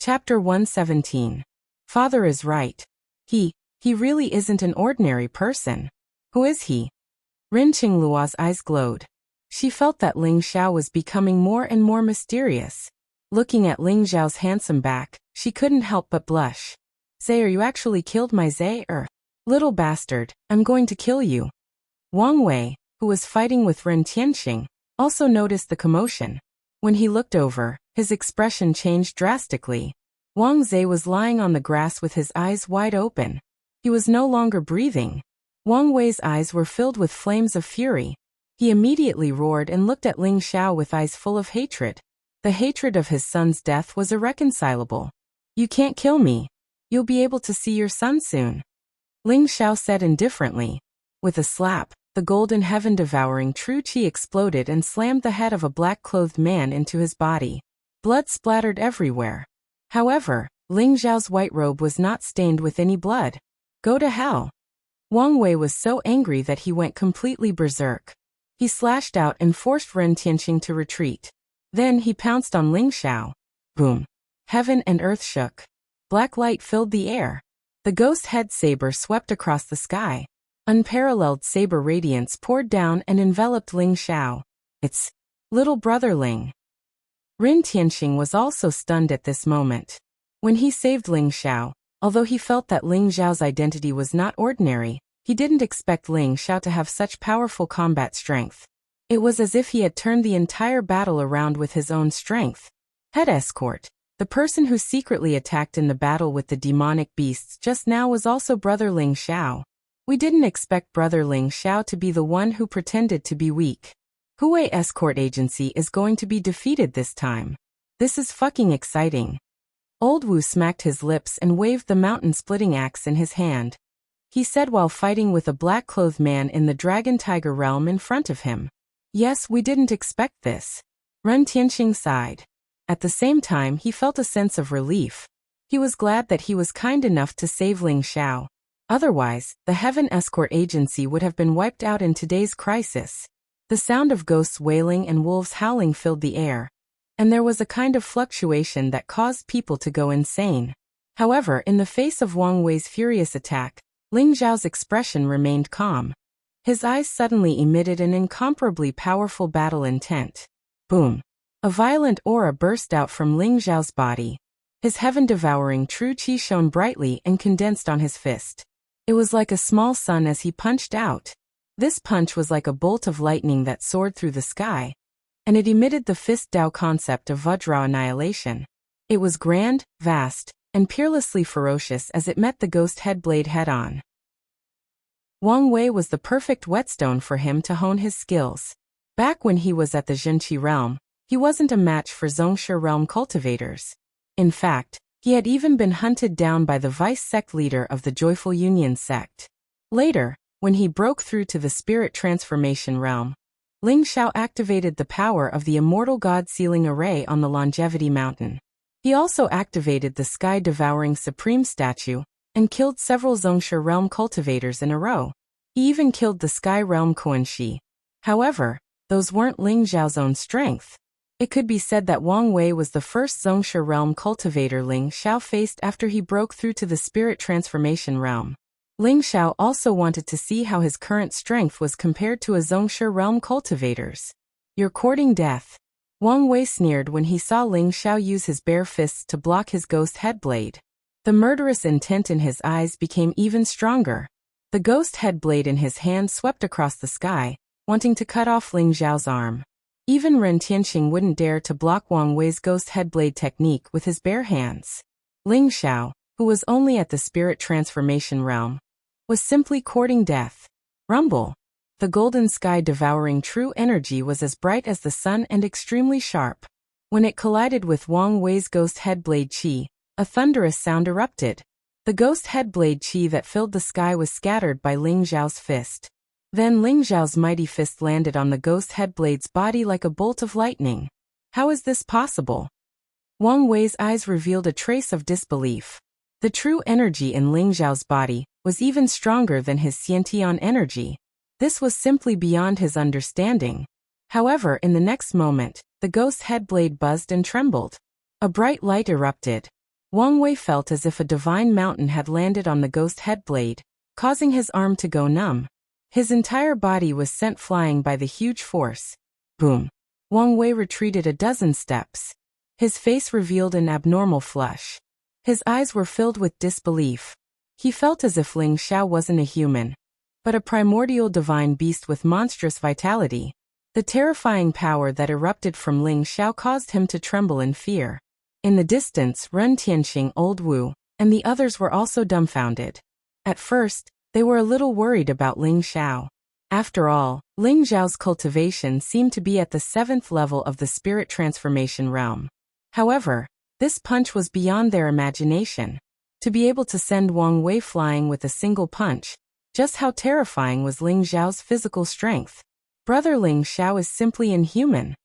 Chapter 117. Father is right. He really isn't an ordinary person. Who is he? Ren Qingluo's eyes glowed. She felt that Ling Xiao was becoming more and more mysterious. Looking at Ling Xiao's handsome back, she couldn't help but blush. Say, are you actually killed my Zay, or? Little bastard, I'm going to kill you. Wang Wei, who was fighting with Ren Tianxing, also noticed the commotion. When he looked over, his expression changed drastically. Wang Zai was lying on the grass with his eyes wide open. He was no longer breathing. Wang Wei's eyes were filled with flames of fury. He immediately roared and looked at Ling Xiao with eyes full of hatred. The hatred of his son's death was irreconcilable. You can't kill me. You'll be able to see your son soon. Ling Xiao said indifferently. With a slap, the golden heaven-devouring true qi exploded and slammed the head of a black-clothed man into his body. Blood splattered everywhere. However, Ling Xiao's white robe was not stained with any blood. Go to hell. Wang Wei was so angry that he went completely berserk. He slashed out and forced Ren Tianxing to retreat. Then he pounced on Ling Xiao. Boom. Heaven and earth shook. Black light filled the air. The ghost head saber swept across the sky. Unparalleled saber radiance poured down and enveloped Ling Xiao. It's little brother Ling. Ren Tianxing was also stunned at this moment. When he saved Ling Xiao, although he felt that Ling Xiao's identity was not ordinary, he didn't expect Ling Xiao to have such powerful combat strength. It was as if he had turned the entire battle around with his own strength. Head escort. The person who secretly attacked in the battle with the demonic beasts just now was also brother Ling Xiao. We didn't expect brother Ling Xiao to be the one who pretended to be weak. Huey Escort Agency is going to be defeated this time. This is fucking exciting. Old Wu smacked his lips and waved the mountain-splitting axe in his hand. He said while fighting with a black-clothed man in the Dragon Tiger realm in front of him. Yes, we didn't expect this. Ren Tianxing sighed. At the same time, he felt a sense of relief. He was glad that he was kind enough to save Ling Xiao. Otherwise, the Heaven Escort Agency would have been wiped out in today's crisis. The sound of ghosts wailing and wolves howling filled the air, and there was a kind of fluctuation that caused people to go insane. However, in the face of Wang Wei's furious attack, Ling Xiao's expression remained calm. His eyes suddenly emitted an incomparably powerful battle intent. Boom! A violent aura burst out from Ling Xiao's body. His heaven-devouring true qi shone brightly and condensed on his fist. It was like a small sun as he punched out. This punch was like a bolt of lightning that soared through the sky, and it emitted the fist Dao concept of Vajra annihilation. It was grand, vast, and peerlessly ferocious as it met the ghost head blade head-on. Wang Wei was the perfect whetstone for him to hone his skills. Back when he was at the Zhenqi realm, he wasn't a match for Zhongshe realm cultivators. In fact, he had even been hunted down by the vice-sect leader of the Joyful Union sect. Later, when he broke through to the spirit transformation realm, Ling Xiao activated the power of the immortal god sealing array on the Longevity Mountain. He also activated the sky-devouring supreme statue and killed several Zhongshe realm cultivators in a row. He even killed the sky realm Quanxi. However, those weren't Ling Xiao's own strength. It could be said that Wang Wei was the first Zhongshe realm cultivator Ling Xiao faced after he broke through to the spirit transformation realm. Ling Xiao also wanted to see how his current strength was compared to a Zhongshe realm cultivator's. You're courting death. Wang Wei sneered when he saw Ling Xiao use his bare fists to block his ghost head blade. The murderous intent in his eyes became even stronger. The ghost head blade in his hand swept across the sky, wanting to cut off Ling Xiao's arm. Even Ren Tianxing wouldn't dare to block Wang Wei's ghost head blade technique with his bare hands. Ling Xiao, who was only at the spirit transformation realm, was simply courting death. Rumble. The golden sky devouring true energy was as bright as the sun and extremely sharp. When it collided with Wang Wei's ghost head blade qi, a thunderous sound erupted. The ghost head blade qi that filled the sky was scattered by Ling Xiao's fist. Then Ling Xiao's mighty fist landed on the ghost head blade's body like a bolt of lightning. How is this possible? Wang Wei's eyes revealed a trace of disbelief. The true energy in Ling Xiao's body was even stronger than his Xiantian energy. This was simply beyond his understanding. However, in the next moment, the ghost head blade buzzed and trembled. A bright light erupted. Wang Wei felt as if a divine mountain had landed on the ghost head blade, causing his arm to go numb. His entire body was sent flying by the huge force. Boom. Wang Wei retreated a dozen steps. His face revealed an abnormal flush. His eyes were filled with disbelief. He felt as if Ling Xiao wasn't a human, but a primordial divine beast with monstrous vitality. The terrifying power that erupted from Ling Xiao caused him to tremble in fear. In the distance, Ren Tianxing, Old Wu, and the others were also dumbfounded. At first, they were a little worried about Ling Xiao. After all, Ling Xiao's cultivation seemed to be at the 7th level of the spirit transformation realm. However, this punch was beyond their imagination. To be able to send Wang Wei flying with a single punch, just how terrifying was Ling Xiao's physical strength. Brother Ling Xiao is simply inhuman.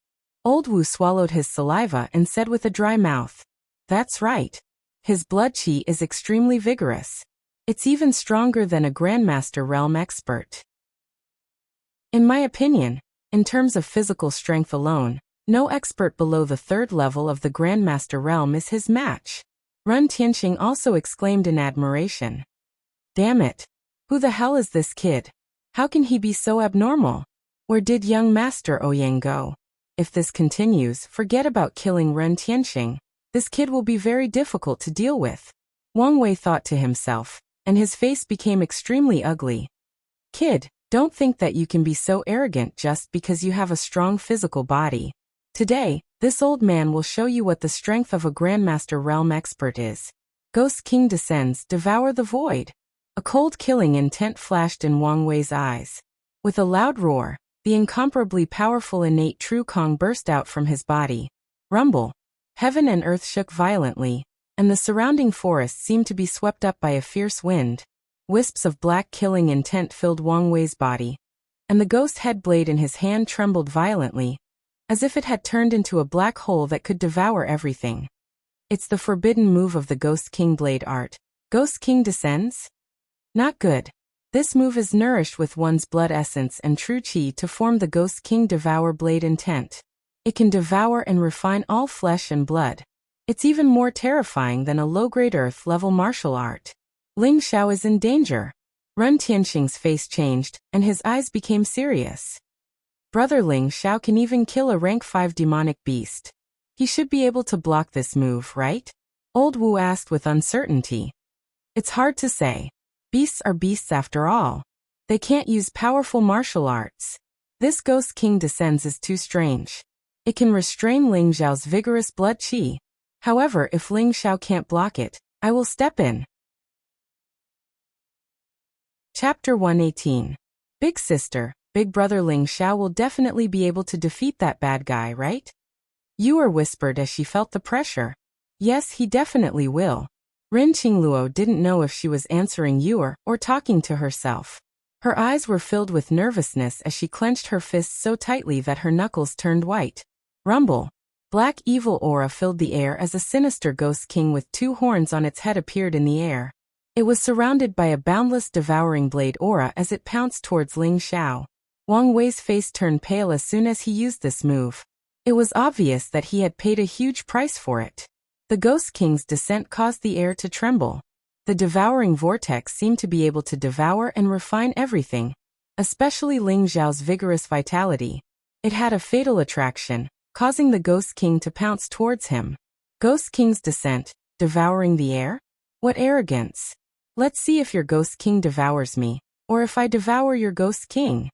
Old Wu swallowed his saliva and said with a dry mouth, "That's right. His blood qi is extremely vigorous. It's even stronger than a Grandmaster realm expert. In my opinion, in terms of physical strength alone, no expert below the 3rd level of the Grandmaster realm is his match." Ren Tianxing also exclaimed in admiration. "Damn it. Who the hell is this kid? How can he be so abnormal? Where did young Master Ouyang go? If this continues, forget about killing Ren Tianxing. This kid will be very difficult to deal with." Wang Wei thought to himself, and his face became extremely ugly. "Kid, don't think that you can be so arrogant just because you have a strong physical body. Today, this old man will show you what the strength of a Grandmaster realm expert is." Ghost King descends, devour the void. A cold killing intent flashed in Wang Wei's eyes. With a loud roar, the incomparably powerful innate True Kong burst out from his body. Rumble. Heaven and earth shook violently, and the surrounding forest seemed to be swept up by a fierce wind. Wisps of black killing intent filled Wang Wei's body, and the ghost head blade in his hand trembled violently, as if it had turned into a black hole that could devour everything. It's the forbidden move of the Ghost King blade art. Ghost King descends? Not good. This move is nourished with one's blood essence and true qi to form the Ghost King Devour Blade intent. It can devour and refine all flesh and blood. It's even more terrifying than a low-grade earth-level martial art. Ling Xiao is in danger. Ren Tianxing's face changed, and his eyes became serious. Brother Ling Xiao can even kill a rank 5 demonic beast. He should be able to block this move, right? Old Wu asked with uncertainty. It's hard to say. Beasts are beasts after all. They can't use powerful martial arts. This Ghost King descends is too strange. It can restrain Ling Xiao's vigorous blood qi. However, if Ling Xiao can't block it, I will step in. Chapter 118. Big sister, big brother Ling Xiao will definitely be able to defeat that bad guy, right? Yuer whispered as she felt the pressure. Yes, he definitely will. Rin Qingluo didn't know if she was answering Yuer or talking to herself. Her eyes were filled with nervousness as she clenched her fists so tightly that her knuckles turned white. Rumble. Black evil aura filled the air as a sinister ghost king with 2 horns on its head appeared in the air. It was surrounded by a boundless devouring blade aura as it pounced towards Ling Xiao. Wang Wei's face turned pale as soon as he used this move. It was obvious that he had paid a huge price for it. The Ghost King's descent caused the air to tremble. The devouring vortex seemed to be able to devour and refine everything, especially Ling Xiao's vigorous vitality. It had a fatal attraction, causing the Ghost King to pounce towards him. Ghost King's descent, devouring the air? What arrogance! Let's see if your Ghost King devours me, or if I devour your Ghost King.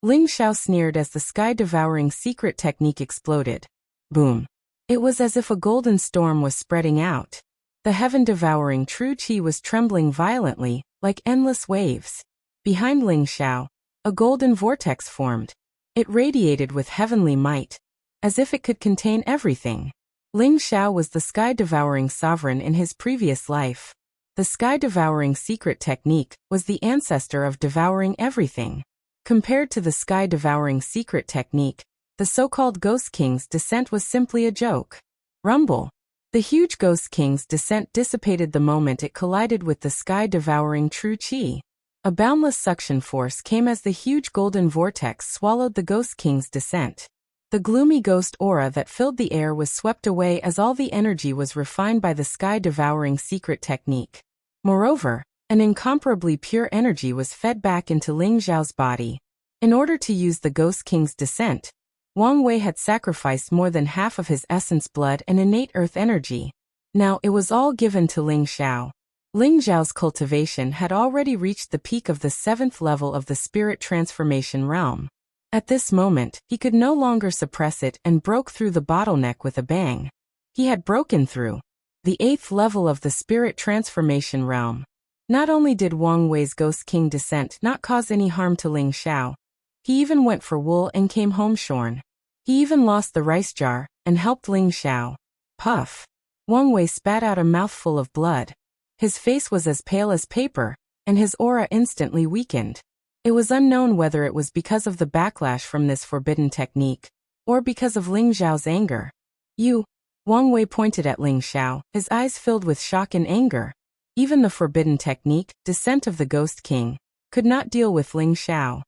Ling Xiao sneered as the sky-devouring secret technique exploded. Boom. It was as if a golden storm was spreading out. The heaven-devouring true qi was trembling violently, like endless waves. Behind Ling Xiao, a golden vortex formed. It radiated with heavenly might, as if it could contain everything. Ling Xiao was the sky-devouring sovereign in his previous life. The sky-devouring secret technique was the ancestor of devouring everything. Compared to the sky-devouring secret technique, the so-called Ghost King's descent was simply a joke. Rumble. The huge Ghost King's descent dissipated the moment it collided with the sky-devouring true qi. A boundless suction force came as the huge golden vortex swallowed the Ghost King's descent. The gloomy ghost aura that filled the air was swept away as all the energy was refined by the sky-devouring secret technique. Moreover, an incomparably pure energy was fed back into Ling Xiao's body. In order to use the Ghost King's descent, Wang Wei had sacrificed more than half of his essence blood and innate earth energy. Now it was all given to Ling Xiao. Ling Xiao's cultivation had already reached the peak of the 7th level of the spirit transformation realm. At this moment, he could no longer suppress it and broke through the bottleneck with a bang. He had broken through the 8th level of the spirit transformation realm. Not only did Wang Wei's Ghost King descent not cause any harm to Ling Xiao, he even went for wool and came home shorn. He even lost the rice jar and helped Ling Xiao. Puff. Wang Wei spat out a mouthful of blood. His face was as pale as paper, and his aura instantly weakened. It was unknown whether it was because of the backlash from this forbidden technique, or because of Ling Xiao's anger. You. Wang Wei pointed at Ling Xiao, his eyes filled with shock and anger. Even the forbidden technique, Descent of the Ghost King, could not deal with Ling Xiao.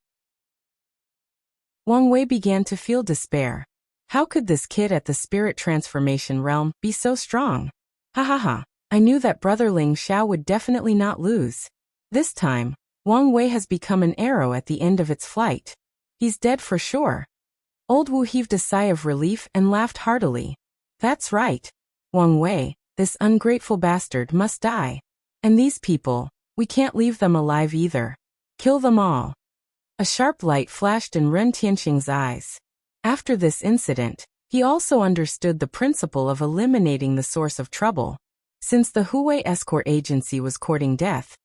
Wang Wei began to feel despair. How could this kid at the spirit transformation realm be so strong? Ha ha ha. I knew that brother Ling Xiao would definitely not lose. This time, Wang Wei has become an arrow at the end of its flight. He's dead for sure. Old Wu heaved a sigh of relief and laughed heartily. That's right. Wang Wei, this ungrateful bastard must die. And these people, we can't leave them alive either. Kill them all. A sharp light flashed in Ren Tianxing's eyes. After this incident, he also understood the principle of eliminating the source of trouble. Since the Huwei escort agency was courting death,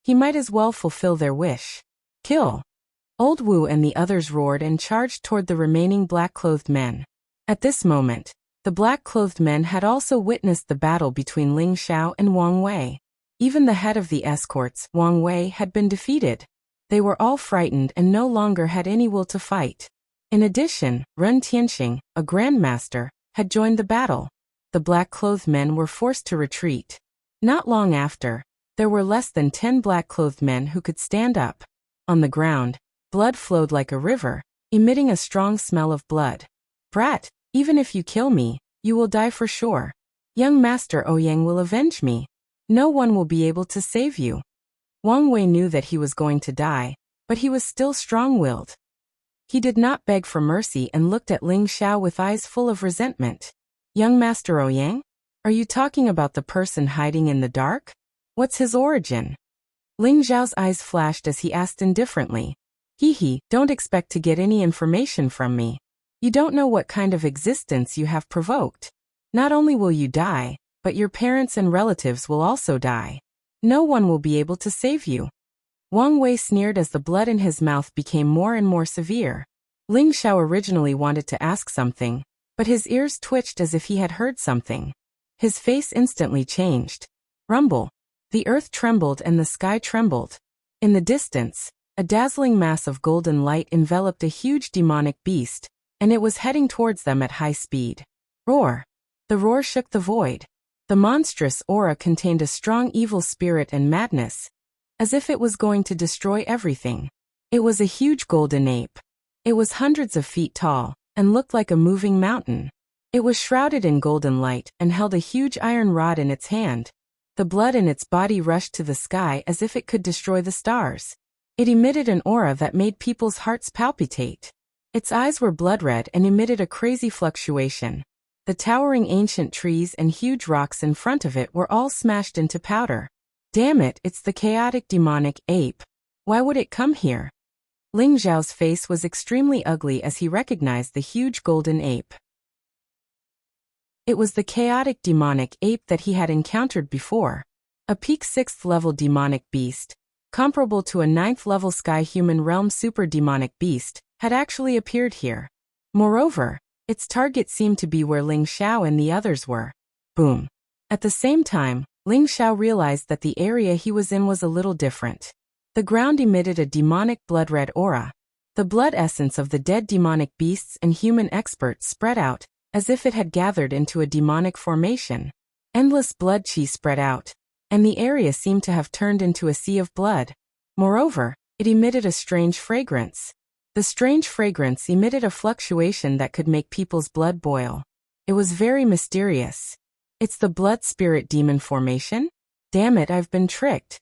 he might as well fulfill their wish. Kill. Old Wu and the others roared and charged toward the remaining black-clothed men. At this moment, the black-clothed men had also witnessed the battle between Ling Xiao and Wang Wei. Even the head of the escorts, Wang Wei, had been defeated. They were all frightened and no longer had any will to fight. In addition, Ren Tianxing, a grandmaster, had joined the battle. The black-clothed men were forced to retreat. Not long after, there were less than 10 black-clothed men who could stand up. On the ground, blood flowed like a river, emitting a strong smell of blood. Brat, even if you kill me, you will die for sure. Young Master Ouyang will avenge me. No one will be able to save you. Wang Wei knew that he was going to die, but he was still strong-willed. He did not beg for mercy and looked at Ling Xiao with eyes full of resentment. Young Master Ouyang? Are you talking about the person hiding in the dark? What's his origin? Ling Xiao's eyes flashed as he asked indifferently. Hee, don't expect to get any information from me. You don't know what kind of existence you have provoked. Not only will you die, but your parents and relatives will also die. No one will be able to save you. Wang Wei sneered as the blood in his mouth became more and more severe. Ling Xiao originally wanted to ask something, but his ears twitched as if he had heard something. His face instantly changed. Rumble. The earth trembled and the sky trembled. In the distance, a dazzling mass of golden light enveloped a huge demonic beast, and it was heading towards them at high speed. Roar. The roar shook the void. The monstrous aura contained a strong evil spirit and madness, as if it was going to destroy everything. It was a huge golden ape. It was hundreds of feet tall, and looked like a moving mountain. It was shrouded in golden light and held a huge iron rod in its hand. The blood in its body rushed to the sky as if it could destroy the stars. It emitted an aura that made people's hearts palpitate. Its eyes were blood red and emitted a crazy fluctuation. The towering ancient trees and huge rocks in front of it were all smashed into powder. Damn it, it's the chaotic demonic ape. Why would it come here? Ling Xiao's face was extremely ugly as he recognized the huge golden ape. It was the chaotic demonic ape that he had encountered before. A peak 6th level demonic beast, comparable to a 9th level sky human realm super demonic beast, had actually appeared here. Moreover, its target seemed to be where Ling Xiao and the others were. Boom. At the same time, Ling Xiao realized that the area he was in was a little different. The ground emitted a demonic blood-red aura. The blood essence of the dead demonic beasts and human experts spread out, as if it had gathered into a demonic formation. Endless blood chi spread out, and the area seemed to have turned into a sea of blood. Moreover, it emitted a strange fragrance. The strange fragrance emitted a fluctuation that could make people's blood boil. It was very mysterious. It's the blood spirit demon formation? Damn it, I've been tricked.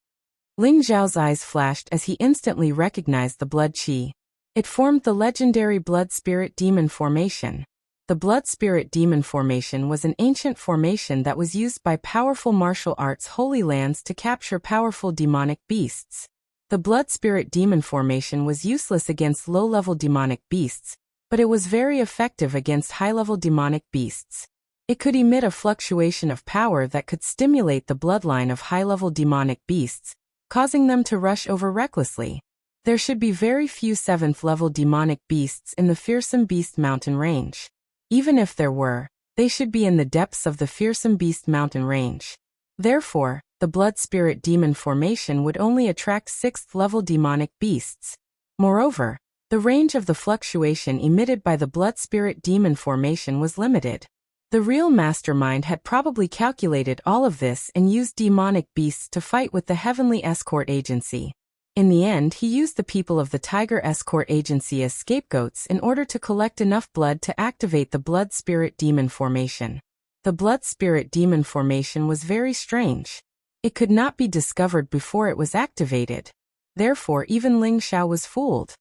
Ling Zhao's eyes flashed as he instantly recognized the blood qi. It formed the legendary blood spirit demon formation. The blood spirit demon formation was an ancient formation that was used by powerful martial arts holy lands to capture powerful demonic beasts. The blood spirit demon formation was useless against low-level demonic beasts, but it was very effective against high-level demonic beasts. It could emit a fluctuation of power that could stimulate the bloodline of high-level demonic beasts, causing them to rush over recklessly. There should be very few 7th-level demonic beasts in the Fearsome Beast Mountain range. Even if there were, they should be in the depths of the Fearsome Beast Mountain range. Therefore, the blood spirit demon formation would only attract 6th-level demonic beasts. Moreover, the range of the fluctuation emitted by the blood spirit demon formation was limited. The real mastermind had probably calculated all of this and used demonic beasts to fight with the Heavenly Escort Agency. In the end, he used the people of the Tiger Escort Agency as scapegoats in order to collect enough blood to activate the blood spirit demon formation. The blood spirit demon formation was very strange. It could not be discovered before it was activated. Therefore, even Ling Xiao was fooled.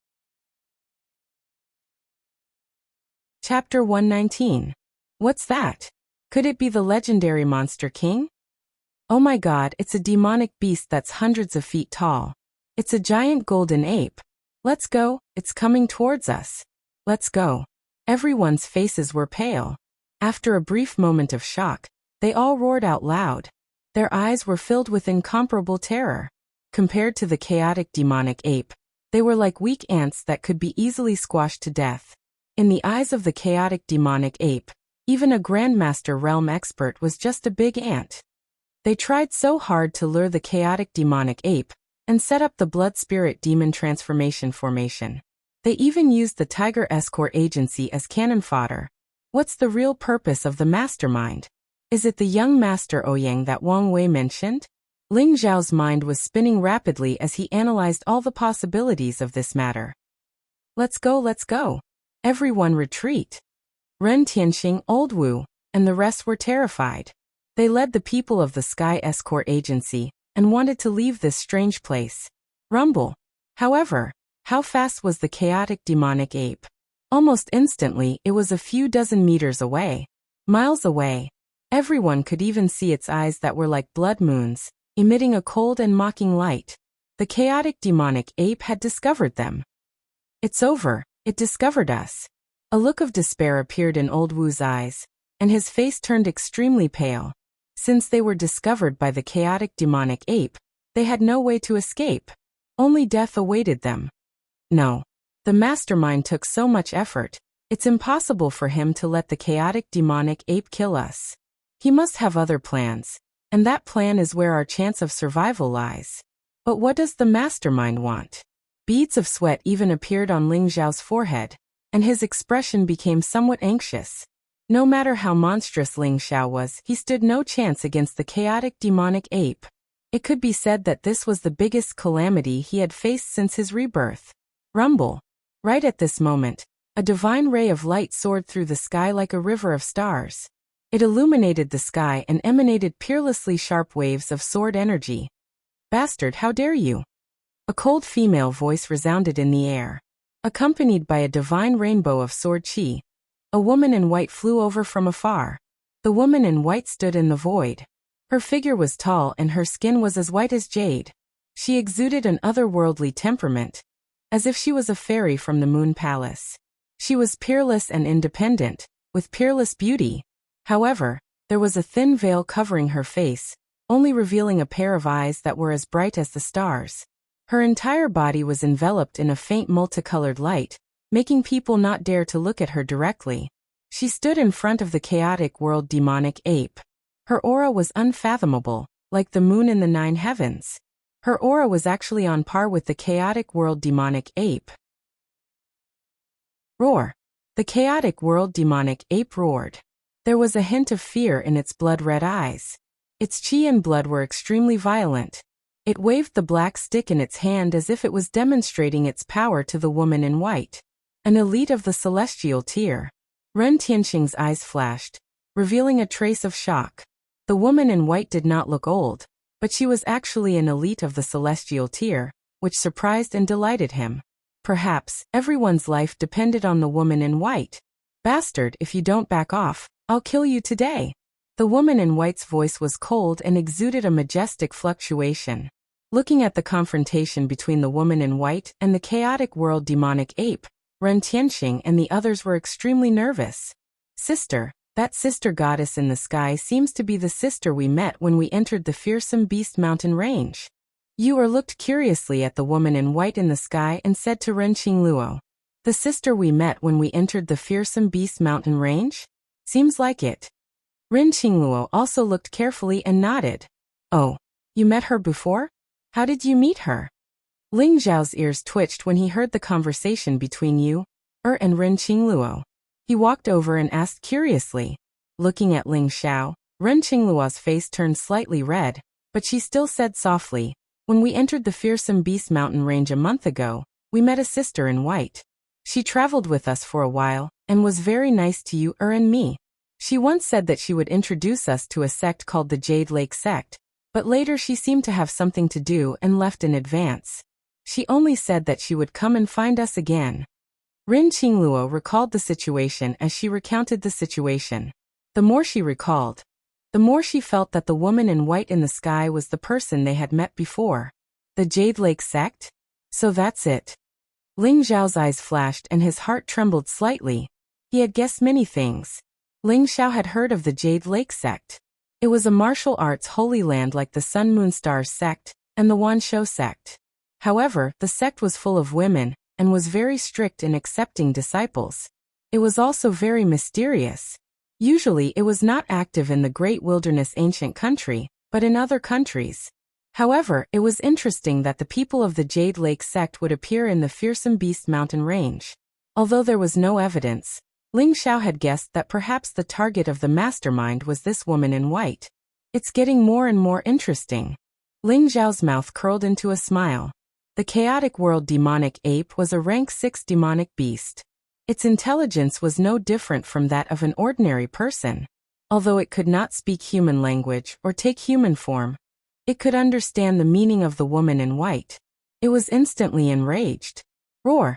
Chapter 119. What's that? Could it be the legendary Monster King? Oh my god, it's a demonic beast that's hundreds of feet tall. It's a giant golden ape. Let's go, it's coming towards us. Let's go. Everyone's faces were pale. After a brief moment of shock, they all roared out loud. Their eyes were filled with incomparable terror. Compared to the chaotic demonic ape, they were like weak ants that could be easily squashed to death. In the eyes of the chaotic demonic ape, even a Grandmaster Realm expert was just a big ant. They tried so hard to lure the chaotic demonic ape, and set up the blood spirit demon transformation formation. They even used the Tiger Escort Agency as cannon fodder. What's the real purpose of the mastermind? Is it the young master Ouyang that Wang Wei mentioned? Ling Zhao's mind was spinning rapidly as he analyzed all the possibilities of this matter. Let's go, let's go. Everyone retreat. Ren Tianxing, Old Wu, and the rest were terrified. They led the people of the Sky Escort Agency, and wanted to leave this strange place. Rumble. However, how fast was the chaotic demonic ape? Almost instantly, it was a few dozen meters away. Miles away. Everyone could even see its eyes that were like blood moons, emitting a cold and mocking light. The chaotic demonic ape had discovered them. It's over, it discovered us. A look of despair appeared in Old Wu's eyes, and his face turned extremely pale. Since they were discovered by the chaotic demonic ape, they had no way to escape. Only death awaited them. No. The mastermind took so much effort, it's impossible for him to let the chaotic demonic ape kill us. He must have other plans, and that plan is where our chance of survival lies. But what does the mastermind want? Beads of sweat even appeared on Ling Zhao's forehead, and his expression became somewhat anxious. No matter how monstrous Ling Xiao was, he stood no chance against the chaotic demonic ape. It could be said that this was the biggest calamity he had faced since his rebirth. Rumble. Right at this moment, a divine ray of light soared through the sky like a river of stars. It illuminated the sky and emanated peerlessly sharp waves of sword energy. Bastard, how dare you? A cold female voice resounded in the air. Accompanied by a divine rainbow of sword qi, a woman in white flew over from afar. The woman in white stood in the void. Her figure was tall and her skin was as white as jade. She exuded an otherworldly temperament, as if she was a fairy from the Moon Palace. She was peerless and independent, with peerless beauty. However, there was a thin veil covering her face, only revealing a pair of eyes that were as bright as the stars. Her entire body was enveloped in a faint multicolored light, making people not dare to look at her directly. She stood in front of the chaotic world demonic ape. Her aura was unfathomable, like the moon in the 9 heavens. Her aura was actually on par with the chaotic world demonic ape. Roar. The chaotic world demonic ape roared. There was a hint of fear in its blood-red eyes. Its chi and blood were extremely violent. It waved the black stick in its hand as if it was demonstrating its power to the woman in white. An elite of the celestial tier. Ren Tianqing's eyes flashed, revealing a trace of shock. The woman in white did not look old, but she was actually an elite of the celestial tier, which surprised and delighted him. Perhaps everyone's life depended on the woman in white. Bastard, if you don't back off, I'll kill you today. The woman in white's voice was cold and exuded a majestic fluctuation. Looking at the confrontation between the woman in white and the chaotic world demonic ape, Ren Tianqing and the others were extremely nervous. Sister, that sister goddess in the sky seems to be the sister we met when we entered the fearsome beast mountain range. Yu looked curiously at the woman in white in the sky and said to Ren Qingluo, the sister we met when we entered the fearsome beast mountain range? Seems like it. Ren Qingluo also looked carefully and nodded. Oh, you met her before? How did you meet her? Ling Zhao's ears twitched when he heard the conversation between Yu and Ren Qingluo. He walked over and asked curiously. Looking at Ling Zhao, Ren Qingluo's face turned slightly red, but she still said softly, when we entered the fearsome beast mountain range a month ago, we met a sister in white. She traveled with us for a while, and was very nice to you and me. She once said that she would introduce us to a sect called the Jade Lake Sect, but later she seemed to have something to do and left in advance. She only said that she would come and find us again. Ren Qingluo recalled the situation as she recounted the situation. The more she recalled, the more she felt that the woman in white in the sky was the person they had met before. The Jade Lake Sect? So that's it. Ling Zhao's eyes flashed and his heart trembled slightly. He had guessed many things. Ling Zhao had heard of the Jade Lake Sect. It was a martial arts holy land like the Sun Moon Stars sect and the Wanshou sect. However, the sect was full of women and was very strict in accepting disciples. It was also very mysterious. Usually it was not active in the great wilderness ancient country, but in other countries. However, it was interesting that the people of the Jade Lake sect would appear in the fearsome beast mountain range. Although there was no evidence, Ling Zhao had guessed that perhaps the target of the mastermind was this woman in white. It's getting more and more interesting. Ling Zhao's mouth curled into a smile. The chaotic world demonic ape was a rank 6 demonic beast. Its intelligence was no different from that of an ordinary person. Although it could not speak human language or take human form, it could understand the meaning of the woman in white. It was instantly enraged. Roar!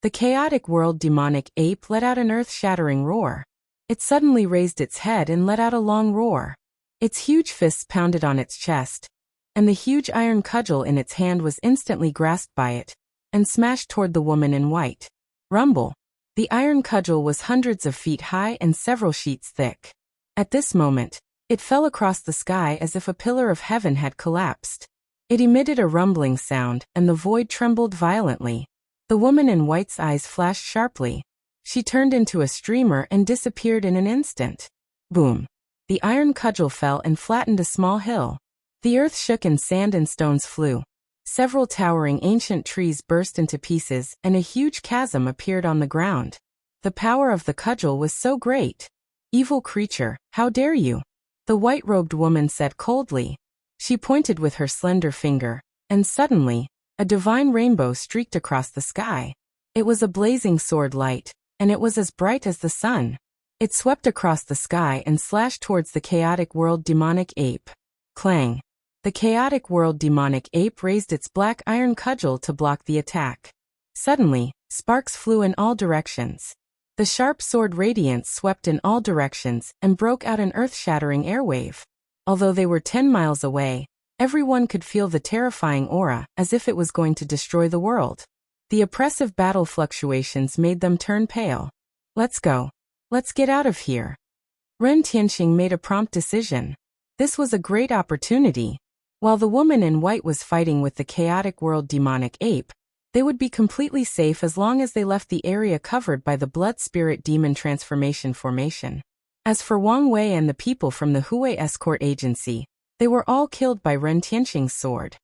The chaotic world demonic ape let out an earth-shattering roar. It suddenly raised its head and let out a long roar. Its huge fists pounded on its chest, and the huge iron cudgel in its hand was instantly grasped by it and smashed toward the woman in white. Rumble! The iron cudgel was hundreds of feet high and several sheets thick. At this moment, it fell across the sky as if a pillar of heaven had collapsed. It emitted a rumbling sound, and the void trembled violently. The woman in white's eyes flashed sharply. She turned into a streamer and disappeared in an instant. Boom! The iron cudgel fell and flattened a small hill. The earth shook and sand and stones flew. Several towering ancient trees burst into pieces and a huge chasm appeared on the ground. The power of the cudgel was so great. Evil creature, how dare you? The white-robed woman said coldly. She pointed with her slender finger, and suddenly, a divine rainbow streaked across the sky. It was a blazing sword light, and it was as bright as the sun. It swept across the sky and slashed towards the chaotic world demonic ape. Clang! The chaotic world demonic ape raised its black iron cudgel to block the attack. Suddenly, sparks flew in all directions. The sharp sword radiance swept in all directions and broke out an earth-shattering airwave. Although they were 10 miles away, everyone could feel the terrifying aura as if it was going to destroy the world. The oppressive battle fluctuations made them turn pale. Let's go. Let's get out of here. Ren Tianqing made a prompt decision. This was a great opportunity. While the woman in white was fighting with the chaotic world demonic ape, they would be completely safe as long as they left the area covered by the blood spirit demon transformation formation. As for Wang Wei and the people from the Hui escort agency, they were all killed by Ren Tianqing's sword.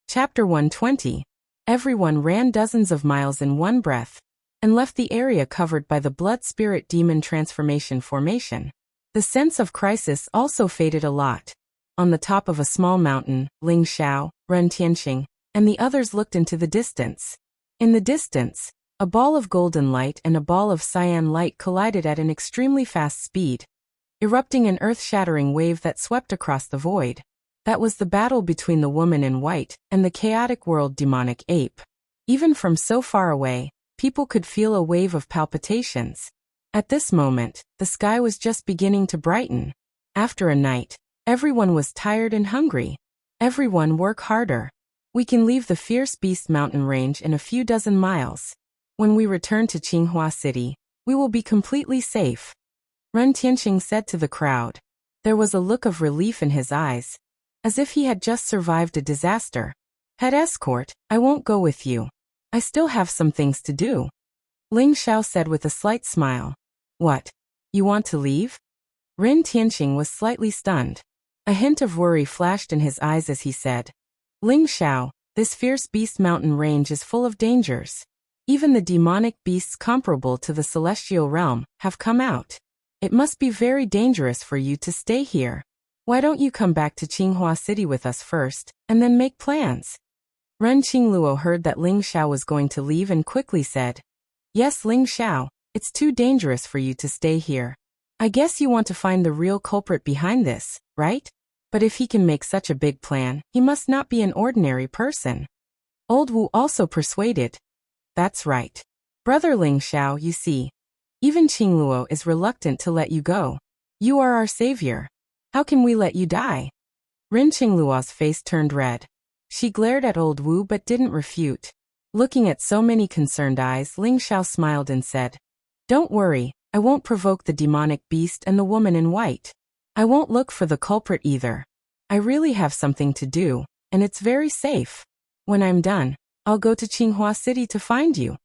Chapter 120. Everyone ran dozens of miles in one breath and left the area covered by the blood spirit demon transformation formation. The sense of crisis also faded a lot. On the top of a small mountain, Ling Xiao, Ren Tianqing, and the others looked into the distance. In the distance, a ball of golden light and a ball of cyan light collided at an extremely fast speed, erupting an earth-shattering wave that swept across the void. That was the battle between the woman in white and the chaotic world demonic ape. Even from so far away, people could feel a wave of palpitations. At this moment, the sky was just beginning to brighten. After a night, everyone was tired and hungry. Everyone work harder. We can leave the fierce beast mountain range in a few dozen miles. When we return to Qinghua City, we will be completely safe. Ren Tianqing said to the crowd. There was a look of relief in his eyes, as if he had just survived a disaster. Head escort, I won't go with you. I still have some things to do. Ling Xiao said with a slight smile. What? You want to leave? Ren Tianqing was slightly stunned. A hint of worry flashed in his eyes as he said, Ling Xiao, this fierce beast mountain range is full of dangers. Even the demonic beasts comparable to the celestial realm have come out. It must be very dangerous for you to stay here. Why don't you come back to Qinghua City with us first, and then make plans? Ren Qingluo heard that Ling Xiao was going to leave and quickly said, Yes, Ling Xiao, it's too dangerous for you to stay here. I guess you want to find the real culprit behind this, right? But if he can make such a big plan, he must not be an ordinary person. Old Wu also persuaded. That's right. Brother Ling Xiao, you see. Even Qingluo is reluctant to let you go. You are our savior. How can we let you die? Ren Qingluo's face turned red. She glared at old Wu but didn't refute. Looking at so many concerned eyes, Ling Xiao smiled and said, Don't worry, I won't provoke the demonic beast and the woman in white. I won't look for the culprit either. I really have something to do, and it's very safe. When I'm done, I'll go to Qinghua City to find you.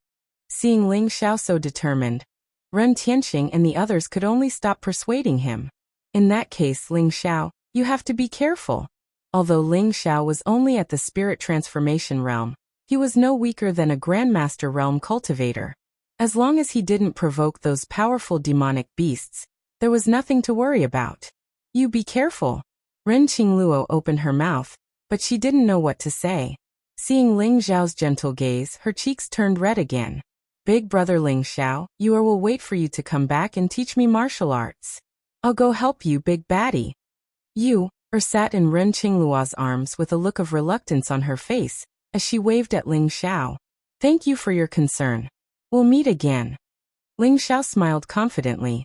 Seeing Ling Xiao so determined, Ren Tianqing and the others could only stop persuading him. In that case, Ling Xiao, you have to be careful. Although Ling Xiao was only at the spirit transformation realm, he was no weaker than a grandmaster realm cultivator. As long as he didn't provoke those powerful demonic beasts, there was nothing to worry about. You be careful. Ren Qingluo opened her mouth, but she didn't know what to say. Seeing Ling Xiao's gentle gaze, her cheeks turned red again. Big brother Ling Xiao, you will wait for you to come back and teach me martial arts. I'll go help you, big baddie. You, sat in Ren Qingluo's arms with a look of reluctance on her face, as she waved at Ling Xiao. Thank you for your concern. We'll meet again. Ling Xiao smiled confidently.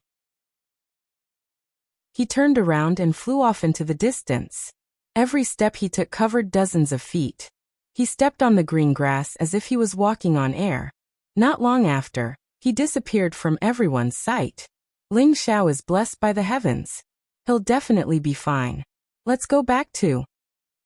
He turned around and flew off into the distance. Every step he took covered dozens of feet. He stepped on the green grass as if he was walking on air. Not long after, he disappeared from everyone's sight. Ling Xiao is blessed by the heavens. He'll definitely be fine. Let's go back to.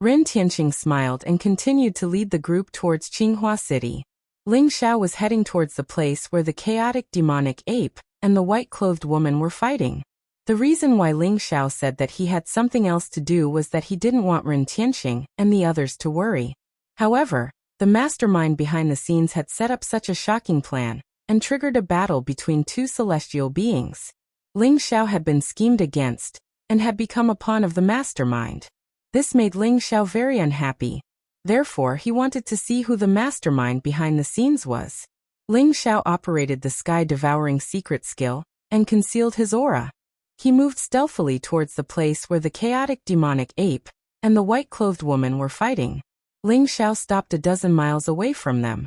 Ren Tianqing smiled and continued to lead the group towards Qinghua City. Ling Xiao was heading towards the place where the chaotic demonic ape and the white-clothed woman were fighting. The reason why Ling Xiao said that he had something else to do was that he didn't want Ren Tianqing and the others to worry. However, the mastermind behind the scenes had set up such a shocking plan and triggered a battle between two celestial beings. Ling Xiao had been schemed against and had become a pawn of the mastermind. This made Ling Xiao very unhappy. Therefore, he wanted to see who the mastermind behind the scenes was. Ling Xiao operated the sky-devouring secret skill and concealed his aura. He moved stealthily towards the place where the chaotic demonic ape and the white-clothed woman were fighting. Ling Xiao stopped a dozen miles away from them.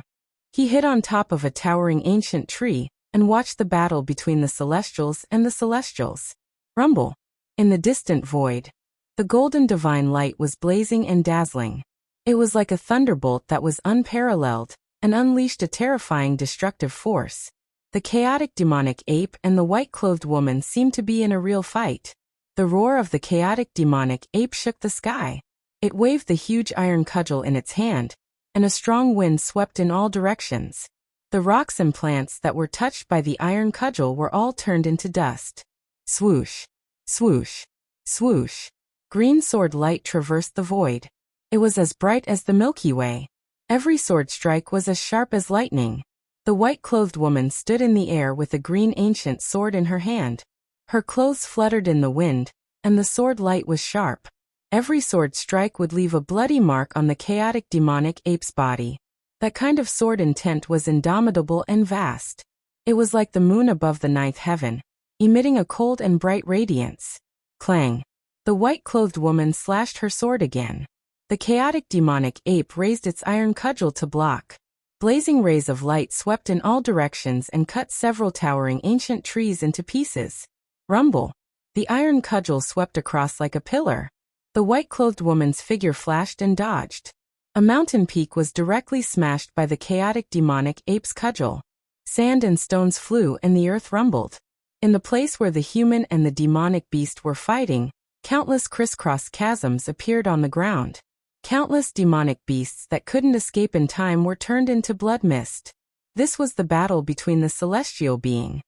He hid on top of a towering ancient tree and watched the battle between the celestials and the celestials. Rumble. In the distant void, the golden divine light was blazing and dazzling. It was like a thunderbolt that was unparalleled and unleashed a terrifying destructive force. The chaotic demonic ape and the white-clothed woman seemed to be in a real fight. The roar of the chaotic demonic ape shook the sky. It waved the huge iron cudgel in its hand, and a strong wind swept in all directions. The rocks and plants that were touched by the iron cudgel were all turned into dust. Swoosh, swoosh, swoosh. Green sword light traversed the void. It was as bright as the Milky Way. Every sword strike was as sharp as lightning. The white-clothed woman stood in the air with a green ancient sword in her hand. Her clothes fluttered in the wind, and the sword light was sharp. Every sword strike would leave a bloody mark on the chaotic demonic ape's body. That kind of sword intent was indomitable and vast. It was like the moon above the ninth heaven, emitting a cold and bright radiance. Clang! The white-clothed woman slashed her sword again. The chaotic demonic ape raised its iron cudgel to block. Blazing rays of light swept in all directions and cut several towering ancient trees into pieces. Rumble! The iron cudgel swept across like a pillar. The white-clothed woman's figure flashed and dodged. A mountain peak was directly smashed by the chaotic demonic ape's cudgel. Sand and stones flew and the earth rumbled. In the place where the human and the demonic beast were fighting, countless crisscross chasms appeared on the ground. Countless demonic beasts that couldn't escape in time were turned into blood mist. This was the battle between the celestial being.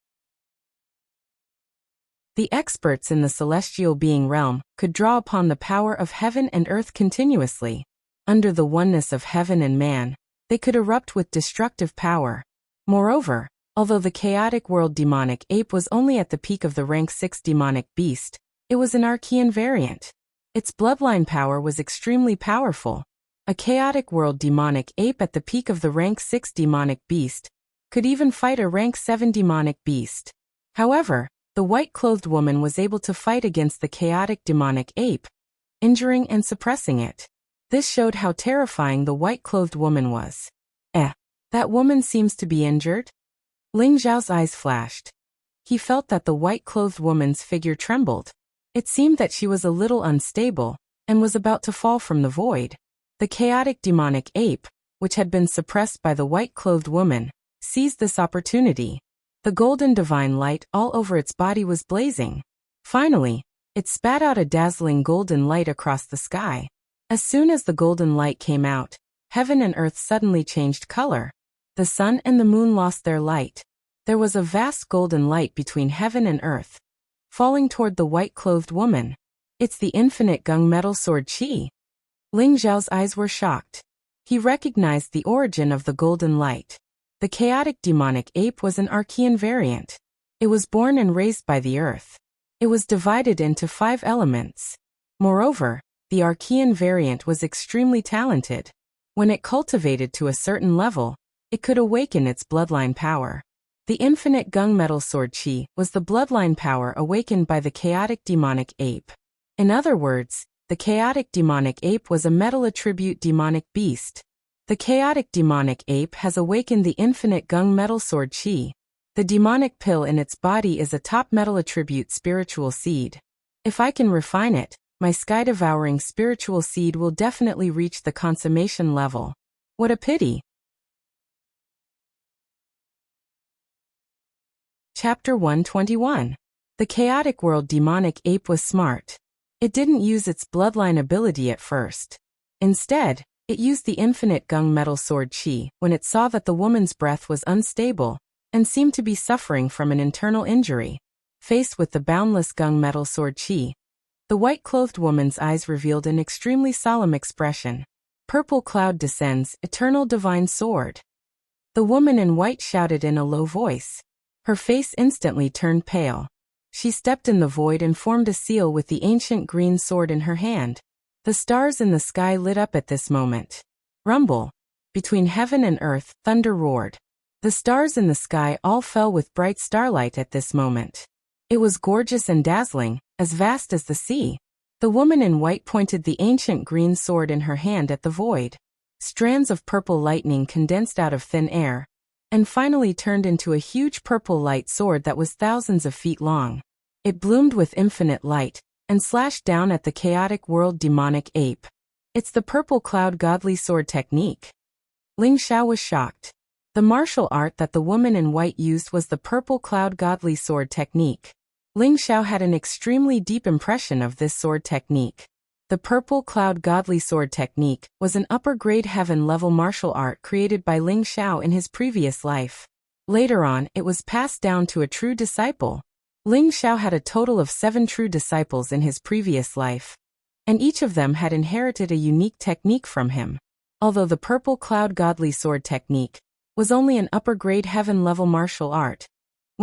The experts in the celestial being realm could draw upon the power of heaven and earth continuously. Under the oneness of heaven and man, they could erupt with destructive power. Moreover, although the chaotic world demonic ape was only at the peak of the rank 6 demonic beast, it was an Archean variant. Its bloodline power was extremely powerful. A chaotic world demonic ape at the peak of the rank 6 demonic beast could even fight a rank 7 demonic beast. However, the white-clothed woman was able to fight against the chaotic demonic ape, injuring and suppressing it. This showed how terrifying the white-clothed woman was. That woman seems to be injured? Ling Xiao's eyes flashed. He felt that the white-clothed woman's figure trembled. It seemed that she was a little unstable, and was about to fall from the void. The chaotic demonic ape, which had been suppressed by the white-clothed woman, seized this opportunity. The golden divine light all over its body was blazing. Finally, it spat out a dazzling golden light across the sky. As soon as the golden light came out, heaven and earth suddenly changed color. The sun and the moon lost their light. There was a vast golden light between heaven and earth, falling toward the white-clothed woman. It's the infinite gunmetal sword chi. Ling Xiao's eyes were shocked. He recognized the origin of the golden light. The chaotic demonic ape was an Archean variant. It was born and raised by the earth. It was divided into 5 elements. Moreover, the Archean variant was extremely talented. When it cultivated to a certain level, it could awaken its bloodline power. The infinite gunmetal sword chi was the bloodline power awakened by the chaotic demonic ape. In other words, the chaotic demonic ape was a metal attribute demonic beast. The chaotic demonic ape has awakened the infinite gunmetal sword chi. The demonic pill in its body is a top metal attribute spiritual seed. If I can refine it, my sky-devouring spiritual seed will definitely reach the consummation level. What a pity. Chapter 121. The chaotic world demonic ape was smart. It didn't use its bloodline ability at first. Instead, it used the infinite gunmetal sword chi when it saw that the woman's breath was unstable and seemed to be suffering from an internal injury. Faced with the boundless gunmetal sword chi, the white-clothed woman's eyes revealed an extremely solemn expression. Purple cloud descends, eternal divine sword. The woman in white shouted in a low voice. Her face instantly turned pale. She stepped in the void and formed a seal with the ancient green sword in her hand. The stars in the sky lit up at this moment. Rumble! Between heaven and earth, thunder roared. The stars in the sky all fell with bright starlight at this moment. It was gorgeous and dazzling, as vast as the sea. The woman in white pointed the ancient green sword in her hand at the void. Strands of purple lightning condensed out of thin air, and finally turned into a huge purple light sword that was thousands of feet long. It bloomed with infinite light, and slashed down at the chaotic world demonic ape. It's the purple cloud godly sword technique. Ling Xiao was shocked. The martial art that the woman in white used was the purple cloud godly sword technique. Ling Xiao had an extremely deep impression of this sword technique. The purple cloud godly sword technique was an upper-grade heaven-level martial art created by Ling Xiao in his previous life. Later on, it was passed down to a true disciple. Ling Xiao had a total of 7 true disciples in his previous life, and each of them had inherited a unique technique from him. Although the purple cloud godly sword technique was only an upper-grade heaven-level martial art,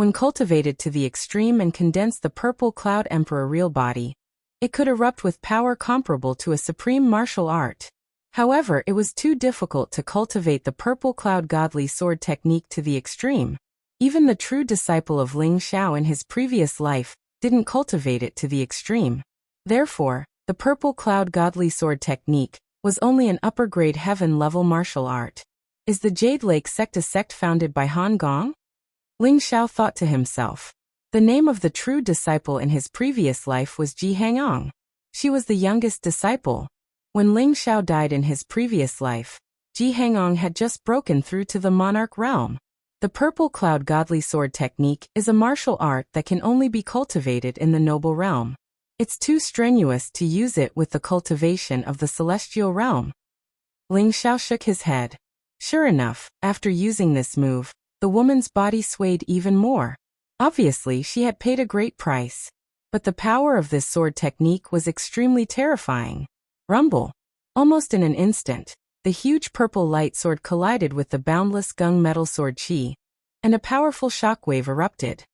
When cultivated to the extreme and condensed the purple cloud emperor real body, it could erupt with power comparable to a supreme martial art. However, it was too difficult to cultivate the purple cloud godly sword technique to the extreme. Even the true disciple of Ling Xiao in his previous life didn't cultivate it to the extreme. Therefore, the purple cloud godly sword technique was only an upper-grade heaven-level martial art. Is the Jade Lake sect a sect founded by Han Gong? Ling Xiao thought to himself. The name of the true disciple in his previous life was Ji Hangong. She was the youngest disciple. When Ling Xiao died in his previous life, Ji Hangong had just broken through to the monarch realm. The purple cloud godly sword technique is a martial art that can only be cultivated in the noble realm. It's too strenuous to use it with the cultivation of the celestial realm. Ling Xiao shook his head. Sure enough, after using this move, the woman's body swayed even more. Obviously, she had paid a great price. But the power of this sword technique was extremely terrifying. Rumble. Almost in an instant, the huge purple light sword collided with the boundless gung metal sword chi, and a powerful shockwave erupted.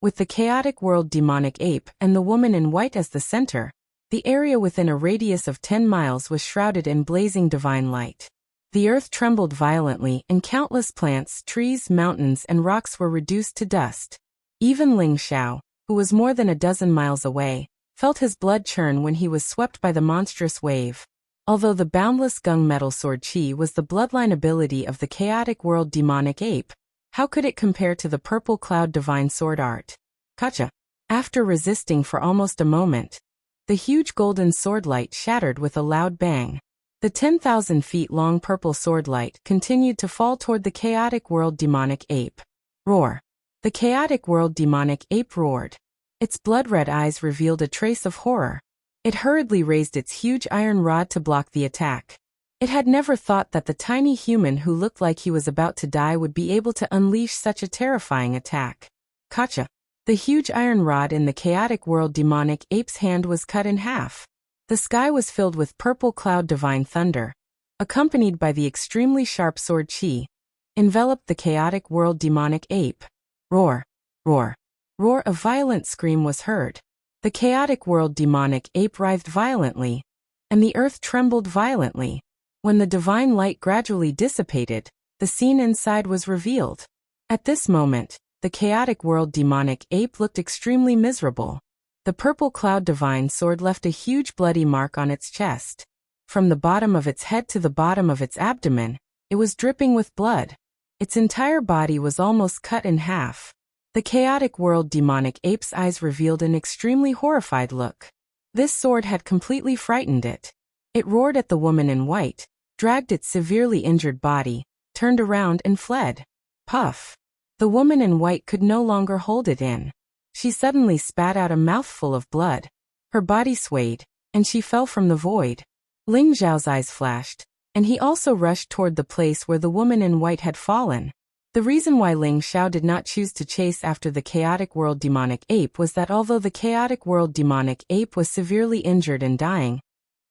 With the chaotic world demonic ape and the woman in white as the center, the area within a radius of 10 miles was shrouded in blazing divine light. The earth trembled violently and countless plants, trees, mountains, and rocks were reduced to dust. Even Ling Xiao, who was more than a dozen miles away, felt his blood churn when he was swept by the monstrous wave. Although the boundless gung metal sword chi was the bloodline ability of the chaotic world demonic ape, how could it compare to the purple cloud divine sword art? Kacha. After resisting for almost a moment, the huge golden sword light shattered with a loud bang. The 10,000 feet long purple sword light continued to fall toward the chaotic world demonic ape. Roar. The chaotic world demonic ape roared. Its blood-red eyes revealed a trace of horror. It hurriedly raised its huge iron rod to block the attack. It had never thought that the tiny human who looked like he was about to die would be able to unleash such a terrifying attack. Kacha. The huge iron rod in the chaotic world demonic ape's hand was cut in half. The sky was filled with purple cloud divine thunder, accompanied by the extremely sharp sword chi, enveloped the chaotic world demonic ape. Roar. Roar. Roar. A violent scream was heard. The chaotic world demonic ape writhed violently, and the earth trembled violently. When the divine light gradually dissipated, the scene inside was revealed. At this moment, the chaotic world demonic ape looked extremely miserable. The purple cloud divine sword left a huge bloody mark on its chest. From the bottom of its head to the bottom of its abdomen, it was dripping with blood. Its entire body was almost cut in half. The chaotic world demonic ape's eyes revealed an extremely horrified look. This sword had completely frightened it. It roared at the woman in white, dragged its severely injured body, turned around and fled. Puff. The woman in white could no longer hold it in. She suddenly spat out a mouthful of blood. Her body swayed, and she fell from the void. Ling Xiao's eyes flashed, and he also rushed toward the place where the woman in white had fallen. The reason why Ling Xiao did not choose to chase after the chaotic world demonic ape was that although the chaotic world demonic ape was severely injured and dying,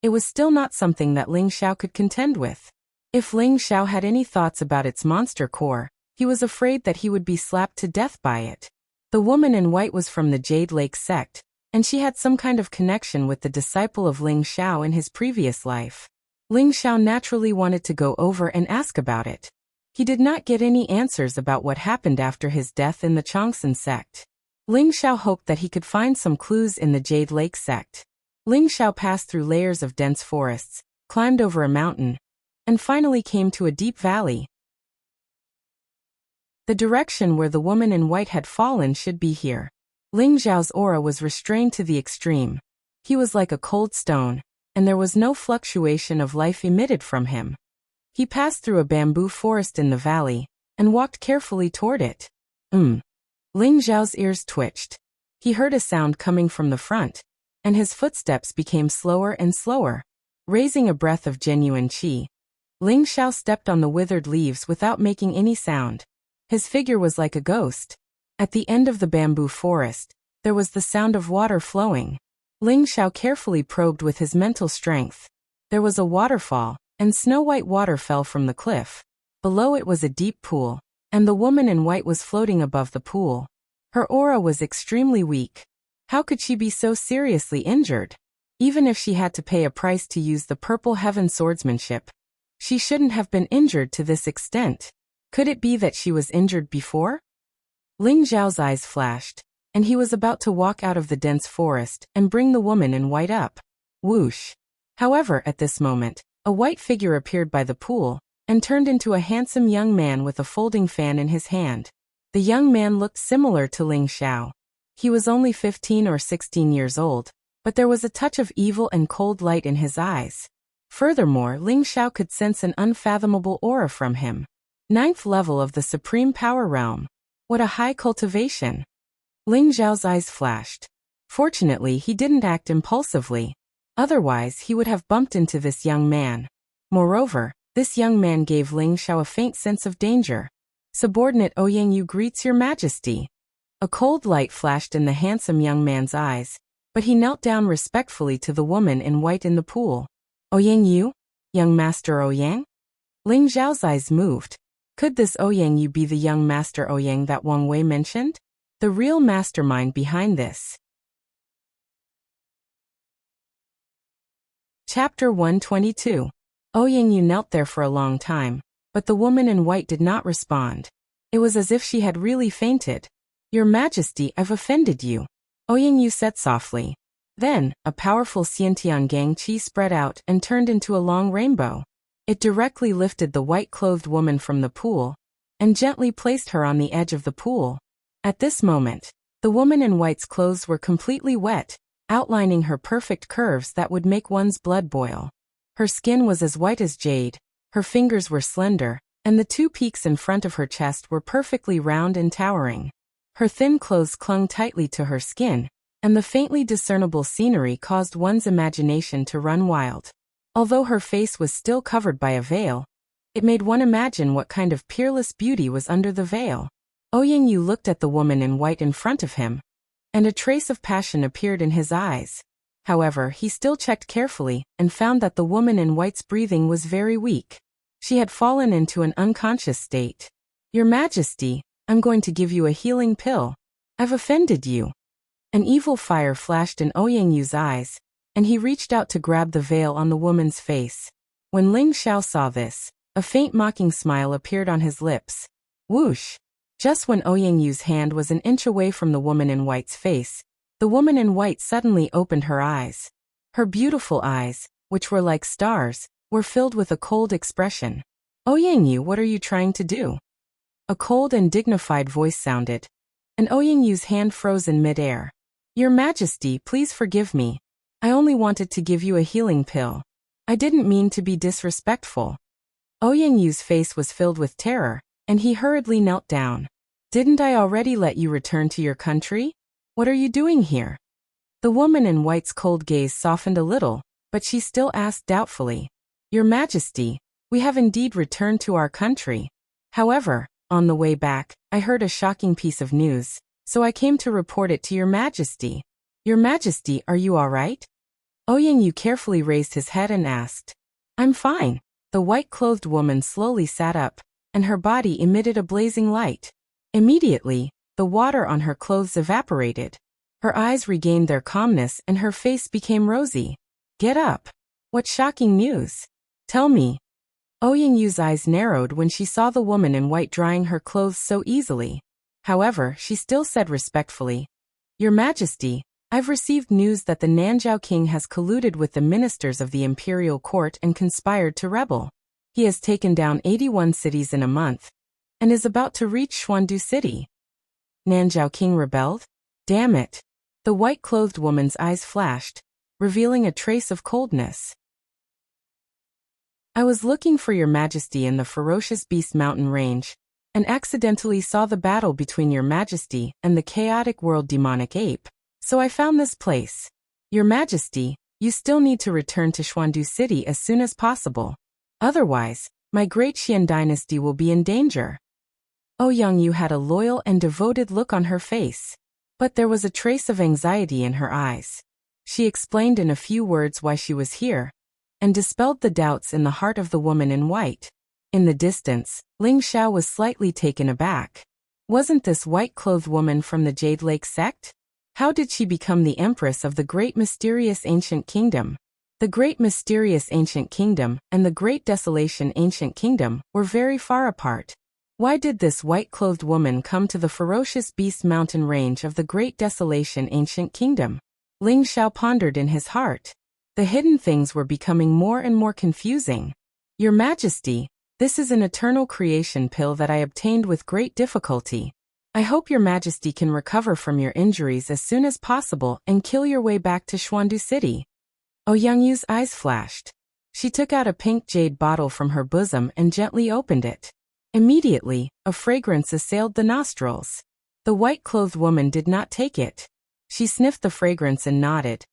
it was still not something that Ling Xiao could contend with. If Ling Xiao had any thoughts about its monster core, he was afraid that he would be slapped to death by it. The woman in white was from the Jade Lake sect, and she had some kind of connection with the disciple of Ling Xiao in his previous life. Ling Xiao naturally wanted to go over and ask about it. He did not get any answers about what happened after his death in the Changsun sect. Ling Xiao hoped that he could find some clues in the Jade Lake sect. Ling Xiao passed through layers of dense forests, climbed over a mountain, and finally came to a deep valley. The direction where the woman in white had fallen should be here. Ling Xiao's aura was restrained to the extreme. He was like a cold stone, and there was no fluctuation of life emitted from him. He passed through a bamboo forest in the valley, and walked carefully toward it. Ling Xiao's ears twitched. He heard a sound coming from the front, and his footsteps became slower and slower. Raising a breath of genuine qi, Ling Xiao stepped on the withered leaves without making any sound. His figure was like a ghost. At the end of the bamboo forest, there was the sound of water flowing. Ling Xiao carefully probed with his mental strength. There was a waterfall, and snow-white water fell from the cliff. Below it was a deep pool. and the woman in white was floating above the pool. Her aura was extremely weak. How could she be so seriously injured? Even if she had to pay a price to use the purple heaven swordsmanship, she shouldn't have been injured to this extent. Could it be that she was injured before? Ling Zhao's eyes flashed, and he was about to walk out of the dense forest and bring the woman in white up. Whoosh! However, at this moment, a white figure appeared by the pool and turned into a handsome young man with a folding fan in his hand. The young man looked similar to Ling Zhao. He was only 15 or 16 years old, but there was a touch of evil and cold light in his eyes. Furthermore, Ling Zhao could sense an unfathomable aura from him. 9th level of the Supreme Power Realm. What a high cultivation! Ling Zhao's eyes flashed. Fortunately, he didn't act impulsively. Otherwise, he would have bumped into this young man. Moreover, this young man gave Ling Zhao a faint sense of danger. Subordinate Ouyang greets your majesty. A cold light flashed in the handsome young man's eyes, but he knelt down respectfully to the woman in white in the pool. Ouyang, young master Ouyang? Ling Zhao's eyes moved. Could this Ouyang be the young master Ouyang that Wang Wei mentioned? The real mastermind behind this. Chapter 122. Ouyang knelt there for a long time, but the woman in white did not respond. It was as if she had really fainted. Your Majesty, I've offended you, Ouyang said softly. Then, a powerful Xiantian Gang Qi spread out and turned into a long rainbow. It directly lifted the white-clothed woman from the pool and gently placed her on the edge of the pool. At this moment, the woman in white's clothes were completely wet, outlining her perfect curves that would make one's blood boil. Her skin was as white as jade, her fingers were slender, and the two peaks in front of her chest were perfectly round and towering. Her thin clothes clung tightly to her skin, and the faintly discernible scenery caused one's imagination to run wild. Although her face was still covered by a veil, it made one imagine what kind of peerless beauty was under the veil. Ouyang looked at the woman in white in front of him, and a trace of passion appeared in his eyes. However, he still checked carefully and found that the woman in white's breathing was very weak. She had fallen into an unconscious state. Your Majesty, I'm going to give you a healing pill. I've offended you. An evil fire flashed in Ouyang's eyes, and he reached out to grab the veil on the woman's face. When Ling Zhao saw this, a faint mocking smile appeared on his lips. Whoosh! Just when Ouyang's hand was an inch away from the woman in white's face, the woman in white suddenly opened her eyes. Her beautiful eyes, which were like stars, were filled with a cold expression. Ouyang, what are you trying to do? A cold and dignified voice sounded, and Ouyang's hand froze in midair. Your Majesty, please forgive me. I only wanted to give you a healing pill. I didn't mean to be disrespectful. Ouyang's face was filled with terror, and he hurriedly knelt down. Didn't I already let you return to your country? What are you doing here? The woman in white's cold gaze softened a little, but she still asked doubtfully. Your Majesty, we have indeed returned to our country. However, on the way back, I heard a shocking piece of news, so I came to report it to your Majesty. Your Majesty, are you all right? Ouyang carefully raised his head and asked. I'm fine. The white-clothed woman slowly sat up, and her body emitted a blazing light. Immediately, the water on her clothes evaporated. Her eyes regained their calmness and her face became rosy. Get up. What shocking news. Tell me. Ouyang's eyes narrowed when she saw the woman in white drying her clothes so easily. However, she still said respectfully, Your Majesty, I've received news that the Nanzhao king has colluded with the ministers of the imperial court and conspired to rebel. He has taken down 81 cities in a month, and is about to reach Xuandu City. Nanzhao king rebelled? Damn it. The white-clothed woman's eyes flashed, revealing a trace of coldness. I was looking for your Majesty in the ferocious Beast Mountain range, and accidentally saw the battle between your Majesty and the chaotic world demonic ape, so I found this place. Your Majesty, you still need to return to Xuandu City as soon as possible. Otherwise, my great Xian dynasty will be in danger. Ouyang had a loyal and devoted look on her face, but there was a trace of anxiety in her eyes. She explained in a few words why she was here, and dispelled the doubts in the heart of the woman in white. In the distance, Ling Xiao was slightly taken aback. Wasn't this white-clothed woman from the Jade Lake sect? How did she become the empress of the great mysterious ancient kingdom? The great mysterious ancient kingdom and the great desolation ancient kingdom were very far apart. Why did this white-clothed woman come to the ferocious beast mountain range of the great desolation ancient kingdom? Ling Xiao pondered in his heart. The hidden things were becoming more and more confusing. Your Majesty, this is an eternal creation pill that I obtained with great difficulty. I hope your Majesty can recover from your injuries as soon as possible and kill your way back to Xuandu City. Ouyang eyes flashed. She took out a pink jade bottle from her bosom and gently opened it. Immediately, a fragrance assailed the nostrils. The white-clothed woman did not take it. She sniffed the fragrance and nodded.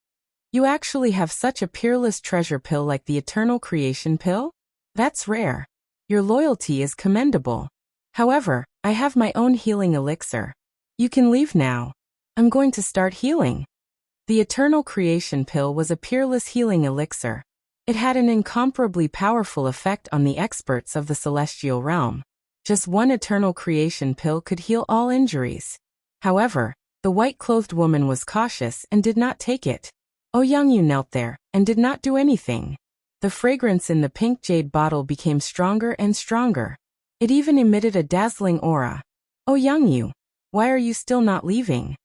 You actually have such a peerless treasure pill like the eternal creation pill? That's rare. Your loyalty is commendable. However, I have my own healing elixir. You can leave now. I'm going to start healing. The eternal creation pill was a peerless healing elixir. It had an incomparably powerful effect on the experts of the celestial realm. Just one eternal creation pill could heal all injuries. However, the white-clothed woman was cautious and did not take it. Ouyang knelt there and did not do anything. The fragrance in the pink jade bottle became stronger and stronger. It even emitted a dazzling aura. Ouyang, why are you still not leaving?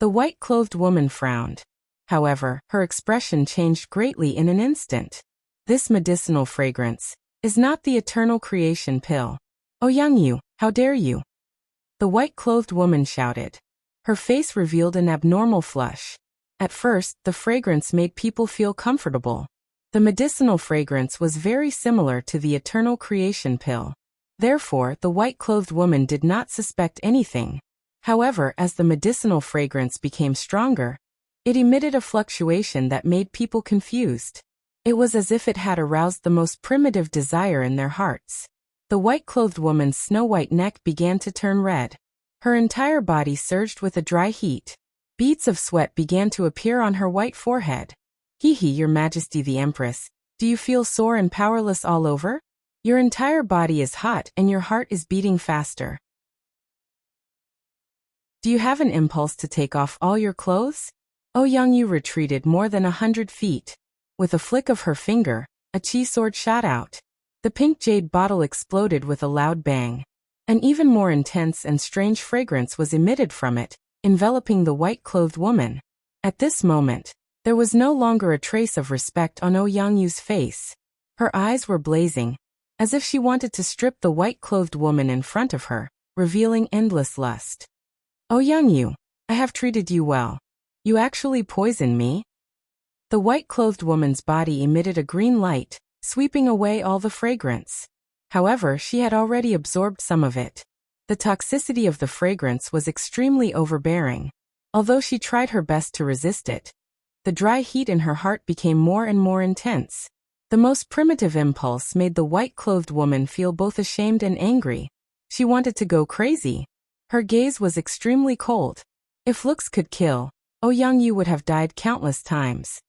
The white-clothed woman frowned. However, her expression changed greatly in an instant. This medicinal fragrance is not the eternal creation pill. Ouyang, how dare you? The white-clothed woman shouted. Her face revealed an abnormal flush. At first, the fragrance made people feel comfortable. The medicinal fragrance was very similar to the eternal creation pill. Therefore, the white-clothed woman did not suspect anything. However, as the medicinal fragrance became stronger, it emitted a fluctuation that made people confused. It was as if it had aroused the most primitive desire in their hearts. The white-clothed woman's snow-white neck began to turn red. Her entire body surged with a dry heat. Beads of sweat began to appear on her white forehead. Hee, Your Majesty the Empress, do you feel sore and powerless all over? Your entire body is hot and your heart is beating faster. Do you have an impulse to take off all your clothes? Ouyang retreated more than 100 feet. With a flick of her finger, a chi sword shot out. The pink jade bottle exploded with a loud bang. An even more intense and strange fragrance was emitted from it, enveloping the white-clothed woman. At this moment, there was no longer a trace of respect on Ouyang's face. Her eyes were blazing, as if she wanted to strip the white-clothed woman in front of her, revealing endless lust. Ouyang, I have treated you well. You actually poisoned me? The white-clothed woman's body emitted a green light, sweeping away all the fragrance. However, she had already absorbed some of it. The toxicity of the fragrance was extremely overbearing. Although she tried her best to resist it, the dry heat in her heart became more and more intense. The most primitive impulse made the white-clothed woman feel both ashamed and angry. She wanted to go crazy. Her gaze was extremely cold. If looks could kill, Ouyang would have died countless times.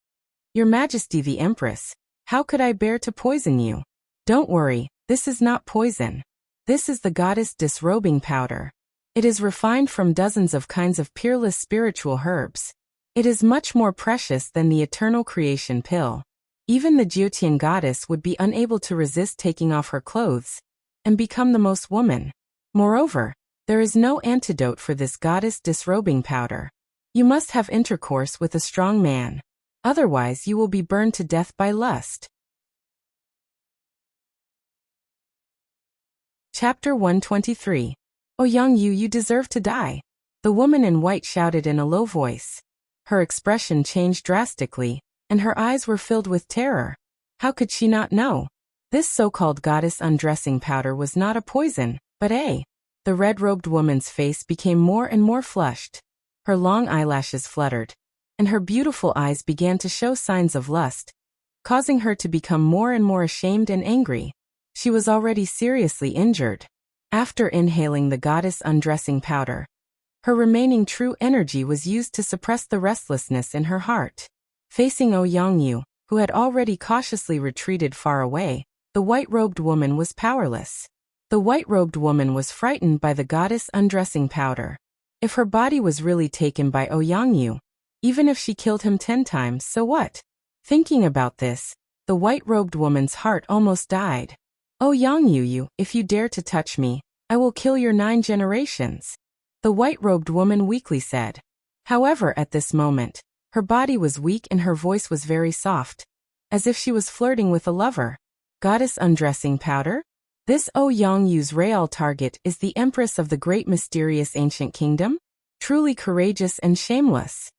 Your Majesty the Empress, how could I bear to poison you? Don't worry, this is not poison. This is the goddess disrobing powder. It is refined from dozens of kinds of peerless spiritual herbs. It is much more precious than the eternal creation pill. Even the Jiutian goddess would be unable to resist taking off her clothes and become the most woman. Moreover, there is no antidote for this goddess disrobing powder. You must have intercourse with a strong man. Otherwise you will be burned to death by lust. Chapter 123. Ouyang, you deserve to die. The woman in white shouted in a low voice. Her expression changed drastically, and her eyes were filled with terror. How could she not know? This so-called goddess undressing powder was not a poison, but The red-robed woman's face became more and more flushed. Her long eyelashes fluttered, and her beautiful eyes began to show signs of lust, causing her to become more and more ashamed and angry. She was already seriously injured. After inhaling the goddess undressing powder, her remaining true energy was used to suppress the restlessness in her heart. Facing Ouyang, who had already cautiously retreated far away, The white-robed woman was powerless. The white-robed woman was frightened by the goddess undressing powder. If her body was really taken by Ouyang, even if she killed him 10 times, so what? Thinking about this, the white-robed woman's heart almost died. Ouyang, if you dare to touch me, I will kill your 9 generations. The white-robed woman weakly said. However, at this moment, her body was weak and her voice was very soft, as if she was flirting with a lover. Goddess undressing powder? This Ouyang's real target is the empress of the great mysterious ancient kingdom? Truly courageous and shameless.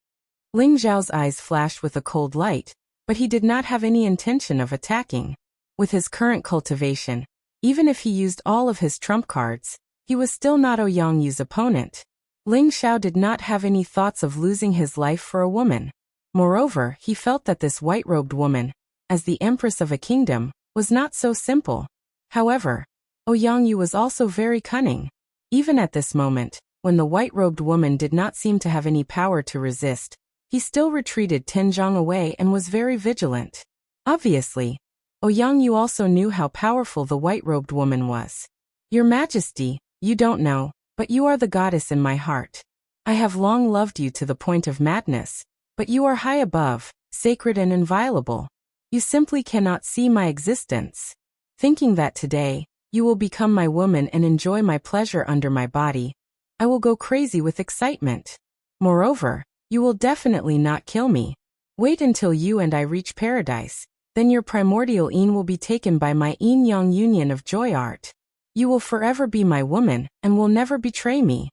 Ling Zhao's eyes flashed with a cold light, but he did not have any intention of attacking. With his current cultivation, even if he used all of his trump cards, he was still not Ouyang's opponent. Ling Zhao did not have any thoughts of losing his life for a woman. Moreover, he felt that this white-robed woman, as the empress of a kingdom, was not so simple. However, Ouyang was also very cunning. Even at this moment, when the white-robed woman did not seem to have any power to resist, he still retreated 10 zhang away and was very vigilant. Obviously, Ouyang also knew how powerful the white-robed woman was. Your Majesty, you don't know, but you are the goddess in my heart. I have long loved you to the point of madness, but you are high above, sacred and inviolable. You simply cannot see my existence. Thinking that today, you will become my woman and enjoy my pleasure under my body, I will go crazy with excitement. Moreover, you will definitely not kill me. Wait until you and I reach paradise, then your primordial yin will be taken by my yin-yang union of joy art. You will forever be my woman and will never betray me.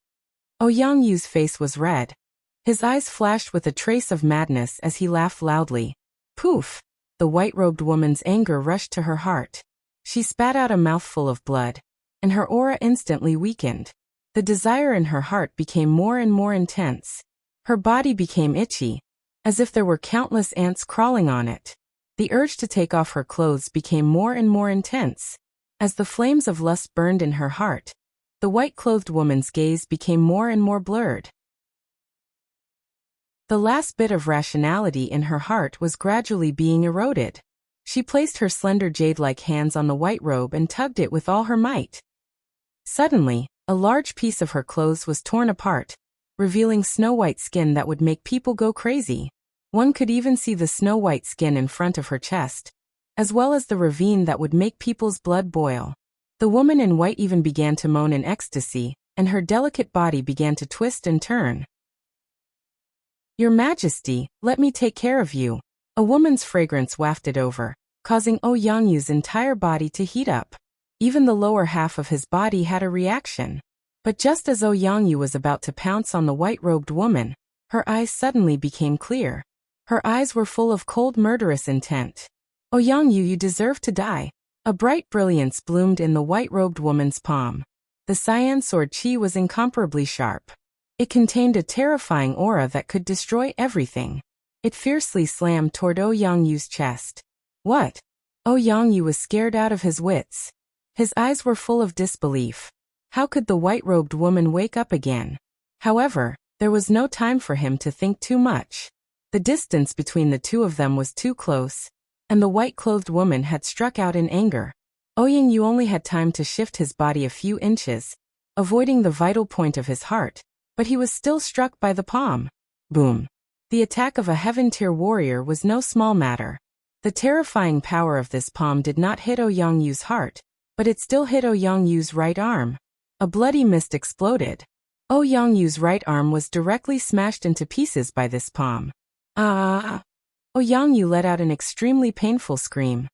Ouyang's face was red. His eyes flashed with a trace of madness as he laughed loudly. Poof! The white-robed woman's anger rushed to her heart. She spat out a mouthful of blood, and her aura instantly weakened. The desire in her heart became more and more intense. Her body became itchy, as if there were countless ants crawling on it. The urge to take off her clothes became more and more intense. As the flames of lust burned in her heart, the white-clothed woman's gaze became more and more blurred. The last bit of rationality in her heart was gradually being eroded. She placed her slender jade-like hands on the white robe and tugged it with all her might. Suddenly, a large piece of her clothes was torn apart, revealing snow-white skin that would make people go crazy. One could even see the snow-white skin in front of her chest, as well as the ravine that would make people's blood boil. The woman in white even began to moan in ecstasy, and her delicate body began to twist and turn. Your Majesty, let me take care of you. A woman's fragrance wafted over, causing Ouyang's entire body to heat up. Even the lower half of his body had a reaction. But just as Ouyang was about to pounce on the white-robed woman, her eyes suddenly became clear. Her eyes were full of cold murderous intent. Ouyang, you deserve to die. A bright brilliance bloomed in the white-robed woman's palm. The cyan sword qi was incomparably sharp. It contained a terrifying aura that could destroy everything. It fiercely slammed toward Ouyang's chest. What? Ouyang was scared out of his wits. His eyes were full of disbelief. How could the white-robed woman wake up again? However, there was no time for him to think too much. The distance between the two of them was too close, and the white-clothed woman had struck out in anger. Ouyang only had time to shift his body a few inches, avoiding the vital point of his heart, but he was still struck by the palm. Boom! The attack of a heaven-tier warrior was no small matter. The terrifying power of this palm did not hit Ouyang's heart, but it still hit Ouyang's right arm. A bloody mist exploded. Ouyang's right arm was directly smashed into pieces by this palm. Ah! Ouyang let out an extremely painful scream.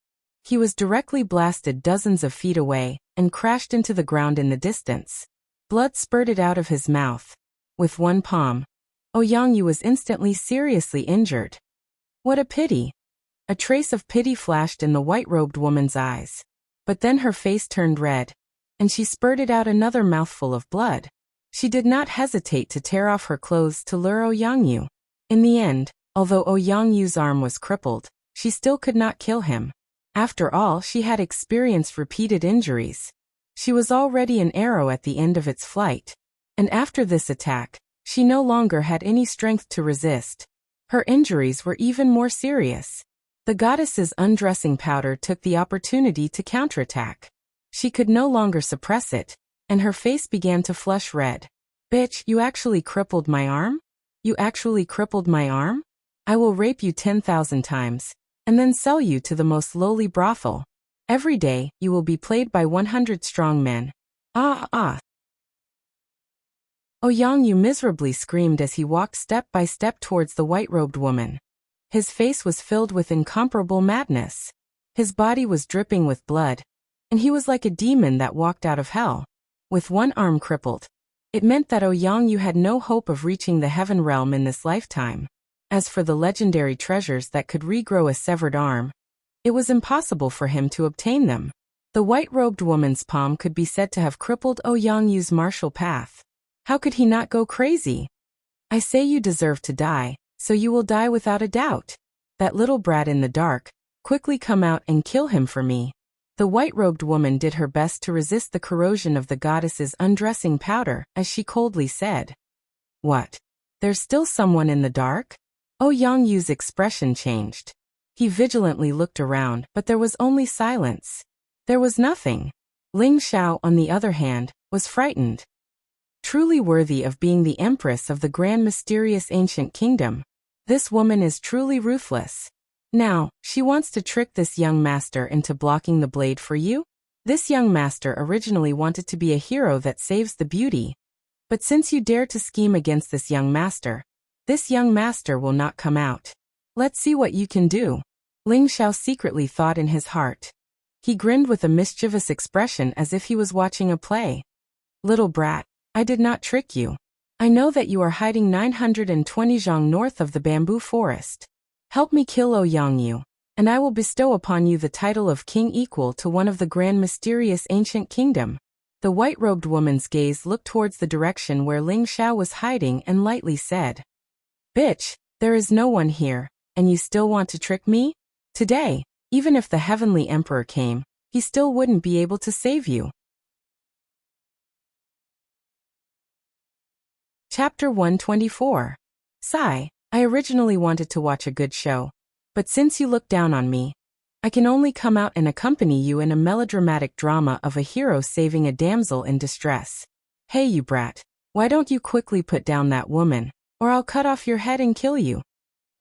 He was directly blasted dozens of feet away and crashed into the ground in the distance. Blood spurted out of his mouth. With one palm, Ouyang was instantly seriously injured. What a pity! A trace of pity flashed in the white-robed woman's eyes. But then her face turned red, and she spurted out another mouthful of blood. She did not hesitate to tear off her clothes to lure Ouyang. In the end, although Ouyang's arm was crippled, she still could not kill him. After all, she had experienced repeated injuries. She was already an arrow at the end of its flight. And after this attack, she no longer had any strength to resist. Her injuries were even more serious. The goddess's undressing powder took the opportunity to counterattack. She could no longer suppress it, and her face began to flush red. Bitch, you actually crippled my arm? You actually crippled my arm? I will rape you 10,000 times, and then sell you to the most lowly brothel. Every day, you will be played by 100 strong men. Ah ah. Ouyang miserably screamed as he walked step by step towards the white-robed woman. His face was filled with incomparable madness. His body was dripping with blood, and he was like a demon that walked out of hell. With one arm crippled, it meant that Ouyang had no hope of reaching the heaven realm in this lifetime. As for the legendary treasures that could regrow a severed arm, it was impossible for him to obtain them. The white-robed woman's palm could be said to have crippled Ouyang's martial path. How could he not go crazy? I say you deserve to die, so you will die without a doubt. That little brat in the dark, quickly come out and kill him for me. The white-robed woman did her best to resist the corrosion of the goddess's undressing powder, as she coldly said. What? There's still someone in the dark? Ouyang's expression changed. He vigilantly looked around, but there was only silence. There was nothing. Ling Xiao, on the other hand, was frightened. Truly worthy of being the empress of the grand mysterious ancient kingdom, this woman is truly ruthless. Now, she wants to trick this young master into blocking the blade for you? This young master originally wanted to be a hero that saves the beauty. But since you dare to scheme against this young master will not come out. Let's see what you can do. Ling Xiao secretly thought in his heart. He grinned with a mischievous expression as if he was watching a play. Little brat, I did not trick you. I know that you are hiding 920 zhang north of the bamboo forest. Help me kill Ouyang, and I will bestow upon you the title of king equal to one of the grand mysterious ancient kingdom. The white-robed woman's gaze looked towards the direction where Ling Xiao was hiding and lightly said, Bitch, there is no one here, and you still want to trick me? Today, even if the heavenly emperor came, he still wouldn't be able to save you. Chapter 124. Sigh, I originally wanted to watch a good show, but since you look down on me, I can only come out and accompany you in a melodramatic drama of a hero saving a damsel in distress. Hey you brat, why don't you quickly put down that woman, or I'll cut off your head and kill you.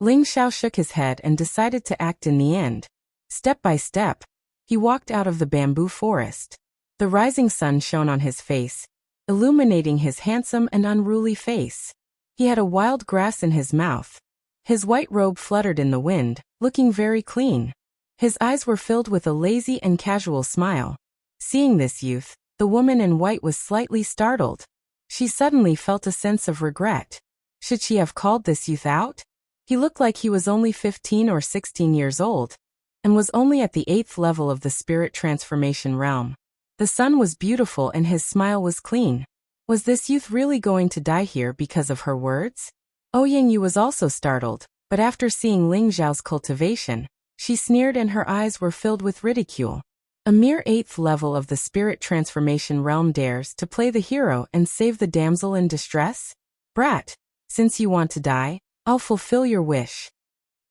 Ling Xiao shook his head and decided to act in the end. Step by step, he walked out of the bamboo forest. The rising sun shone on his face, illuminating his handsome and unruly face. He had a wild grass in his mouth. His white robe fluttered in the wind, looking very clean. His eyes were filled with a lazy and casual smile. Seeing this youth, the woman in white was slightly startled. She suddenly felt a sense of regret. Should she have called this youth out? He looked like he was only 15 or 16 years old, and was only at the 8th level of the spirit transformation realm. The sun was beautiful and his smile was clean. Was this youth really going to die here because of her words? Ouyang was also startled, but after seeing Ling Xiao's cultivation, she sneered and her eyes were filled with ridicule. A mere 8th level of the spirit transformation realm dares to play the hero and save the damsel in distress? Brat, since you want to die, I'll fulfill your wish.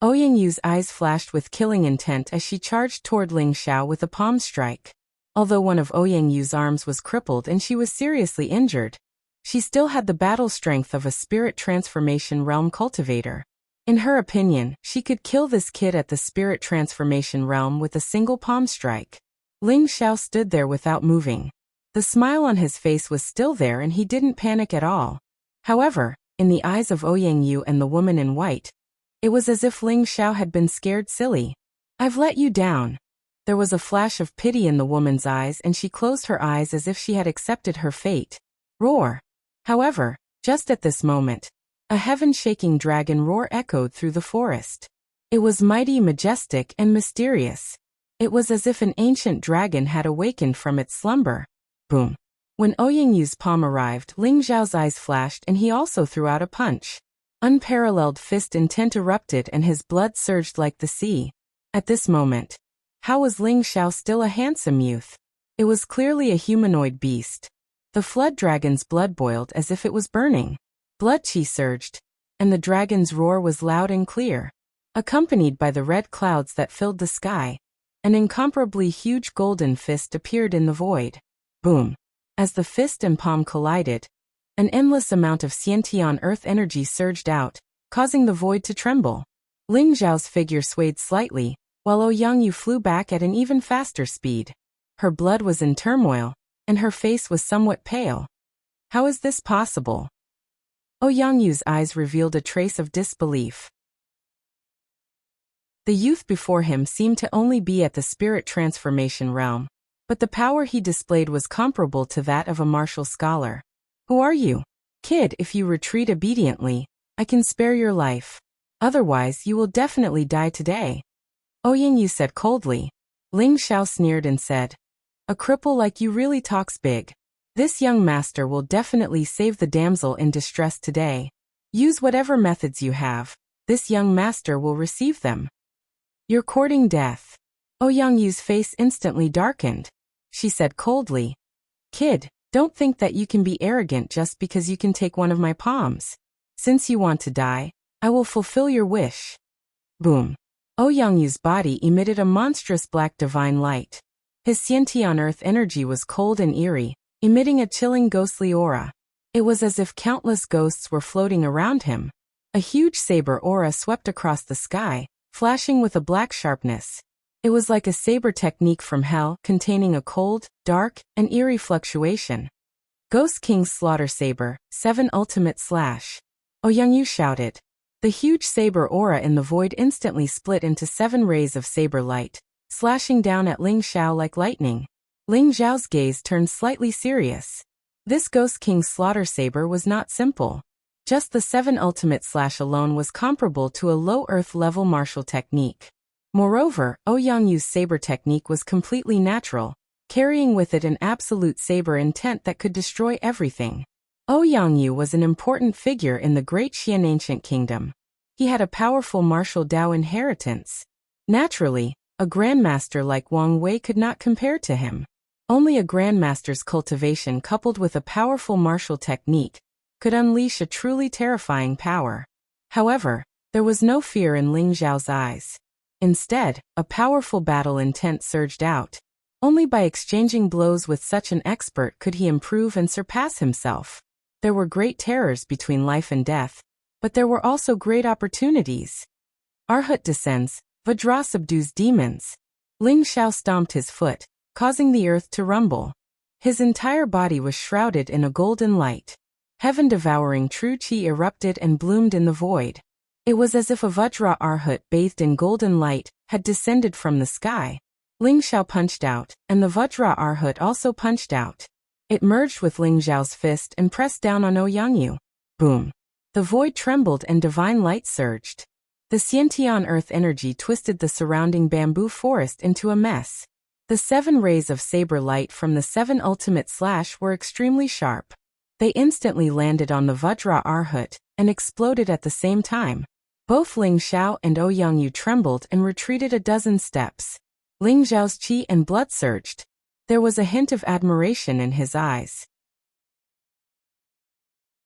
Ouyang's eyes flashed with killing intent as she charged toward Ling Xiao with a palm strike. Although one of Ouyang's arms was crippled and she was seriously injured, she still had the battle strength of a spirit transformation realm cultivator. In her opinion, she could kill this kid at the spirit transformation realm with a single palm strike. Ling Xiao stood there without moving. The smile on his face was still there and he didn't panic at all. However, in the eyes of Ouyang and the woman in white, it was as if Ling Xiao had been scared silly. I've let you down. There was a flash of pity in the woman's eyes and she closed her eyes as if she had accepted her fate. Roar. However, just at this moment, a heaven-shaking dragon roar echoed through the forest. It was mighty, majestic, and mysterious. It was as if an ancient dragon had awakened from its slumber. Boom. When Ouyang's palm arrived, Ling Xiao's eyes flashed and he also threw out a punch. Unparalleled fist intent erupted and his blood surged like the sea. At this moment, how was Ling Xiao still a handsome youth? It was clearly a humanoid beast. The flood dragon's blood boiled as if it was burning. Blood chi surged, and the dragon's roar was loud and clear. Accompanied by the red clouds that filled the sky, an incomparably huge golden fist appeared in the void. Boom! As the fist and palm collided, an endless amount of Xiantian earth energy surged out, causing the void to tremble. Ling Zhao's figure swayed slightly, while Ouyang flew back at an even faster speed. Her blood was in turmoil, and her face was somewhat pale. How is this possible? Ouyang's eyes revealed a trace of disbelief. The youth before him seemed to only be at the spirit transformation realm, but the power he displayed was comparable to that of a martial scholar. Who are you? Kid, if you retreat obediently, I can spare your life. Otherwise, you will definitely die today. Ouyang said coldly. Ling Xiao sneered and said, a cripple like you really talks big. This young master will definitely save the damsel in distress today. Use whatever methods you have. This young master will receive them. You're courting death. Ouyang's face instantly darkened. She said coldly, Kid, don't think that you can be arrogant just because you can take one of my palms. Since you want to die, I will fulfill your wish. Boom. Ouyang's body emitted a monstrous black divine light. His Xiantian earth energy was cold and eerie, emitting a chilling ghostly aura. It was as if countless ghosts were floating around him. A huge saber aura swept across the sky, flashing with a black sharpness. It was like a saber technique from hell, containing a cold, dark, and eerie fluctuation. Ghost King's Slaughter Saber, 7 Ultimate Slash. Ouyang shouted. The huge saber aura in the void instantly split into 7 rays of saber light, slashing down at Ling Xiao like lightning. Ling Xiao's gaze turned slightly serious. This Ghost King's Slaughter Saber was not simple. Just the 7 Ultimate Slash alone was comparable to a low earth level martial technique. Moreover, Ouyang's saber technique was completely natural, carrying with it an absolute saber intent that could destroy everything. Ouyang was an important figure in the Great Xian Ancient Kingdom. He had a powerful martial Dao inheritance. Naturally, a grandmaster like Wang Wei could not compare to him. Only a grandmaster's cultivation coupled with a powerful martial technique could unleash a truly terrifying power. However, there was no fear in Ling Zhao's eyes. Instead, a powerful battle intent surged out. Only by exchanging blows with such an expert could he improve and surpass himself. There were great terrors between life and death, but there were also great opportunities. Arhat descends, Vajra subdues demons. Ling Xiao stomped his foot, causing the earth to rumble. His entire body was shrouded in a golden light. Heaven-devouring true qi erupted and bloomed in the void. It was as if a Vajra Arhat bathed in golden light had descended from the sky. Ling Xiao punched out, and the Vajra Arhat also punched out. It merged with Ling Zhao's fist and pressed down on Ouyang. Boom. The void trembled and divine light surged. The Xiantian earth energy twisted the surrounding bamboo forest into a mess. The 7 rays of saber light from the 7 Ultimate Slash were extremely sharp. They instantly landed on the Vajra Arhat and exploded at the same time. Both Ling Xiao and Ouyang trembled and retreated a dozen steps. Ling Zhao's qi and blood surged. There was a hint of admiration in his eyes.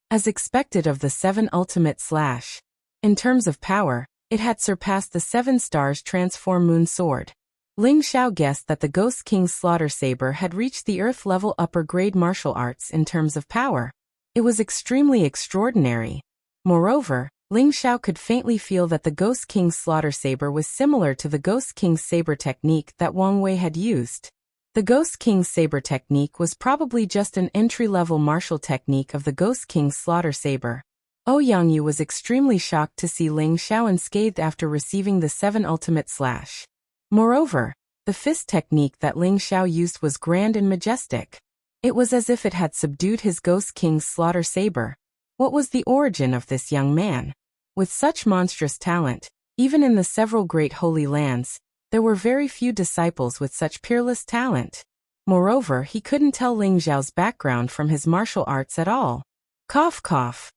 As expected of the 7 Ultimate Slash, in terms of power, it had surpassed the 7 Stars Transform Moon Sword. Ling Xiao guessed that the Ghost King's Slaughter Saber had reached the Earth-level upper-grade martial arts in terms of power. It was extremely extraordinary. Moreover, Ling Xiao could faintly feel that the Ghost King's Slaughter Saber was similar to the Ghost King's Saber technique that Wang Wei had used. The Ghost King's Saber technique was probably just an entry-level martial technique of the Ghost King's Slaughter Saber. Ouyang was extremely shocked to see Ling Xiao unscathed after receiving the 7 Ultimate Slash. Moreover, the fist technique that Ling Xiao used was grand and majestic. It was as if it had subdued his Ghost King's Slaughter Saber. What was the origin of this young man? With such monstrous talent, even in the several great holy lands, there were very few disciples with such peerless talent. Moreover, he couldn't tell Ling Zhao's background from his martial arts at all. Cough cough.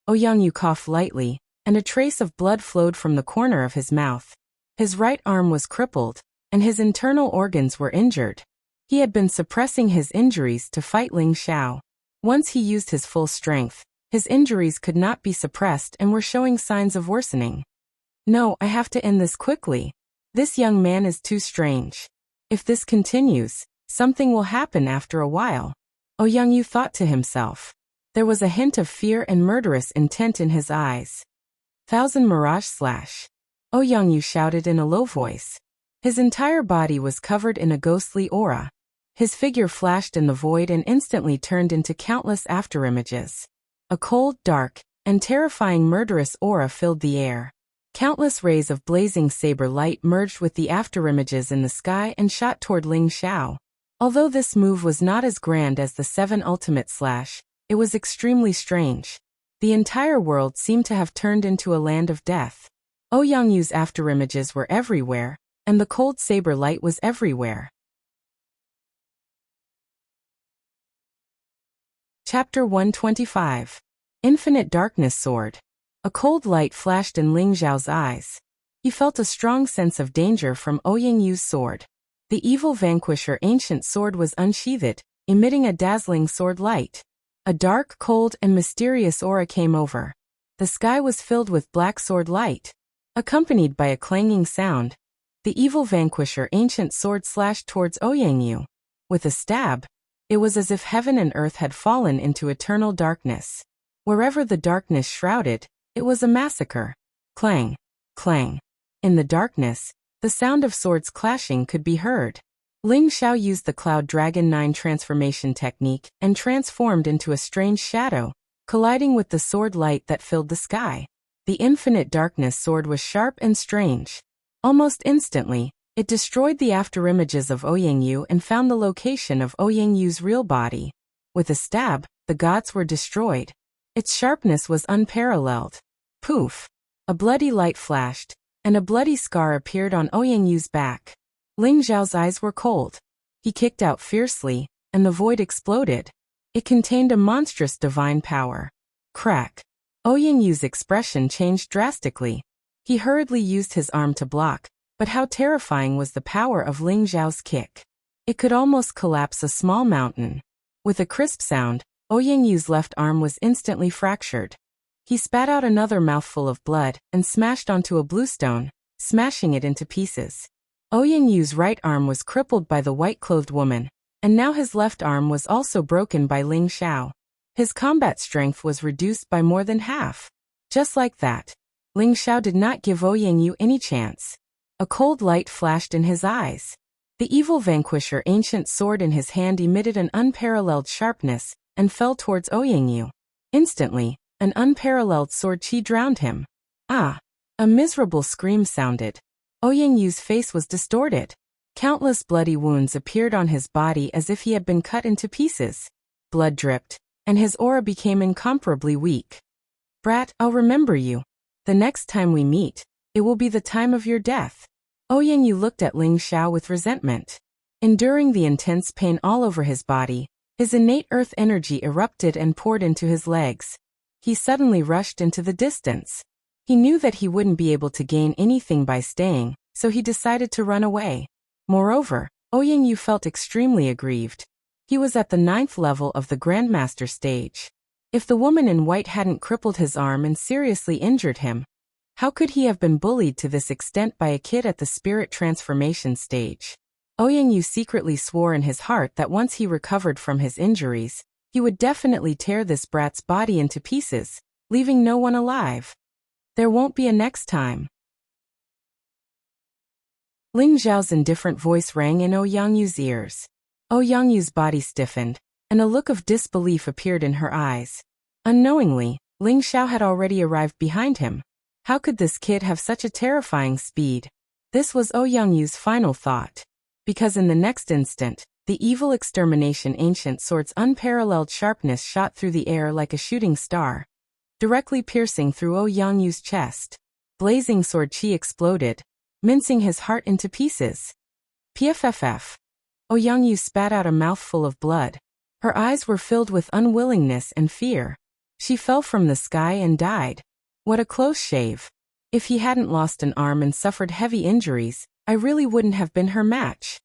Ouyang coughed lightly, and a trace of blood flowed from the corner of his mouth. His right arm was crippled, and his internal organs were injured. He had been suppressing his injuries to fight Ling Xiao. Once he used his full strength, his injuries could not be suppressed and were showing signs of worsening. No, I have to end this quickly. This young man is too strange. If this continues, something will happen after a while. Youngyu thought to himself. There was a hint of fear and murderous intent in his eyes. Thousand Mirage Slash. Youngyu shouted in a low voice. His entire body was covered in a ghostly aura. His figure flashed in the void and instantly turned into countless afterimages. A cold, dark, and terrifying murderous aura filled the air. Countless rays of blazing saber light merged with the afterimages in the sky and shot toward Ling Xiao. Although this move was not as grand as the 7 Ultimate Slash, it was extremely strange. The entire world seemed to have turned into a land of death. Youngyu's afterimages were everywhere, and the cold saber light was everywhere. Chapter 125. Infinite Darkness Sword. A cold light flashed in Ling Xiao's eyes. He felt a strong sense of danger from Youngyu's sword. The evil vanquisher ancient sword was unsheathed, emitting a dazzling sword light. A dark, cold, and mysterious aura came over. The sky was filled with black sword light. Accompanied by a clanging sound, the evil vanquisher ancient sword slashed towards Youngyu. With a stab, it was as if heaven and earth had fallen into eternal darkness. Wherever the darkness shrouded, it was a massacre. Clang, clang. In the darkness, the sound of swords clashing could be heard. Ling Xiao used the Cloud Dragon 9 transformation technique and transformed into a strange shadow, colliding with the sword light that filled the sky. The infinite darkness sword was sharp and strange. Almost instantly, it destroyed the afterimages of Youngyu and found the location of Youngyu's real body. With a stab, the gods were destroyed. Its sharpness was unparalleled. Poof! A bloody light flashed, and a bloody scar appeared on Youngyu's back. Ling Xiao's eyes were cold. He kicked out fiercely, and the void exploded. It contained a monstrous divine power. Crack! Youngyu's expression changed drastically. He hurriedly used his arm to block, but how terrifying was the power of Ling Xiao's kick. It could almost collapse a small mountain. With a crisp sound, Youngyu's left arm was instantly fractured. He spat out another mouthful of blood and smashed onto a bluestone, smashing it into pieces. Youngyu's right arm was crippled by the white-clothed woman, and now his left arm was also broken by Ling Xiao. His combat strength was reduced by more than half. Just like that, Ling Xiao did not give Youngyu any chance. A cold light flashed in his eyes. The evil vanquisher ancient sword in his hand emitted an unparalleled sharpness and fell towards Youngyu. Instantly, an unparalleled sword chi drowned him. Ah! A miserable scream sounded. Youngyu's face was distorted. Countless bloody wounds appeared on his body as if he had been cut into pieces. Blood dripped, and his aura became incomparably weak. Brat, I'll remember you. The next time we meet, it will be the time of your death. Youngyu looked at Ling Xiao with resentment. Enduring the intense pain all over his body, his innate earth energy erupted and poured into his legs. He suddenly rushed into the distance. He knew that he wouldn't be able to gain anything by staying, so he decided to run away. Moreover, Youngyu felt extremely aggrieved. He was at the 9th level of the Grandmaster stage. If the woman in white hadn't crippled his arm and seriously injured him, how could he have been bullied to this extent by a kid at the spirit transformation stage? Youngyu secretly swore in his heart that once he recovered from his injuries, he would definitely tear this brat's body into pieces, leaving no one alive. There won't be a next time. Ling Xiao's indifferent voice rang in Youngyu's ears. Youngyu's body stiffened, and a look of disbelief appeared in her eyes. Unknowingly, Ling Xiao had already arrived behind him. How could this kid have such a terrifying speed? This was Youngyu's final thought. Because in the next instant, the evil extermination ancient sword's unparalleled sharpness shot through the air like a shooting star, directly piercing through Youngyu's chest. Blazing sword chi exploded, mincing his heart into pieces. Pfff. Youngyu spat out a mouthful of blood. Her eyes were filled with unwillingness and fear. She fell from the sky and died. What a close shave. If he hadn't lost an arm and suffered heavy injuries, I really wouldn't have been her match.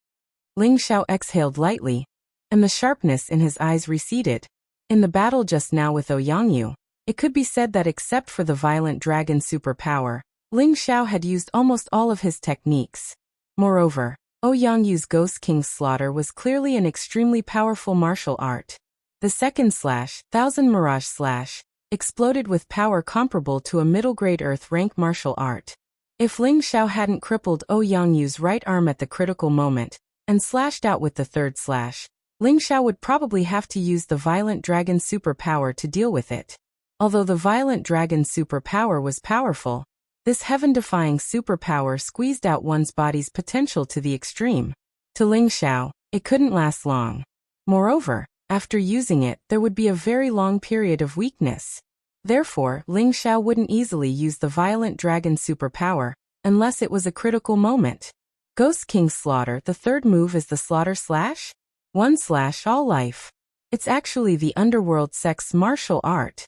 Ling Xiao exhaled lightly, and the sharpness in his eyes receded. In the battle just now with Youngyu, it could be said that except for the violent dragon superpower, Ling Xiao had used almost all of his techniques. Moreover, Ouyang Ghost King's slaughter was clearly an extremely powerful martial art. The second slash, Thousand Mirage slash, exploded with power comparable to a middle-grade Earth-rank martial art. If Ling Xiao hadn't crippled Ouyang right arm at the critical moment, and slashed out with the third slash, Ling Xiao would probably have to use the Violent Dragon superpower to deal with it. Although the Violent Dragon superpower was powerful, this heaven-defying superpower squeezed out one's body's potential to the extreme. To Ling Xiao, it couldn't last long. Moreover, after using it, there would be a very long period of weakness. Therefore, Ling Xiao wouldn't easily use the Violent Dragon superpower, unless it was a critical moment. Ghost King's slaughter, the third move is the slaughter slash? One slash all life. It's actually the underworld sect's martial art.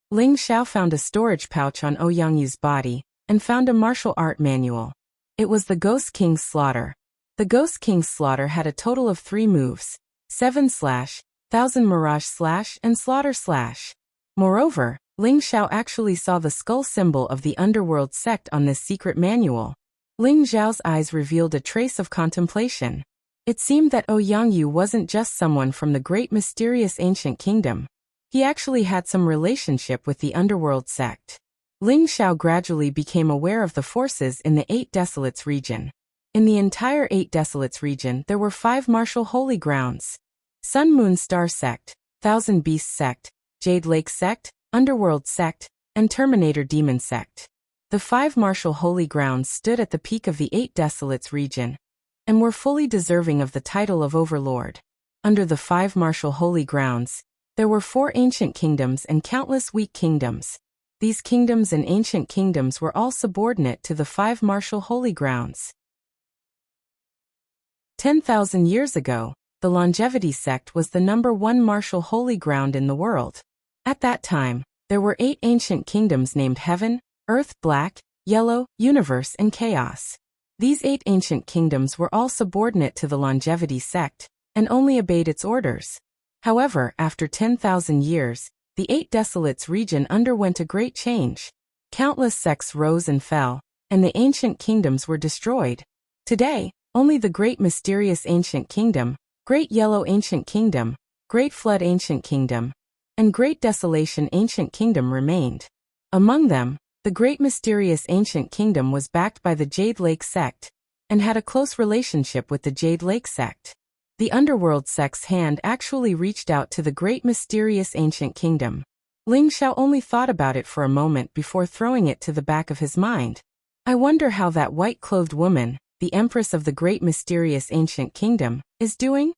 Ling Xiao found a storage pouch on Ouyang body, and found a martial art manual. It was the Ghost King's slaughter. The Ghost King's slaughter had a total of 3 moves: 7 slash, Thousand Mirage slash, and slaughter slash. Moreover, Ling Xiao actually saw the skull symbol of the underworld sect on this secret manual. Ling Xiao's eyes revealed a trace of contemplation. It seemed that Ouyang wasn't just someone from the great mysterious ancient kingdom. He actually had some relationship with the underworld sect. Ling Xiao gradually became aware of the forces in the 8 Desolates region. In the entire 8 Desolates region there were 5 martial holy grounds: Sun Moon Star Sect, Thousand Beast Sect, Jade Lake Sect, Underworld Sect, and Terminator Demon Sect. The 5 martial holy grounds stood at the peak of the 8 Desolates region, and were fully deserving of the title of Overlord. Under the 5 martial holy grounds, there were 4 ancient kingdoms and countless weak kingdoms. These kingdoms and ancient kingdoms were all subordinate to the 5 martial holy grounds. 10,000 years ago, the Longevity Sect was the #1 martial holy ground in the world. At that time, there were 8 ancient kingdoms named Heaven, Earth, Black, Yellow, Universe, and Chaos. These 8 ancient kingdoms were all subordinate to the Longevity Sect, and only obeyed its orders. However, after 10,000 years, the 8 Desolates region underwent a great change. Countless sects rose and fell, and the ancient kingdoms were destroyed. Today, only the Great Mysterious Ancient Kingdom, Great Yellow Ancient Kingdom, Great Flood Ancient Kingdom, and Great Desolation Ancient Kingdom remained. Among them, the Great Mysterious Ancient Kingdom was backed by the Jade Lake Sect, and had a close relationship with the Jade Lake Sect. The Underworld Sect's hand actually reached out to the Great Mysterious Ancient Kingdom. Ling Xiao only thought about it for a moment before throwing it to the back of his mind. I wonder how that white-clothed woman, the Empress of the Great Mysterious Ancient Kingdom, is doing?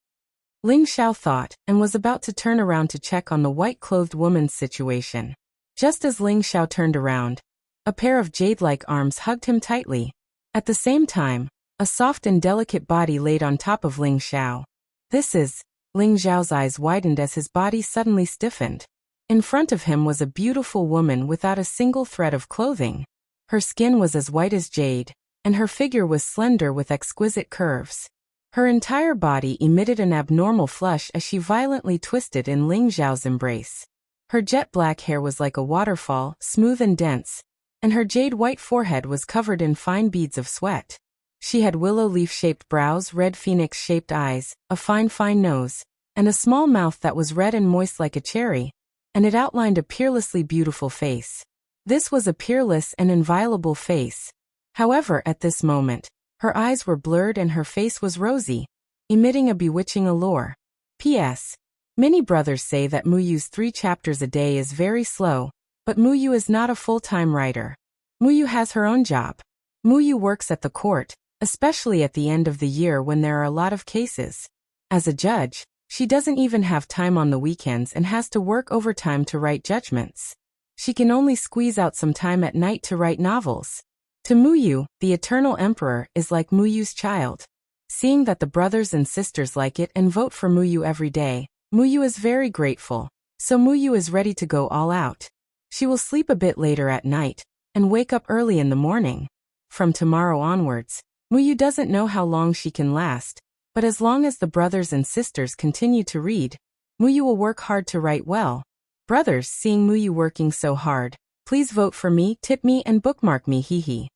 Ling Xiao thought, and was about to turn around to check on the white-clothed woman's situation. Just as Ling Xiao turned around, a pair of jade-like arms hugged him tightly. At the same time, a soft and delicate body laid on top of Ling Xiao. This is... Ling Xiao's eyes widened as his body suddenly stiffened. In front of him was a beautiful woman without a single thread of clothing. Her skin was as white as jade, and her figure was slender with exquisite curves. Her entire body emitted an abnormal flush as she violently twisted in Ling Xiao's embrace. Her jet-black hair was like a waterfall, smooth and dense, and her jade-white forehead was covered in fine beads of sweat. She had willow leaf-shaped brows, red phoenix-shaped eyes, a fine nose, and a small mouth that was red and moist like a cherry, and it outlined a peerlessly beautiful face. This was a peerless and inviolable face. However, at this moment, her eyes were blurred and her face was rosy, emitting a bewitching allure. P.S. Many brothers say that Muyu's 3 chapters a day is very slow, but Muyu is not a full-time writer. Muyu has her own job. Muyu works at the court, especially at the end of the year when there are a lot of cases. As a judge, she doesn't even have time on the weekends and has to work overtime to write judgments. She can only squeeze out some time at night to write novels. To Muyu, the Eternal Emperor is like Muyu's child. Seeing that the brothers and sisters like it and vote for Muyu every day, Muyu is very grateful, so Muyu is ready to go all out. She will sleep a bit later at night, and wake up early in the morning. From tomorrow onwards, Muyu doesn't know how long she can last, but as long as the brothers and sisters continue to read, Muyu will work hard to write well. Brothers, seeing Muyu working so hard, Please vote for me, tip me and bookmark me, hee hee.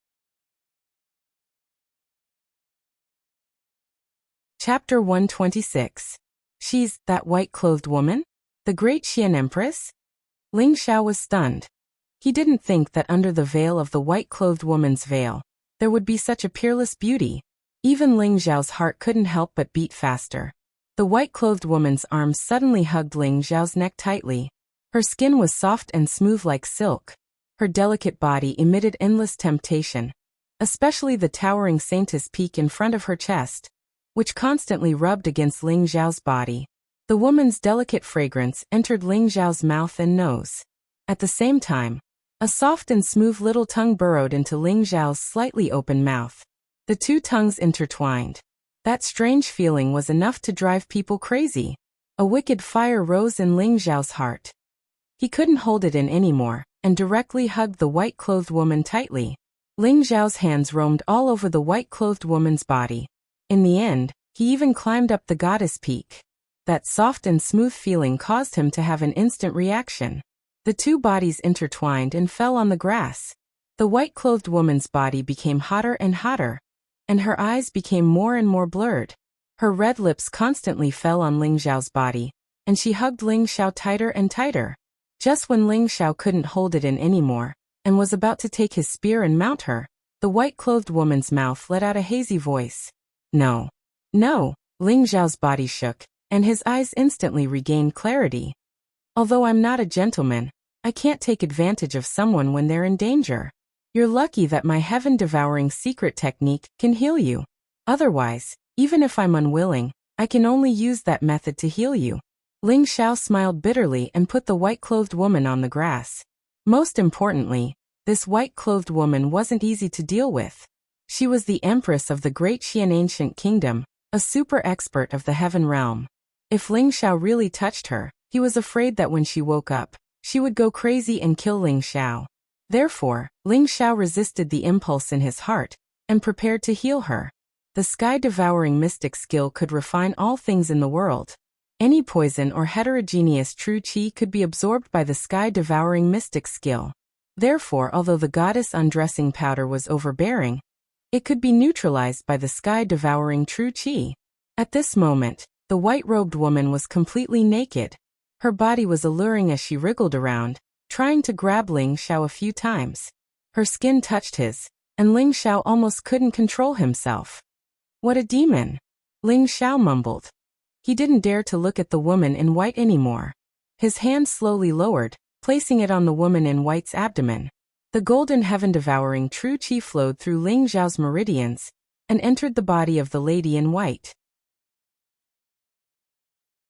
Chapter 126. She's that white-clothed woman? The great Xian Empress? Ling Xiao was stunned. He didn't think that under the veil of the white-clothed woman's veil, there would be such a peerless beauty. Even Ling Xiao's heart couldn't help but beat faster. The white-clothed woman's arms suddenly hugged Ling Xiao's neck tightly. Her skin was soft and smooth like silk. Her delicate body emitted endless temptation, especially the towering saintess peak in front of her chest, which constantly rubbed against Ling Xiao's body. The woman's delicate fragrance entered Ling Xiao's mouth and nose. At the same time, a soft and smooth little tongue burrowed into Ling Xiao's slightly open mouth. The two tongues intertwined. That strange feeling was enough to drive people crazy. A wicked fire rose in Ling Xiao's heart. He couldn't hold it in anymore, and directly hugged the white-clothed woman tightly. Ling Xiao's hands roamed all over the white-clothed woman's body. In the end, he even climbed up the goddess peak. That soft and smooth feeling caused him to have an instant reaction. The two bodies intertwined and fell on the grass. The white-clothed woman's body became hotter and hotter, and her eyes became more and more blurred. Her red lips constantly fell on Ling Xiao's body, and she hugged Ling Xiao tighter and tighter. Just when Ling Xiao couldn't hold it in anymore, and was about to take his spear and mount her, the white-clothed woman's mouth let out a hazy voice. No. No. Ling Xiao's body shook, and his eyes instantly regained clarity. Although I'm not a gentleman, I can't take advantage of someone when they're in danger. You're lucky that my heaven-devouring secret technique can heal you. Otherwise, even if I'm unwilling, I can only use that method to heal you. Ling Xiao smiled bitterly and put the white-clothed woman on the grass. Most importantly, this white-clothed woman wasn't easy to deal with. She was the empress of the great Xian ancient kingdom, a super expert of the heaven realm. If Ling Xiao really touched her, he was afraid that when she woke up, she would go crazy and kill Ling Xiao. Therefore, Ling Xiao resisted the impulse in his heart, and prepared to heal her. The sky-devouring mystic skill could refine all things in the world. Any poison or heterogeneous true qi could be absorbed by the sky-devouring mystic skill. Therefore, although the goddess undressing powder was overbearing, it could be neutralized by the sky-devouring true qi. At this moment, the white-robed woman was completely naked. Her body was alluring as she wriggled around, trying to grab Ling Xiao a few times. Her skin touched his, and Ling Xiao almost couldn't control himself. What a demon! Ling Xiao mumbled. He didn't dare to look at the woman in white anymore. His hand slowly lowered, placing it on the woman in white's abdomen. The golden heaven-devouring true qi flowed through Ling Xiao's meridians, and entered the body of the lady in white.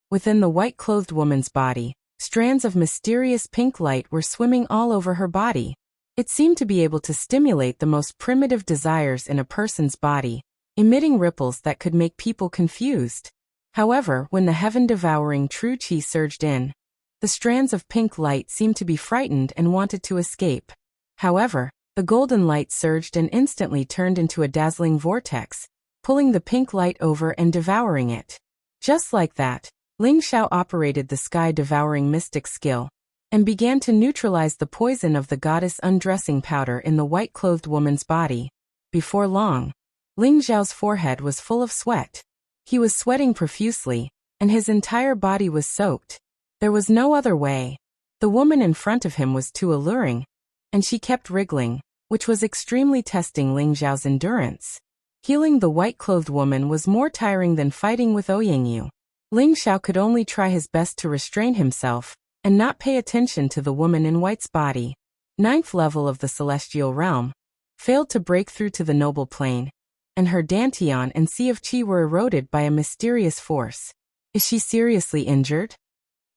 Within the white-clothed woman's body, strands of mysterious pink light were swimming all over her body. It seemed to be able to stimulate the most primitive desires in a person's body, emitting ripples that could make people confused. However, when the heaven-devouring true qi surged in, the strands of pink light seemed to be frightened and wanted to escape. However, the golden light surged and instantly turned into a dazzling vortex, pulling the pink light over and devouring it. Just like that, Ling Xiao operated the sky-devouring mystic skill, and began to neutralize the poison of the goddess undressing powder in the white-clothed woman's body. Before long, Ling Xiao's forehead was full of sweat. He was sweating profusely, and his entire body was soaked. There was no other way. The woman in front of him was too alluring, and she kept wriggling, which was extremely testing Ling Xiao's endurance. Healing the white-clothed woman was more tiring than fighting with Ouyangyu. Ling Xiao could only try his best to restrain himself, and not pay attention to the woman in white's body. Ninth level of the celestial realm, failed to break through to the noble plane, and her dantian and sea of qi were eroded by a mysterious force. Is she seriously injured?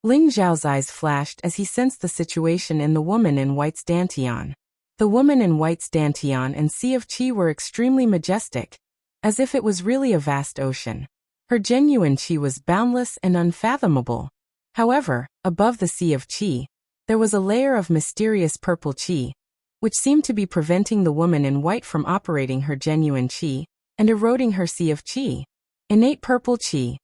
Ling Xiao's eyes flashed as he sensed the situation in the woman in white's dantian. The woman in white's dantian and sea of qi were extremely majestic, as if it was really a vast ocean. Her genuine qi was boundless and unfathomable. However, above the sea of qi, there was a layer of mysterious purple qi, which seemed to be preventing the woman in white from operating her genuine qi, and eroding her sea of qi. Innate purple qi.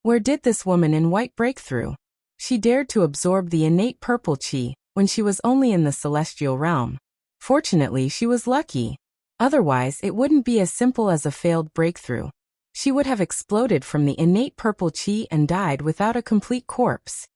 Where did this woman in white break through? She dared to absorb the innate purple qi, when she was only in the celestial realm. Fortunately, she was lucky. Otherwise, it wouldn't be as simple as a failed breakthrough. She would have exploded from the innate purple qi and died without a complete corpse.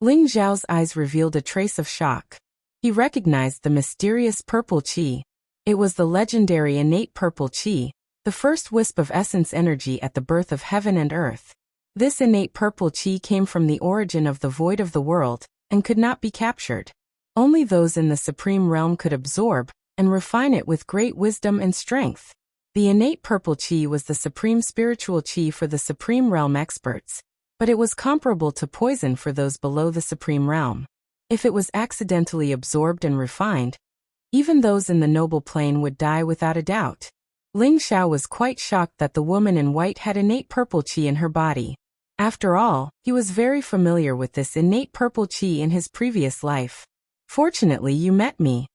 Ling Xiao's eyes revealed a trace of shock. He recognized the mysterious purple qi. It was the legendary innate purple qi, the first wisp of essence energy at the birth of heaven and earth. This innate purple qi came from the origin of the void of the world, and could not be captured. Only those in the supreme realm could absorb and refine it with great wisdom and strength. The innate purple qi was the supreme spiritual qi for the supreme realm experts, but it was comparable to poison for those below the supreme realm. If it was accidentally absorbed and refined, even those in the noble plane would die without a doubt. Ling Xiao was quite shocked that the woman in white had innate purple qi in her body. After all, he was very familiar with this innate purple qi in his previous life. Fortunately, you met me.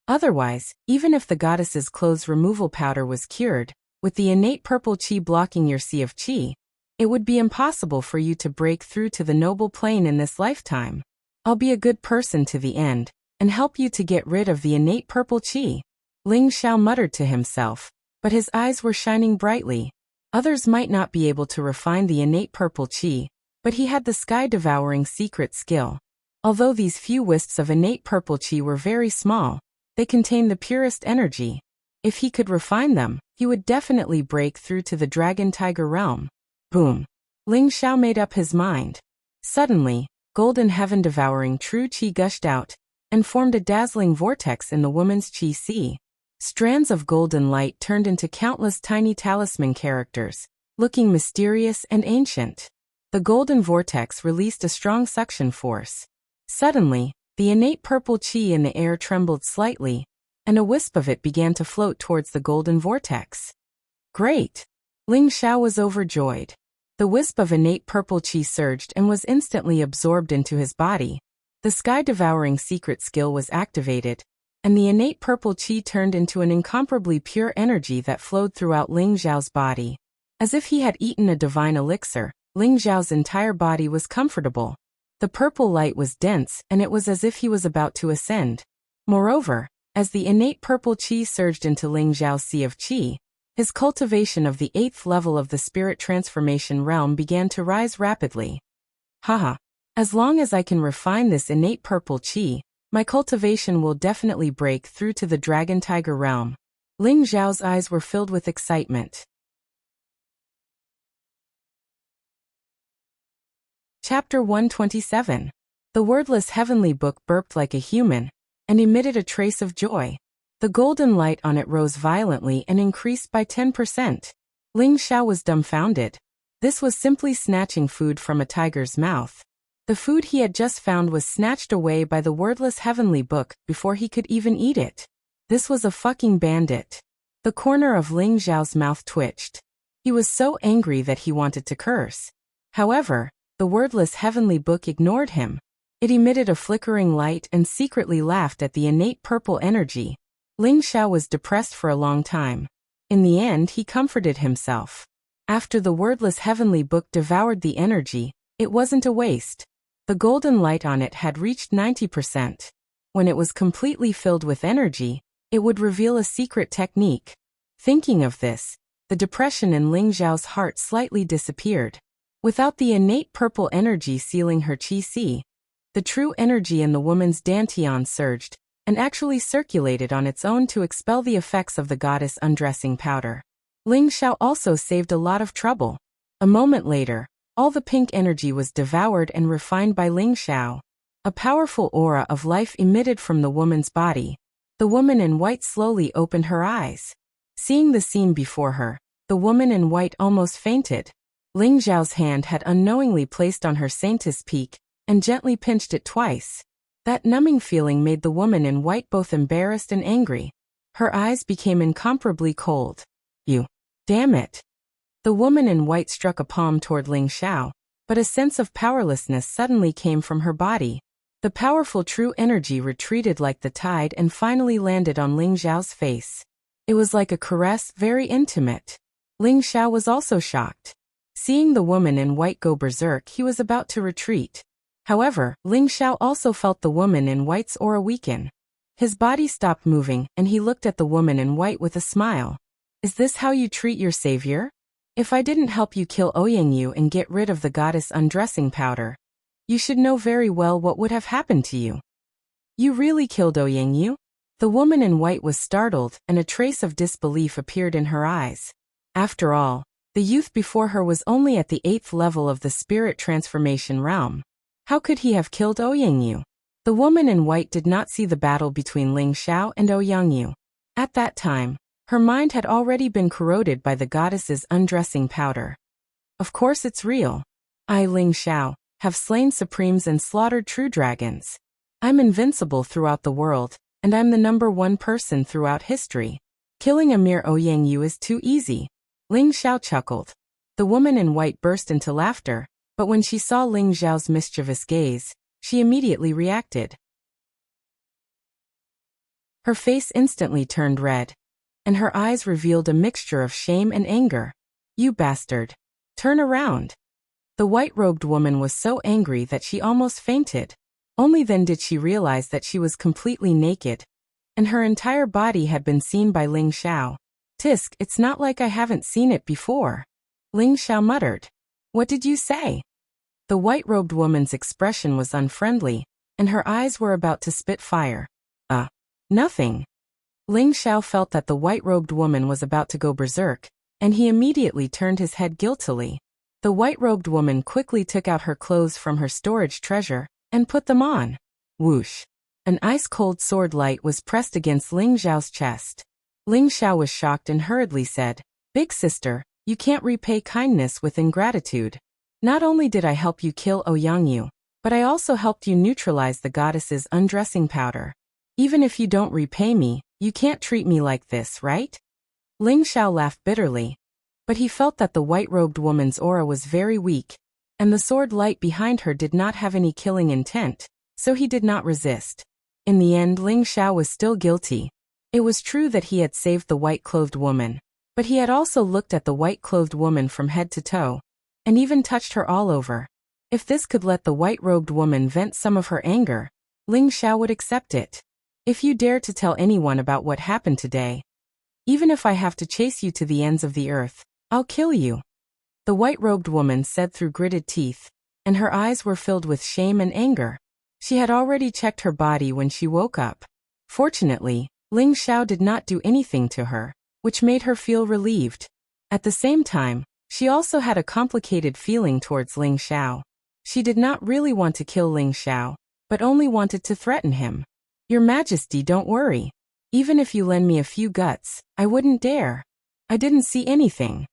Otherwise, even if the goddess's clothes removal powder was cured, with the innate purple qi blocking your sea of qi, it would be impossible for you to break through to the noble plane in this lifetime. I'll be a good person to the end, and help you to get rid of the innate purple qi. Ling Xiao muttered to himself, but his eyes were shining brightly. Others might not be able to refine the innate purple qi, but he had the sky-devouring secret skill. Although these few wisps of innate purple qi were very small, they contained the purest energy. If he could refine them, he would definitely break through to the dragon-tiger realm. Boom! Ling Xiao made up his mind. Suddenly, golden heaven-devouring true qi gushed out, and formed a dazzling vortex in the woman's qi sea. Strands of golden light turned into countless tiny talisman characters, looking mysterious and ancient. The golden vortex released a strong suction force. Suddenly, the innate purple qi in the air trembled slightly, and a wisp of it began to float towards the golden vortex. Great! Ling Xiao was overjoyed. The wisp of innate purple qi surged and was instantly absorbed into his body. The sky-devouring secret skill was activated, and the innate purple qi turned into an incomparably pure energy that flowed throughout Ling Xiao's body. As if he had eaten a divine elixir, Ling Xiao's entire body was comfortable. The purple light was dense, and it was as if he was about to ascend. Moreover, as the innate purple qi surged into Ling Xiao's sea of qi, his cultivation of the 8th level of the spirit transformation realm began to rise rapidly. Haha. As long as I can refine this innate purple qi, my cultivation will definitely break through to the dragon-tiger realm. Ling Xiao's eyes were filled with excitement. Chapter 127. The wordless heavenly book burped like a human, and emitted a trace of joy. The golden light on it rose violently and increased by 10%. Ling Xiao was dumbfounded. This was simply snatching food from a tiger's mouth. The food he had just found was snatched away by the wordless heavenly book before he could even eat it. This was a fucking bandit. The corner of Ling Xiao's mouth twitched. He was so angry that he wanted to curse. However, the wordless heavenly book ignored him. It emitted a flickering light and secretly laughed at the innate purple energy. Ling Xiao was depressed for a long time. In the end, he comforted himself. After the wordless heavenly book devoured the energy, it wasn't a waste. The golden light on it had reached 90%. When it was completely filled with energy, it would reveal a secret technique. Thinking of this, the depression in Ling Xiao's heart slightly disappeared. Without the innate purple energy sealing her qi sea, the true energy in the woman's dantian surged, and actually circulated on its own to expel the effects of the goddess undressing powder. Ling Xiao also saved a lot of trouble. A moment later, all the pink energy was devoured and refined by Ling Xiao. A powerful aura of life emitted from the woman's body. The woman in white slowly opened her eyes. Seeing the scene before her, the woman in white almost fainted. Ling Xiao's hand had unknowingly placed on her saintess peak, and gently pinched it twice. That numbing feeling made the woman in white both embarrassed and angry. Her eyes became incomparably cold. You. Damn it. The woman in white struck a palm toward Ling Xiao, but a sense of powerlessness suddenly came from her body. The powerful true energy retreated like the tide and finally landed on Ling Xiao's face. It was like a caress, very intimate. Ling Xiao was also shocked. Seeing the woman in white go berserk, he was about to retreat. However, Ling Xiao also felt the woman in white's aura weaken. His body stopped moving, and he looked at the woman in white with a smile. Is this how you treat your savior? If I didn't help you kill Ouyangyu and get rid of the goddess undressing powder, you should know very well what would have happened to you. You really killed Ouyangyu? The woman in white was startled, and a trace of disbelief appeared in her eyes. After all, the youth before her was only at the 8th level of the spirit transformation realm. How could he have killed Ouyangyu? The woman in white did not see the battle between Ling Xiao and Ouyangyu. At that time, her mind had already been corroded by the goddess's undressing powder. Of course it's real. I, Ling Xiao, have slain supremes and slaughtered true dragons. I'm invincible throughout the world, and I'm the #1 person throughout history. Killing a mere Ouyangyu is too easy. Ling Xiao chuckled. The woman in white burst into laughter, but when she saw Ling Xiao's mischievous gaze, she immediately reacted. Her face instantly turned red, and her eyes revealed a mixture of shame and anger. You bastard! Turn around! The white-robed woman was so angry that she almost fainted. Only then did she realize that she was completely naked, and her entire body had been seen by Ling Xiao. Tisk, it's not like I haven't seen it before. Ling Xiao muttered. What did you say? The white-robed woman's expression was unfriendly, and her eyes were about to spit fire. Nothing. Ling Xiao felt that the white-robed woman was about to go berserk, and he immediately turned his head guiltily. The white-robed woman quickly took out her clothes from her storage treasure and put them on. Whoosh! An ice-cold sword light was pressed against Ling Xiao's chest. Ling Xiao was shocked and hurriedly said, Big sister, you can't repay kindness with ingratitude. Not only did I help you kill Ouyangyu, but I also helped you neutralize the goddess's undressing powder. Even if you don't repay me, you can't treat me like this, right? Ling Xiao laughed bitterly, but he felt that the white-robed woman's aura was very weak, and the sword light behind her did not have any killing intent, so he did not resist. In the end, Ling Xiao was still guilty. It was true that he had saved the white-clothed woman, but he had also looked at the white-clothed woman from head to toe, and even touched her all over. If this could let the white-robed woman vent some of her anger, Ling Xiao would accept it. If you dare to tell anyone about what happened today, even if I have to chase you to the ends of the earth, I'll kill you. The white-robed woman said through gritted teeth, and her eyes were filled with shame and anger. She had already checked her body when she woke up. Fortunately, Ling Xiao did not do anything to her, which made her feel relieved. At the same time, she also had a complicated feeling towards Ling Xiao. She did not really want to kill Ling Xiao, but only wanted to threaten him. Your Majesty, don't worry. Even if you lend me a few guts, I wouldn't dare. I didn't see anything.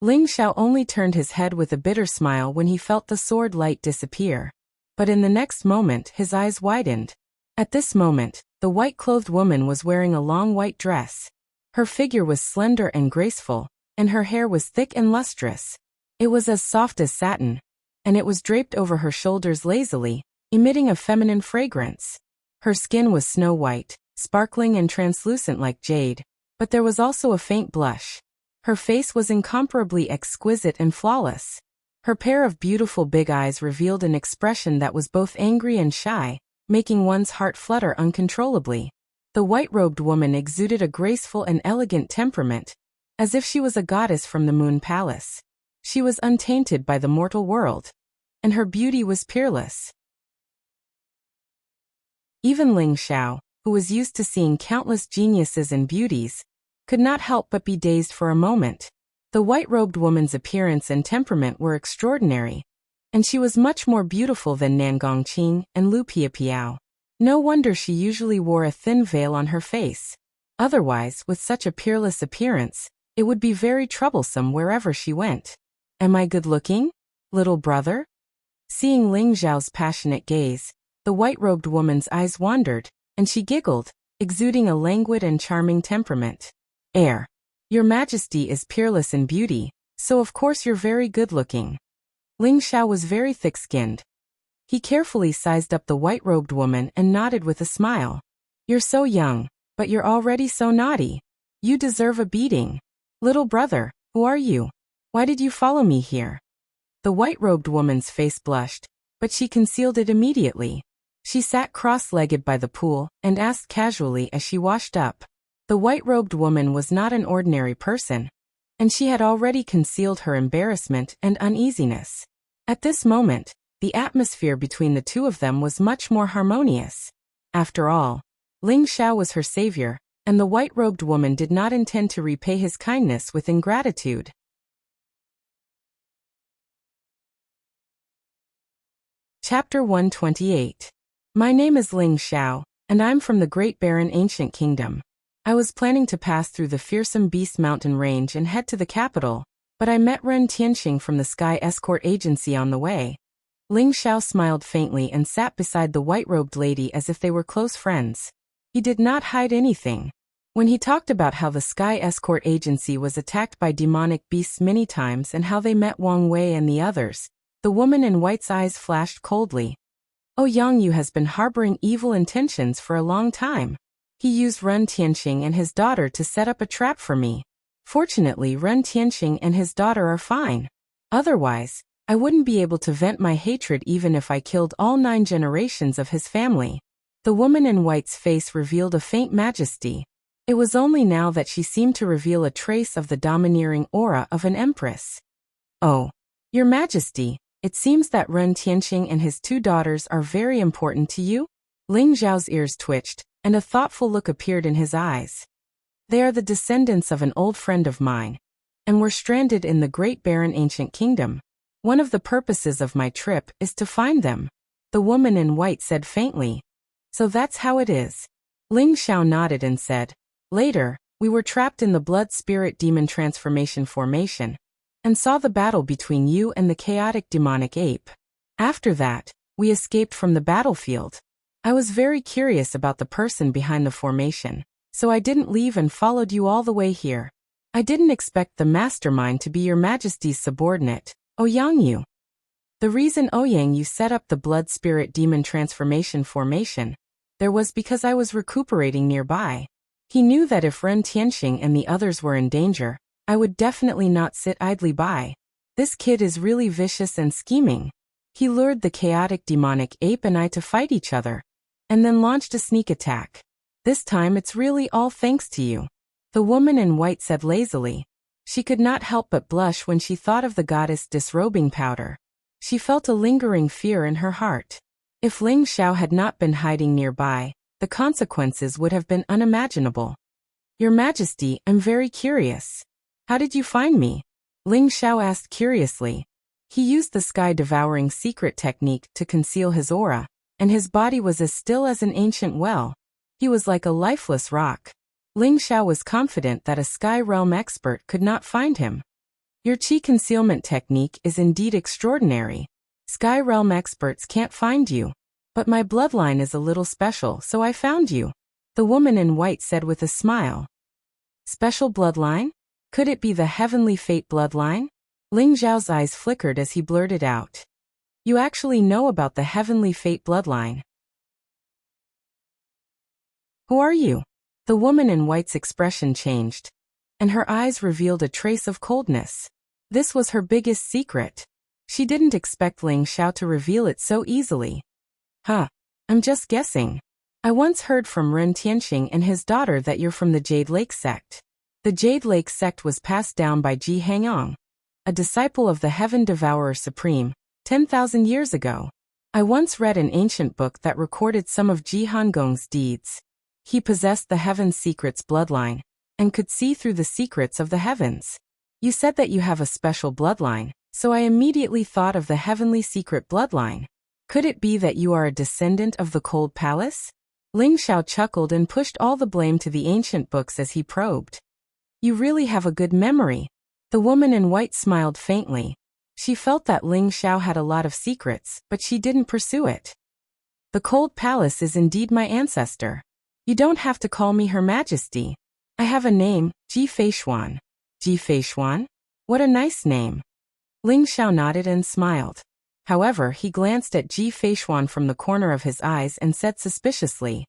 Ling Xiao only turned his head with a bitter smile when he felt the sword light disappear. But in the next moment, his eyes widened. At this moment, the white-clothed woman was wearing a long white dress. Her figure was slender and graceful, and her hair was thick and lustrous. It was as soft as satin, and it was draped over her shoulders lazily, emitting a feminine fragrance. Her skin was snow white, sparkling and translucent like jade, but there was also a faint blush. Her face was incomparably exquisite and flawless. Her pair of beautiful big eyes revealed an expression that was both angry and shy, making one's heart flutter uncontrollably. The white-robed woman exuded a graceful and elegant temperament, as if she was a goddess from the Moon Palace. She was untainted by the mortal world, and her beauty was peerless. Even Ling Xiao, who was used to seeing countless geniuses and beauties, could not help but be dazed for a moment. The white-robed woman's appearance and temperament were extraordinary, and she was much more beautiful than Nan Gongqing and Lu Piapiao. No wonder she usually wore a thin veil on her face. Otherwise, with such a peerless appearance, it would be very troublesome wherever she went. Am I good-looking, little brother? Seeing Ling Xiao's passionate gaze, the white-robed woman's eyes wandered, and she giggled, exuding a languid and charming temperament. Your Majesty is peerless in beauty, so of course you're very good-looking. Ling Xiao was very thick-skinned. He carefully sized up the white-robed woman and nodded with a smile. You're so young, but you're already so naughty. You deserve a beating. Little brother, who are you? Why did you follow me here? The white-robed woman's face blushed, but she concealed it immediately. She sat cross-legged by the pool and asked casually as she washed up. The white-robed woman was not an ordinary person, and she had already concealed her embarrassment and uneasiness. At this moment, the atmosphere between the two of them was much more harmonious. After all, Ling Xiao was her savior, and the white-robed woman did not intend to repay his kindness with ingratitude. Chapter 128. My name is Ling Xiao, and I'm from the Great Barren Ancient Kingdom. I was planning to pass through the fearsome Beast Mountain Range and head to the capital, but I met Ren Tianxing from the Sky Escort Agency on the way. Ling Xiao smiled faintly and sat beside the white-robed lady as if they were close friends. He did not hide anything. When he talked about how the Sky Escort Agency was attacked by demonic beasts many times and how they met Wang Wei and the others, the woman in white's eyes flashed coldly. Oh, Yang Yu has been harboring evil intentions for a long time. He used Ren Tianxing and his daughter to set up a trap for me. Fortunately, Ren Tianxing and his daughter are fine. Otherwise, I wouldn't be able to vent my hatred even if I killed all 9 generations of his family. The woman in white's face revealed a faint majesty. It was only now that she seemed to reveal a trace of the domineering aura of an empress. Oh, Your Majesty, it seems that Ren Tianxing and his 2 daughters are very important to you? Ling Zhao's ears twitched, and a thoughtful look appeared in his eyes. They are the descendants of an old friend of mine, and were stranded in the Great Barren Ancient Kingdom. One of the purposes of my trip is to find them, the woman in white said faintly. So that's how it is. Ling Xiao nodded and said, Later, we were trapped in the Blood Spirit Demon Transformation Formation, and saw the battle between you and the chaotic demonic ape. After that, we escaped from the battlefield. I was very curious about the person behind the formation, so I didn't leave and followed you all the way here. I didn't expect the mastermind to be Your Majesty's subordinate, Ouyang Yu. The reason Ouyang Yu set up the Blood Spirit Demon Transformation Formation there was because I was recuperating nearby. He knew that if Ren Tianxing and the others were in danger, I would definitely not sit idly by. This kid is really vicious and scheming. He lured the chaotic demonic ape and I to fight each other, and then launched a sneak attack. This time it's really all thanks to you. The woman in white said lazily. She could not help but blush when she thought of the goddess disrobing powder. She felt a lingering fear in her heart. If Ling Xiao had not been hiding nearby, the consequences would have been unimaginable. Your Majesty, I'm very curious. How did you find me? Ling Xiao asked curiously. He used the sky-devouring secret technique to conceal his aura, and his body was as still as an ancient well. He was like a lifeless rock. Ling Xiao was confident that a Sky Realm expert could not find him. Your chi concealment technique is indeed extraordinary. Sky Realm experts can't find you. But my bloodline is a little special, so I found you. The woman in white said with a smile. Special bloodline? Could it be the Heavenly Fate bloodline? Ling Zhao's eyes flickered as he blurted out. You actually know about the Heavenly Fate bloodline. Who are you? The woman in white's expression changed, and her eyes revealed a trace of coldness. This was her biggest secret. She didn't expect Ling Xiao to reveal it so easily. I'm just guessing. I once heard from Ren Tianxing and his daughter that you're from the Jade Lake sect. The Jade Lake sect was passed down by Ji Hangyang, a disciple of the Heaven Devourer Supreme, 10,000 years ago. I once read an ancient book that recorded some of Ji Hangong's deeds. He possessed the Heaven's Secrets bloodline, and could see through the secrets of the heavens. You said that you have a special bloodline, so I immediately thought of the Heavenly Secret bloodline. Could it be that you are a descendant of the Cold Palace? Ling Xiao chuckled and pushed all the blame to the ancient books as he probed. You really have a good memory. The woman in white smiled faintly. She felt that Ling Xiao had a lot of secrets, but she didn't pursue it. The Cold Palace is indeed my ancestor. You don't have to call me Her Majesty. I have a name, Ji Feishuan. Ji Feishuan? What a nice name. Ling Xiao nodded and smiled. However, he glanced at Ji Feishuan from the corner of his eyes and said suspiciously,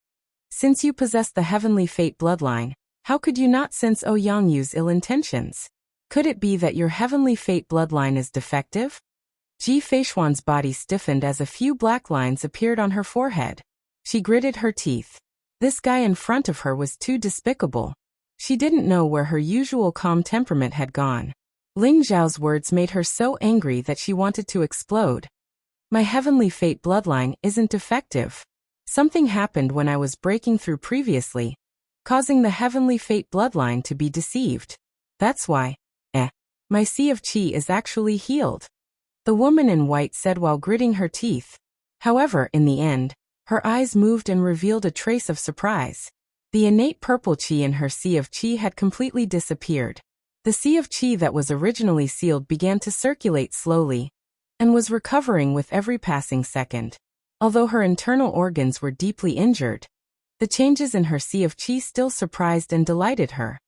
Since you possess the Heavenly Fate bloodline, how could you not sense Ouyang Yu's ill intentions? Could it be that your Heavenly Fate bloodline is defective? Ji Feishuan's body stiffened as a few black lines appeared on her forehead. She gritted her teeth. This guy in front of her was too despicable. She didn't know where her usual calm temperament had gone. Ling Zhao's words made her so angry that she wanted to explode. My heavenly fate bloodline isn't defective. Something happened when I was breaking through previously, causing the heavenly fate bloodline to be deceived. That's why, my sea of qi is actually healed. The woman in white said while gritting her teeth. However, in the end, her eyes moved and revealed a trace of surprise. The innate purple qi in her sea of qi had completely disappeared. The sea of qi that was originally sealed began to circulate slowly, and was recovering with every passing second. Although her internal organs were deeply injured, the changes in her sea of qi still surprised and delighted her.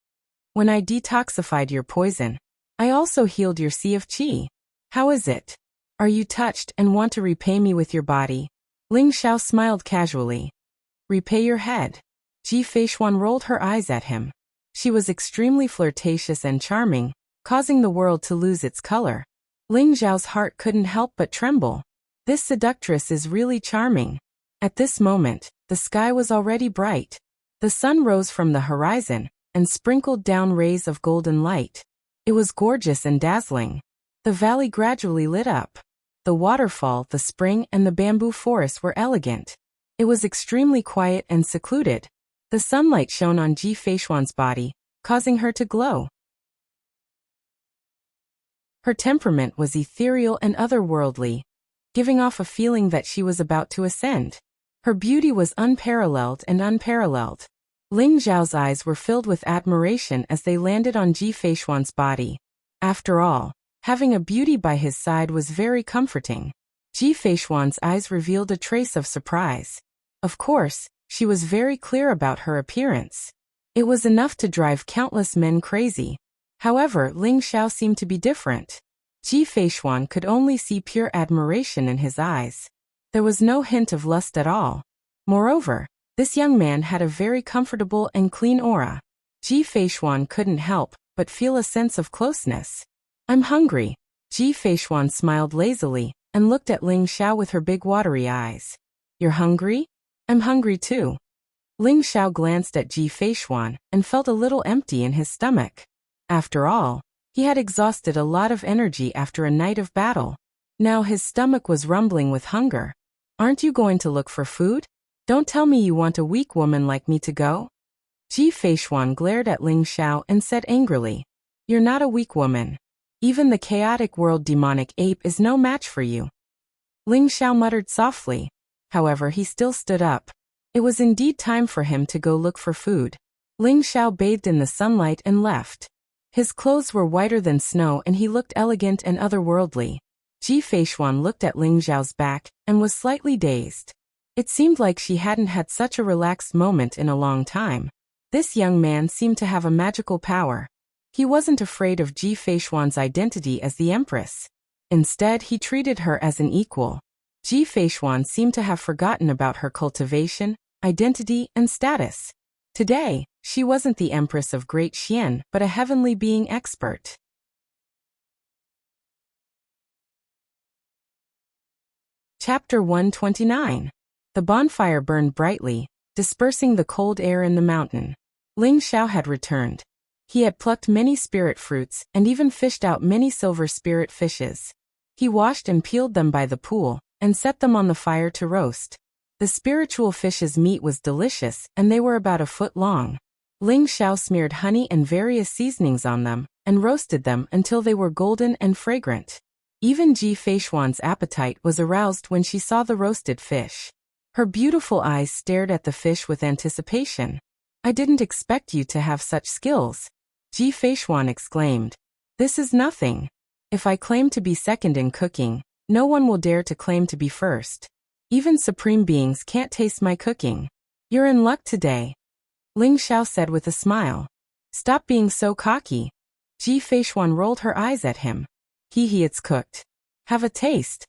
When I detoxified your poison, I also healed your sea of qi. How is it? Are you touched and want to repay me with your body? Ling Xiao smiled casually. Repay your head. Ji Feishuan rolled her eyes at him. She was extremely flirtatious and charming, causing the world to lose its color. Ling Zhao's heart couldn't help but tremble. This seductress is really charming. At this moment, the sky was already bright. The sun rose from the horizon and sprinkled down rays of golden light. It was gorgeous and dazzling. The valley gradually lit up. The waterfall, the spring, and the bamboo forest were elegant. It was extremely quiet and secluded. The sunlight shone on Ji Feishuan's body, causing her to glow. Her temperament was ethereal and otherworldly, giving off a feeling that she was about to ascend. Her beauty was unparalleled and unparalleled. Ling Zhao's eyes were filled with admiration as they landed on Ji Feishuan's body. After all, having a beauty by his side was very comforting. Ji Feishuan's eyes revealed a trace of surprise. Of course, she was very clear about her appearance. It was enough to drive countless men crazy. However, Ling Xiao seemed to be different. Ji Feishuan could only see pure admiration in his eyes. There was no hint of lust at all. Moreover, this young man had a very comfortable and clean aura. Ji Feishuan couldn't help but feel a sense of closeness. I'm hungry. Ji Feishuan smiled lazily and looked at Ling Xiao with her big watery eyes. You're hungry? I'm hungry too. Ling Xiao glanced at Ji Feishuan and felt a little empty in his stomach. After all, he had exhausted a lot of energy after a night of battle. Now his stomach was rumbling with hunger. Aren't you going to look for food? Don't tell me you want a weak woman like me to go? Ji Feishuan glared at Ling Xiao and said angrily. You're not a weak woman. Even the chaotic world demonic ape is no match for you. Ling Xiao muttered softly. However, he still stood up. It was indeed time for him to go look for food. Ling Xiao bathed in the sunlight and left. His clothes were whiter than snow and he looked elegant and otherworldly. Ji Feishuan looked at Ling Xiao's back and was slightly dazed. It seemed like she hadn't had such a relaxed moment in a long time. This young man seemed to have a magical power. He wasn't afraid of Ji Feishuan's identity as the Empress. Instead, he treated her as an equal. Ji Feishuan seemed to have forgotten about her cultivation, identity, and status. Today, she wasn't the Empress of Great Xian but a heavenly being expert. Chapter 129. The bonfire burned brightly, dispersing the cold air in the mountain. Ling Xiao had returned. He had plucked many spirit fruits and even fished out many silver spirit fishes. He washed and peeled them by the pool and set them on the fire to roast. The spiritual fish's meat was delicious and they were about a foot long. Ling Xiao smeared honey and various seasonings on them and roasted them until they were golden and fragrant. Even Ji Feishuan's appetite was aroused when she saw the roasted fish. Her beautiful eyes stared at the fish with anticipation. I didn't expect you to have such skills. Ji Feishuan exclaimed. This is nothing. If I claim to be second in cooking, no one will dare to claim to be first. Even supreme beings can't taste my cooking. You're in luck today. Ling Xiao said with a smile. Stop being so cocky. Ji Feishuan rolled her eyes at him. It's cooked. Have a taste.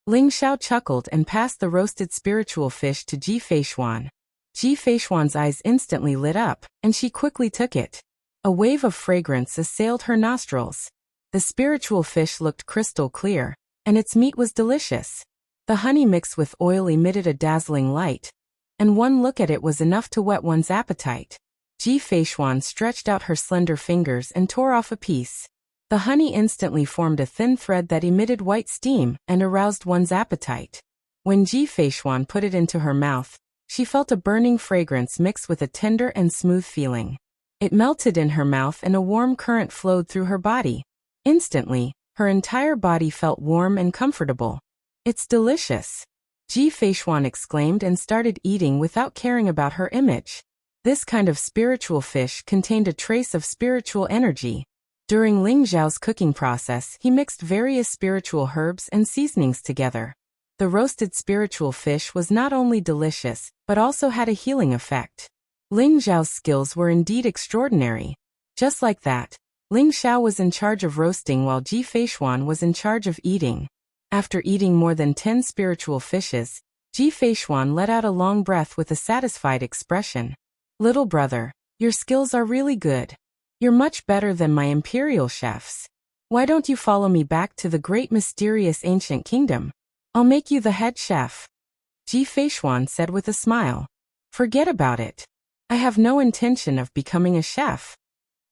Ling Xiao chuckled and passed the roasted spiritual fish to Ji Feishuan. Ji Feishuan's eyes instantly lit up, and she quickly took it. A wave of fragrance assailed her nostrils. The spiritual fish looked crystal clear, and its meat was delicious. The honey mixed with oil emitted a dazzling light, and one look at it was enough to whet one's appetite. Ji Feishuan stretched out her slender fingers and tore off a piece. The honey instantly formed a thin thread that emitted white steam and aroused one's appetite. When Ji Feishuan put it into her mouth, she felt a burning fragrance mixed with a tender and smooth feeling. It melted in her mouth and a warm current flowed through her body. Instantly, her entire body felt warm and comfortable. "It's delicious," Ji Feishuan exclaimed and started eating without caring about her image. This kind of spiritual fish contained a trace of spiritual energy. During Ling Zhao's cooking process, he mixed various spiritual herbs and seasonings together. The roasted spiritual fish was not only delicious, but also had a healing effect. Ling Zhao's skills were indeed extraordinary. Just like that, Ling Xiao was in charge of roasting while Ji Feishuan was in charge of eating. After eating more than 10 spiritual fishes, Ji Feishuan let out a long breath with a satisfied expression. "Little brother, your skills are really good. You're much better than my imperial chefs. Why don't you follow me back to the great mysterious ancient kingdom? I'll make you the head chef," Ji Feishuan said with a smile. "Forget about it. I have no intention of becoming a chef."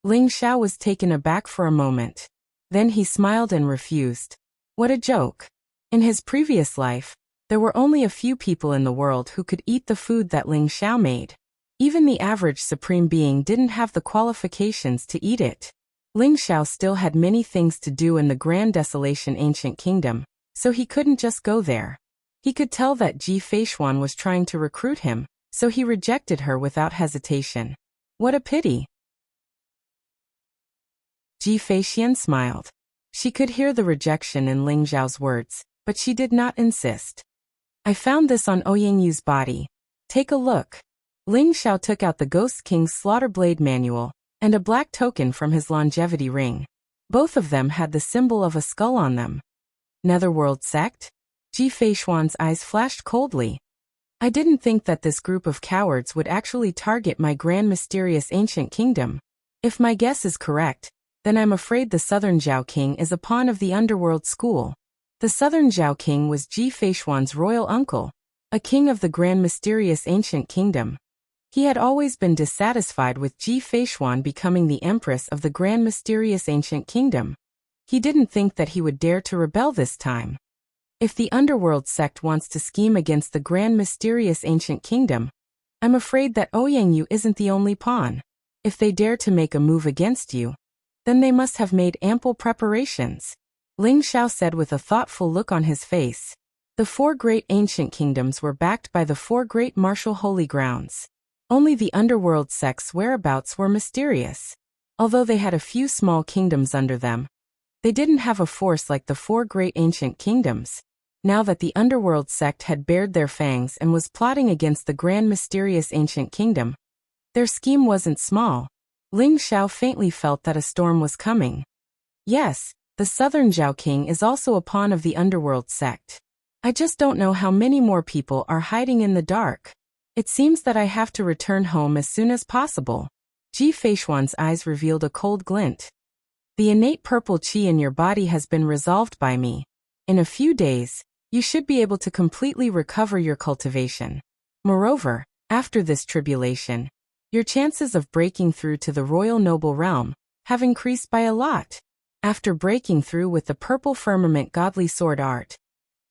Ling Xiao was taken aback for a moment. Then he smiled and refused. What a joke. In his previous life, there were only a few people in the world who could eat the food that Ling Xiao made. Even the average supreme being didn't have the qualifications to eat it. Ling Xiao still had many things to do in the Grand Desolation Ancient Kingdom, so he couldn't just go there. He could tell that Ji Feishuan was trying to recruit him, so he rejected her without hesitation. What a pity. Ji Feishuan smiled. She could hear the rejection in Ling Zhao's words, but she did not insist. "I found this on Ouyingyu's body. Take a look." Ling Xiao took out the Ghost King's Slaughter Blade Manual and a black token from his longevity ring. Both of them had the symbol of a skull on them. Netherworld sect? Ji Feishuan's eyes flashed coldly. "I didn't think that this group of cowards would actually target my grand mysterious ancient kingdom. If my guess is correct, then I'm afraid the Southern Zhao King is a pawn of the underworld school." The Southern Zhao King was Ji Feishuan's royal uncle, a king of the grand mysterious ancient kingdom. He had always been dissatisfied with Ji Feishuan becoming the empress of the grand mysterious ancient kingdom. He didn't think that he would dare to rebel this time. If the underworld sect wants to scheme against the grand mysterious ancient kingdom, I'm afraid that Ouyingyu isn't the only pawn. If they dare to make a move against you, then they must have made ample preparations, Ling Xiao said with a thoughtful look on his face. The 4 great ancient kingdoms were backed by the 4 great martial holy grounds. Only the underworld sect's whereabouts were mysterious. Although they had a few small kingdoms under them, they didn't have a force like the 4 great ancient kingdoms. Now that the underworld sect had bared their fangs and was plotting against the grand mysterious ancient kingdom, their scheme wasn't small. Ling Xiao faintly felt that a storm was coming. Yes, the Southern Zhao King is also a pawn of the underworld sect. I just don't know how many more people are hiding in the dark. It seems that I have to return home as soon as possible. Ji Feishuan's eyes revealed a cold glint. The innate purple qi in your body has been resolved by me. In a few days, you should be able to completely recover your cultivation. Moreover, after this tribulation, your chances of breaking through to the royal noble realm have increased by a lot. After breaking through with the purple firmament godly sword art,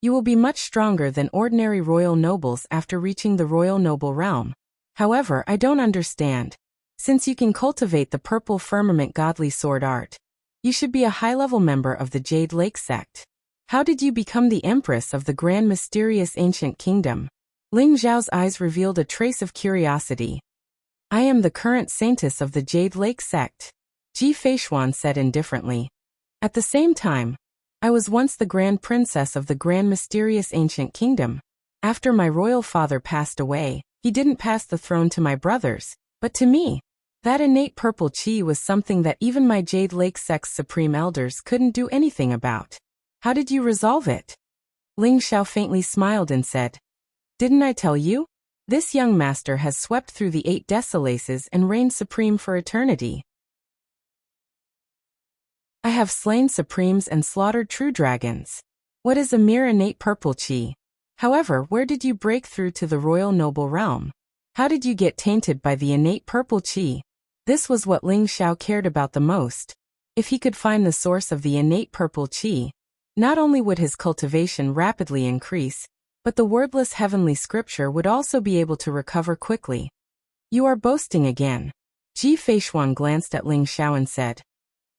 you will be much stronger than ordinary royal nobles after reaching the royal noble realm. However, I don't understand. Since you can cultivate the purple firmament godly sword art, you should be a high-level member of the Jade Lake sect. How did you become the empress of the grand mysterious ancient kingdom? Ling Zhao's eyes revealed a trace of curiosity. I am the current saintess of the Jade Lake sect, Ji Feishuan said indifferently. At the same time, I was once the grand princess of the grand mysterious ancient kingdom. After my royal father passed away, he didn't pass the throne to my brothers, but to me. That innate purple qi was something that even my Jade Lake sect's supreme elders couldn't do anything about. How did you resolve it? Ling Xiao faintly smiled and said, "Didn't I tell you? This young master has swept through the 8 desolaces and reigned supreme for eternity. I have slain supremes and slaughtered true dragons. What is a mere innate purple qi? However, where did you break through to the royal noble realm? How did you get tainted by the innate purple qi? This was what Ling Xiao cared about the most. If he could find the source of the innate purple qi, not only would his cultivation rapidly increase, but the wordless heavenly scripture would also be able to recover quickly. You are boasting again. Ji Feishuan glanced at Ling Xiao and said,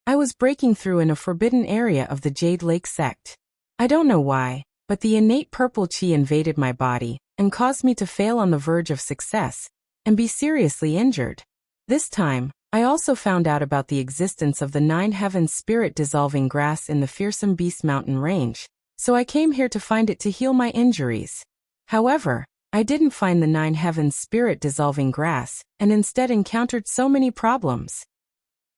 I was breaking through in a forbidden area of the Jade Lake sect. I don't know why, but the innate purple qi invaded my body and caused me to fail on the verge of success and be seriously injured. This time, I also found out about the existence of the 9 heavens spirit dissolving grass in the fearsome beast mountain range, so I came here to find it to heal my injuries. However, I didn't find the 9 heavens spirit dissolving grass and instead encountered so many problems.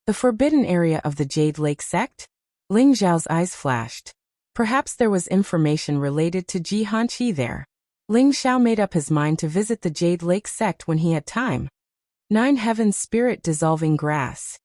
The forbidden area of the Jade Lake sect? Ling Xiao's eyes flashed. Perhaps there was information related to Ji Hanqi there. Ling Xiao made up his mind to visit the Jade Lake sect when he had time. 9 heavens spirit dissolving grass.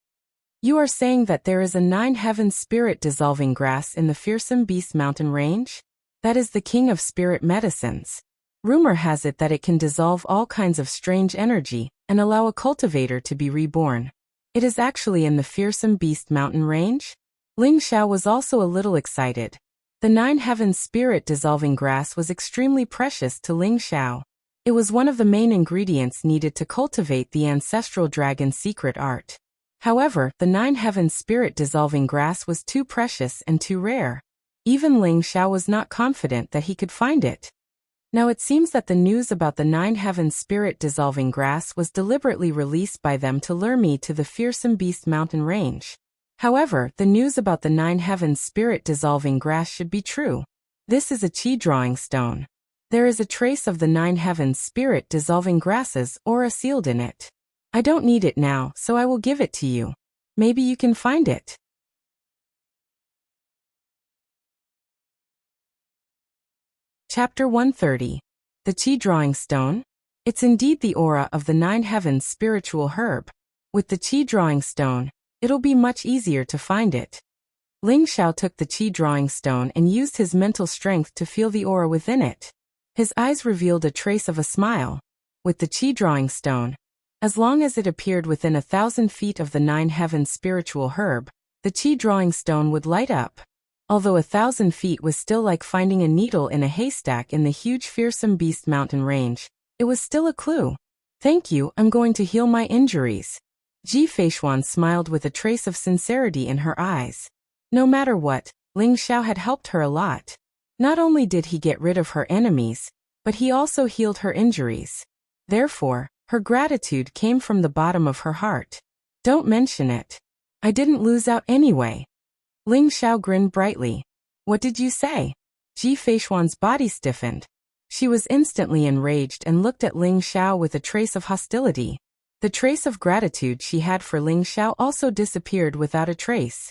You are saying that there is a 9 heavens spirit dissolving grass in the fearsome beast mountain range? That is the king of spirit medicines. Rumor has it that it can dissolve all kinds of strange energy and allow a cultivator to be reborn. It is actually in the fearsome beast mountain range? Ling Xiao was also a little excited. The 9 heavens spirit dissolving grass was extremely precious to Ling Xiao. It was one of the main ingredients needed to cultivate the ancestral dragon's secret art. However, the 9 heavens spirit dissolving grass was too precious and too rare. Even Ling Xiao was not confident that he could find it. Now it seems that the news about the 9 heavens spirit dissolving grass was deliberately released by them to lure me to the fearsome beast mountain range. However, the news about the 9 heavens spirit dissolving grass should be true. This is a qi drawing stone. There is a trace of the 9 heavens spirit dissolving grasses aura sealed in it. I don't need it now, so I will give it to you. Maybe you can find it. Chapter 130. The Qi Drawing Stone? It's indeed the aura of the 9 heavens spiritual herb. With the Qi Drawing Stone, it'll be much easier to find it. Ling Xiao took the Qi Drawing Stone and used his mental strength to feel the aura within it. His eyes revealed a trace of a smile. With the Qi Drawing Stone, as long as it appeared within 1,000 feet of the 9 heavens spiritual herb, the Qi Drawing Stone would light up. Although 1,000 feet was still like finding a needle in a haystack in the huge fearsome beast mountain range, it was still a clue. Thank you, I'm going to heal my injuries. Ji Feishuan smiled with a trace of sincerity in her eyes. No matter what, Ling Xiao had helped her a lot. Not only did he get rid of her enemies, but he also healed her injuries. Therefore, her gratitude came from the bottom of her heart. Don't mention it. I didn't lose out anyway. Ling Xiao grinned brightly. What did you say? Ji Feishuan's body stiffened. She was instantly enraged and looked at Ling Xiao with a trace of hostility. The trace of gratitude she had for Ling Xiao also disappeared without a trace.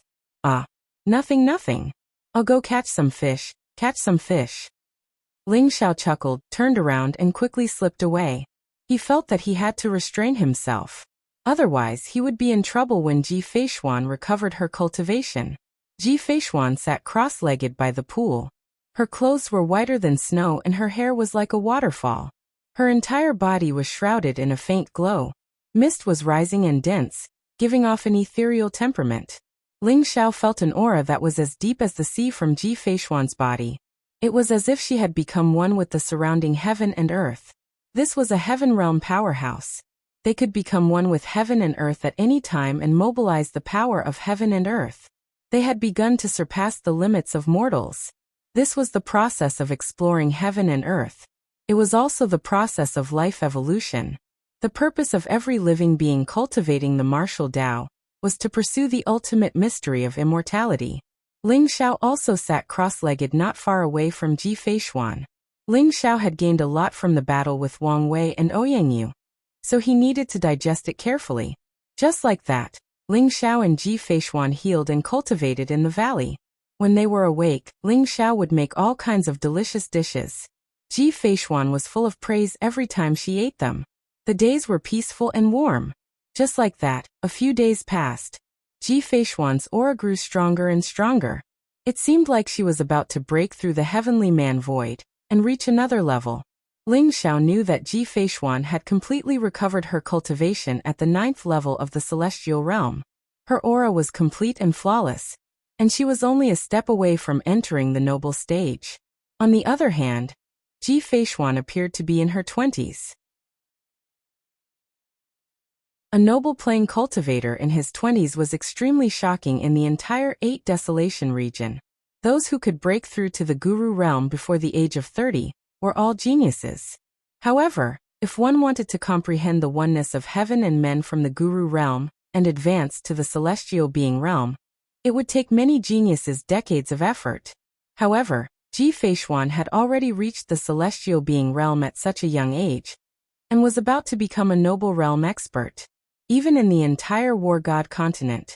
Nothing. I'll go catch some fish. Ling Xiao chuckled, turned around and quickly slipped away. He felt that he had to restrain himself. Otherwise, he would be in trouble when Ji Feishuan recovered her cultivation. Ji Feishuan sat cross-legged by the pool. Her clothes were whiter than snow and her hair was like a waterfall. Her entire body was shrouded in a faint glow. Mist was rising and dense, giving off an ethereal temperament. Ling Xiao felt an aura that was as deep as the sea from Ji Feishuan's body. It was as if she had become one with the surrounding heaven and earth. This was a heaven realm powerhouse. They could become one with heaven and earth at any time and mobilize the power of heaven and earth. They had begun to surpass the limits of mortals. This was the process of exploring heaven and earth. It was also the process of life evolution. The purpose of every living being cultivating the martial Tao was to pursue the ultimate mystery of immortality. Ling Xiao also sat cross-legged not far away from Ji Feishuan. Ling Xiao had gained a lot from the battle with Wang Wei and Ouyangyu, so he needed to digest it carefully. Just like that, Ling Xiao and Ji Feishuan healed and cultivated in the valley. When they were awake, Ling Xiao would make all kinds of delicious dishes. Ji Feishuan was full of praise every time she ate them. The days were peaceful and warm. Just like that, a few days passed. Ji Feishuan's aura grew stronger and stronger. It seemed like she was about to break through the heavenly man void and reach another level. Ling Xiao knew that Ji Feishuan had completely recovered her cultivation at the 9th level of the celestial realm. Her aura was complete and flawless, and she was only a step away from entering the noble stage. On the other hand, Ji Feishuan appeared to be in her 20s. A noble plane cultivator in his 20s was extremely shocking in the entire 8 Desolation region. Those who could break through to the Guru realm before the age of 30 were all geniuses. However, if one wanted to comprehend the oneness of heaven and men from the Guru realm and advance to the celestial being realm, it would take many geniuses decades of effort. However, Ji Feishuan had already reached the celestial being realm at such a young age, and was about to become a noble realm expert. Even in the entire war god continent,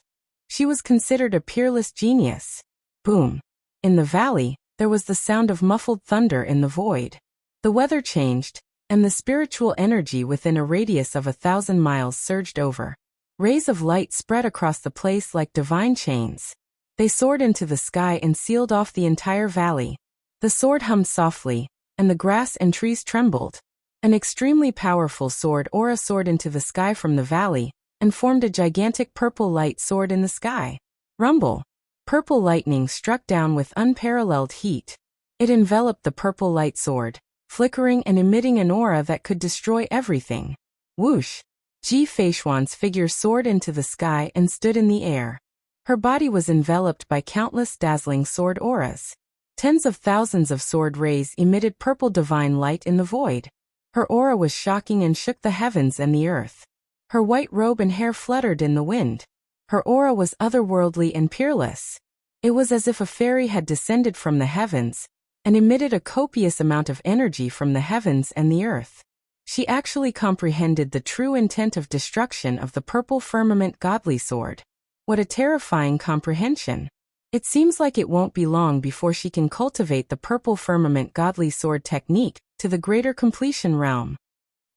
she was considered a peerless genius. Boom! In the valley, there was the sound of muffled thunder in the void. The weather changed, and the spiritual energy within a radius of 1,000 miles surged over. Rays of light spread across the place like divine chains. They soared into the sky and sealed off the entire valley. The sword hummed softly, and the grass and trees trembled. An extremely powerful sword aura soared into the sky from the valley, and formed a gigantic purple light sword in the sky. Rumble! Purple lightning struck down with unparalleled heat. It enveloped the purple light sword, flickering and emitting an aura that could destroy everything. Whoosh! Ji Feishuan's figure soared into the sky and stood in the air. Her body was enveloped by countless dazzling sword auras. Tens of thousands of sword rays emitted purple divine light in the void. Her aura was shocking and shook the heavens and the earth. Her white robe and hair fluttered in the wind. Her aura was otherworldly and peerless. It was as if a fairy had descended from the heavens and emitted a copious amount of energy from the heavens and the earth. She actually comprehended the true intent of destruction of the purple firmament godly sword. What a terrifying comprehension! It seems like it won't be long before she can cultivate the purple firmament godly sword technique to the greater completion realm.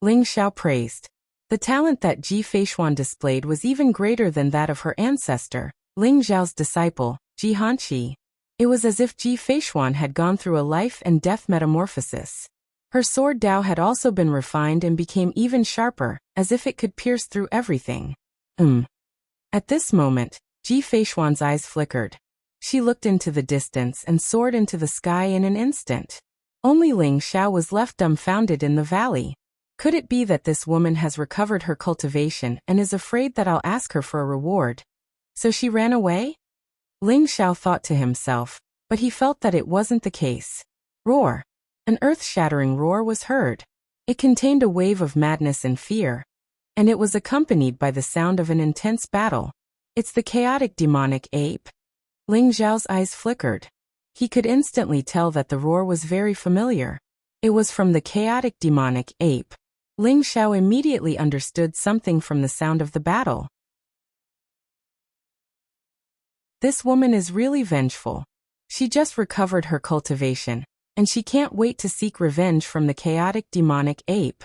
Ling Xiao praised. The talent that Ji Feishuan displayed was even greater than that of her ancestor, Ling Zhao's disciple, Ji Hanqi. It was as if Ji Feishuan had gone through a life and death metamorphosis. Her sword Dao had also been refined and became even sharper, as if it could pierce through everything. At this moment, Ji Feishuan's eyes flickered. She looked into the distance and soared into the sky in an instant. Only Ling Xiao was left dumbfounded in the valley. Could it be that this woman has recovered her cultivation and is afraid that I'll ask her for a reward? So she ran away? Ling Xiao thought to himself, but he felt that it wasn't the case. Roar! An earth-shattering roar was heard. It contained a wave of madness and fear, and it was accompanied by the sound of an intense battle. It's the chaotic demonic ape. Ling Zhao's eyes flickered. He could instantly tell that the roar was very familiar. It was from the chaotic demonic ape. Ling Xiao immediately understood something from the sound of the battle. This woman is really vengeful. She just recovered her cultivation, and she can't wait to seek revenge from the chaotic demonic ape.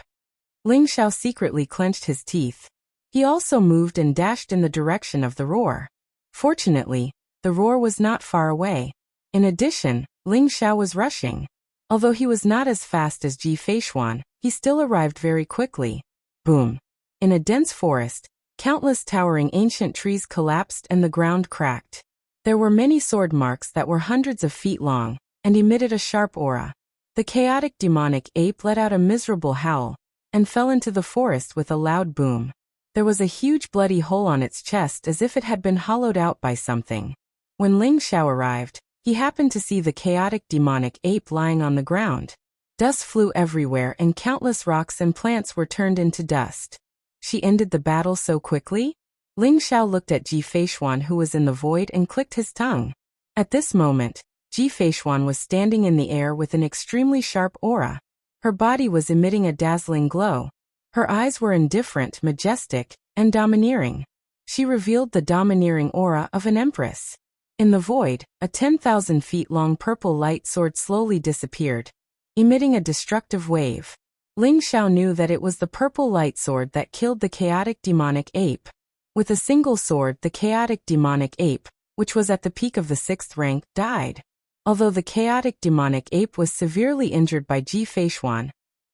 Ling Xiao secretly clenched his teeth. He also moved and dashed in the direction of the roar. Fortunately, the roar was not far away. In addition, Ling Xiao was rushing. Although he was not as fast as Ji Feishuan, he still arrived very quickly. Boom! In a dense forest, countless towering ancient trees collapsed and the ground cracked. There were many sword marks that were hundreds of feet long, and emitted a sharp aura. The chaotic demonic ape let out a miserable howl, and fell into the forest with a loud boom. There was a huge bloody hole on its chest as if it had been hollowed out by something. When Ling Xiao arrived, he happened to see the chaotic demonic ape lying on the ground. Dust flew everywhere and countless rocks and plants were turned into dust. She ended the battle so quickly? Ling Xiao looked at Ji Feishuan who was in the void and clicked his tongue. At this moment, Ji Feishuan was standing in the air with an extremely sharp aura. Her body was emitting a dazzling glow. Her eyes were indifferent, majestic, and domineering. She revealed the domineering aura of an empress. In the void, a 10,000 feet long purple light sword slowly disappeared, emitting a destructive wave. Ling Xiao knew that it was the purple light sword that killed the chaotic demonic ape. With a single sword, the chaotic demonic ape which was at the peak of the 6th rank, died. Although the chaotic demonic ape was severely injured by Ji Feishuan,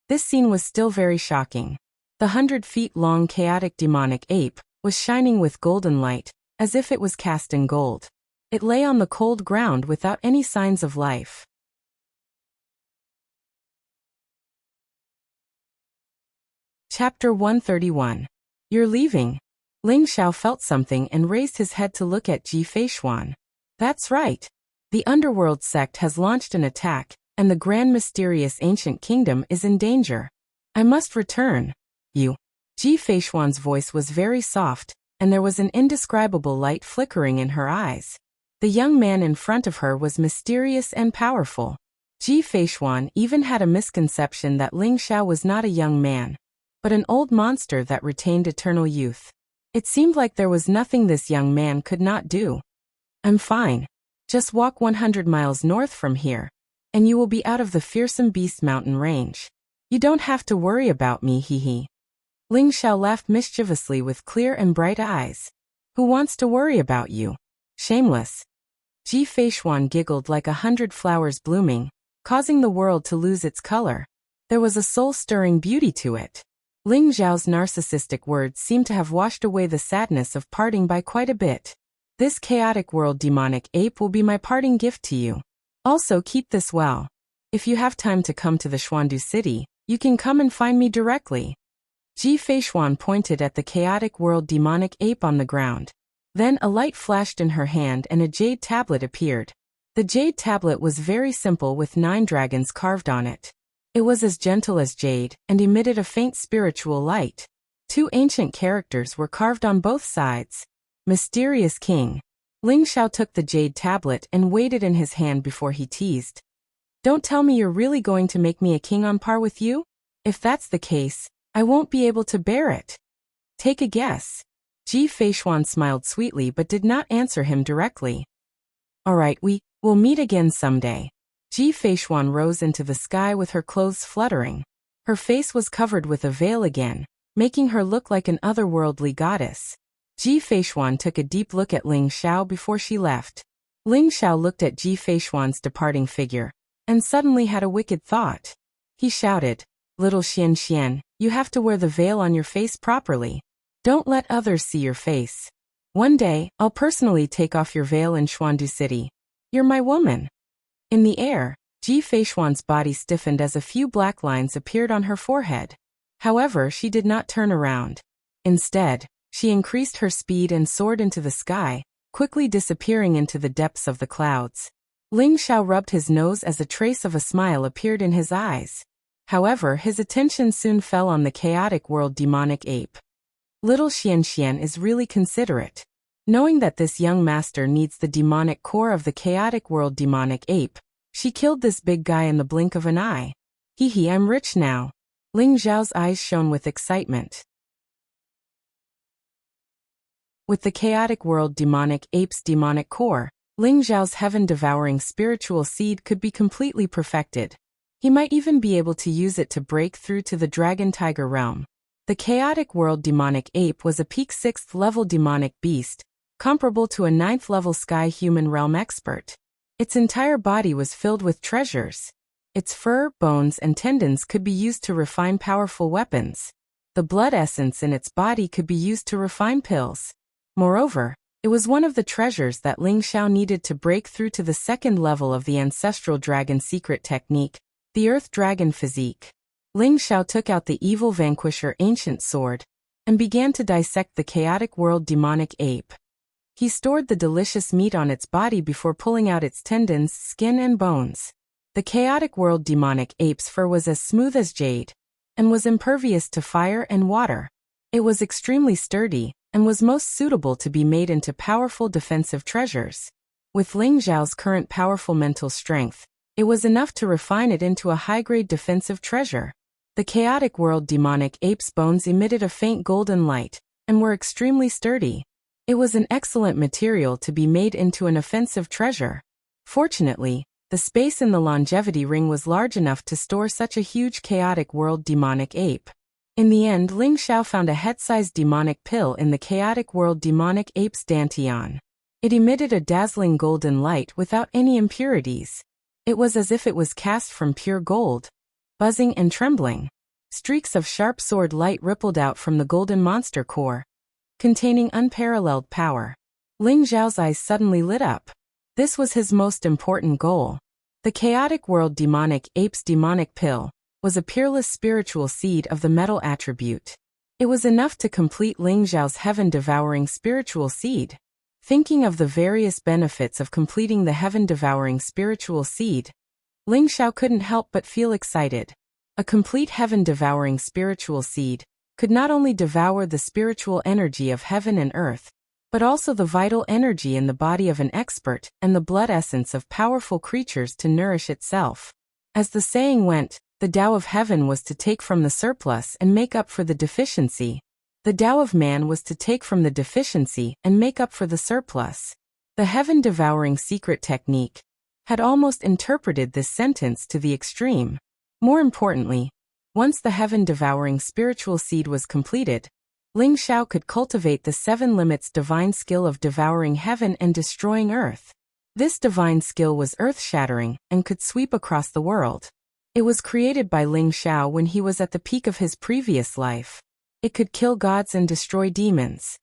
this scene was still very shocking. The 100-feet-long chaotic demonic ape was shining with golden light, as if it was cast in gold. It lay on the cold ground without any signs of life. Chapter 131. You're leaving? Ling Xiao felt something and raised his head to look at Ji Feishuan. That's right. The underworld sect has launched an attack, and the grand mysterious ancient kingdom is in danger. I must return. You. Ji Feishuan's voice was very soft, and there was an indescribable light flickering in her eyes. The young man in front of her was mysterious and powerful. Ji Feishuan even had a misconception that Ling Xiao was not a young man, but an old monster that retained eternal youth. It seemed like there was nothing this young man could not do. I'm fine. Just walk 100 miles north from here, and you will be out of the fearsome beast mountain range. You don't have to worry about me, hee. Ling Xiao laughed mischievously with clear and bright eyes. Who wants to worry about you? Shameless. Ji Feishuan giggled like 100 flowers blooming, causing the world to lose its color. There was a soul-stirring beauty to it. Ling Xiao's narcissistic words seemed to have washed away the sadness of parting by quite a bit. This chaotic world demonic ape will be my parting gift to you. Also keep this well. If you have time to come to the Xuandu city, you can come and find me directly. Ji Feishuan pointed at the chaotic world demonic ape on the ground. Then a light flashed in her hand and a jade tablet appeared. The jade tablet was very simple with 9 dragons carved on it. It was as gentle as jade and emitted a faint spiritual light. 2 ancient characters were carved on both sides. Mysterious King. Ling Xiao took the jade tablet and weighed it in his hand before he teased. Don't tell me you're really going to make me a king on par with you? If that's the case, I won't be able to bear it. Take a guess. Ji Feishuan smiled sweetly but did not answer him directly. Alright, we'll meet again someday. Ji Feishuan rose into the sky with her clothes fluttering. Her face was covered with a veil again, making her look like an otherworldly goddess. Ji Feishuan took a deep look at Ling Xiao before she left. Ling Xiao looked at Ji Feishuan's departing figure, and suddenly had a wicked thought. He shouted, Little Xian, you have to wear the veil on your face properly. Don't let others see your face. One day, I'll personally take off your veil in Xuandu City. You're my woman. In the air, Ji Feishuan's body stiffened as a few black lines appeared on her forehead. However, she did not turn around. Instead, she increased her speed and soared into the sky, quickly disappearing into the depths of the clouds. Ling Xiao rubbed his nose as a trace of a smile appeared in his eyes. However, his attention soon fell on the chaotic world demonic ape. Little Xian is really considerate. Knowing that this young master needs the demonic core of the chaotic world demonic ape, she killed this big guy in the blink of an eye. Hee, I'm rich now. Ling Xiao's eyes shone with excitement. With the chaotic world demonic ape's demonic core, Ling Xiao's heaven-devouring spiritual seed could be completely perfected. He might even be able to use it to break through to the dragon tiger realm. The chaotic world demonic ape was a peak 6th level demonic beast, comparable to a 9th level sky human realm expert. Its entire body was filled with treasures. Its fur, bones, and tendons could be used to refine powerful weapons. The blood essence in its body could be used to refine pills. Moreover, it was one of the treasures that Ling Xiao needed to break through to the 2nd level of the ancestral dragon secret technique, the Earth Dragon Physique. Ling Xiao took out the evil vanquisher ancient sword and began to dissect the chaotic world demonic ape. He stored the delicious meat on its body before pulling out its tendons, skin, and bones. The chaotic world demonic ape's fur was as smooth as jade and was impervious to fire and water. It was extremely sturdy and was most suitable to be made into powerful defensive treasures. With Ling Xiao's current powerful mental strength, it was enough to refine it into a high-grade defensive treasure. The chaotic world demonic ape's bones emitted a faint golden light and were extremely sturdy. It was an excellent material to be made into an offensive treasure. Fortunately, the space in the longevity ring was large enough to store such a huge chaotic world demonic ape. In the end, Ling Xiao found a head-sized demonic pill in the chaotic world demonic ape's dantian. It emitted a dazzling golden light without any impurities. It was as if it was cast from pure gold, buzzing and trembling. Streaks of sharp sword light rippled out from the golden monster core, containing unparalleled power. Ling Xiao's eyes suddenly lit up. This was his most important goal. The chaotic world demonic ape's demonic pill was a peerless spiritual seed of the metal attribute. It was enough to complete Ling Xiao's heaven-devouring spiritual seed. Thinking of the various benefits of completing the heaven-devouring spiritual seed, Ling Xiao couldn't help but feel excited. A complete heaven-devouring spiritual seed could not only devour the spiritual energy of heaven and earth, but also the vital energy in the body of an expert and the blood essence of powerful creatures to nourish itself. As the saying went, the Tao of heaven was to take from the surplus and make up for the deficiency. The Tao of man was to take from the deficiency and make up for the surplus. The heaven-devouring secret technique had almost interpreted this sentence to the extreme. More importantly, once the heaven-devouring spiritual seed was completed, Ling Xiao could cultivate the 7 limits divine skill of devouring heaven and destroying earth. This divine skill was earth-shattering and could sweep across the world. It was created by Ling Xiao when he was at the peak of his previous life. It could kill gods and destroy demons.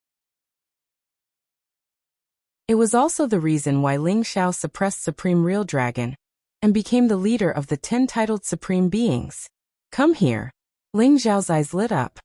It was also the reason why Ling Xiao suppressed Supreme Real Dragon and became the leader of the 10 titled Supreme Beings. Come here. Ling Xiao's eyes lit up.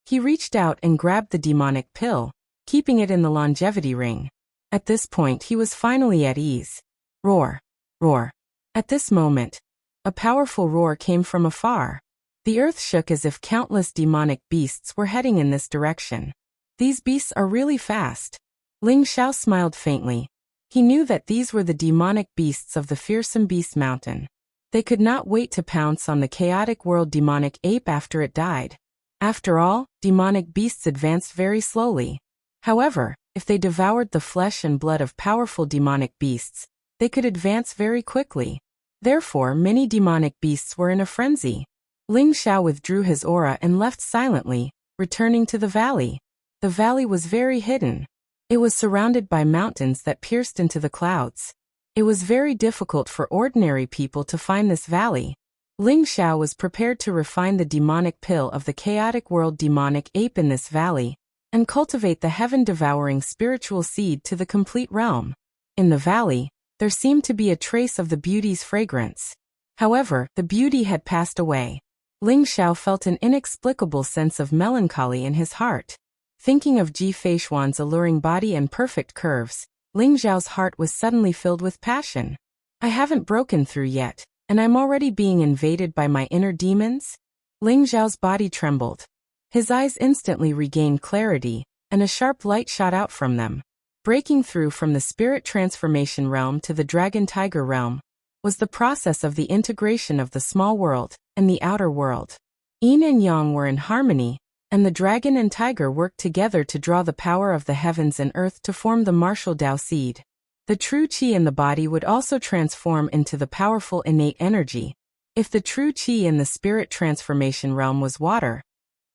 He reached out and grabbed the demonic pill, keeping it in the longevity ring. At this point he was finally at ease. Roar! Roar! At this moment, a powerful roar came from afar. The earth shook as if countless demonic beasts were heading in this direction. These beasts are really fast. Ling Xiao smiled faintly. He knew that these were the demonic beasts of the fearsome beast mountain. They could not wait to pounce on the chaotic world demonic ape after it died. After all, demonic beasts advanced very slowly. However, if they devoured the flesh and blood of powerful demonic beasts, they could advance very quickly. Therefore, many demonic beasts were in a frenzy. Ling Xiao withdrew his aura and left silently, returning to the valley. The valley was very hidden. It was surrounded by mountains that pierced into the clouds. It was very difficult for ordinary people to find this valley. Ling Xiao was prepared to refine the demonic pill of the chaotic world demonic ape in this valley, and cultivate the heaven-devouring spiritual seed to the complete realm. In the valley, there seemed to be a trace of the beauty's fragrance. However, the beauty had passed away. Ling Xiao felt an inexplicable sense of melancholy in his heart. Thinking of Ji Feishuan's alluring body and perfect curves, Ling Xiao's heart was suddenly filled with passion. I haven't broken through yet, and I'm already being invaded by my inner demons? Ling Xiao's body trembled. His eyes instantly regained clarity, and a sharp light shot out from them. Breaking through from the spirit transformation realm to the dragon-tiger realm was the process of the integration of the small world and the outer world. Yin and Yang were in harmony, and the dragon and tiger worked together to draw the power of the heavens and earth to form the martial Tao seed. The true qi in the body would also transform into the powerful innate energy. If the true qi in the spirit transformation realm was water,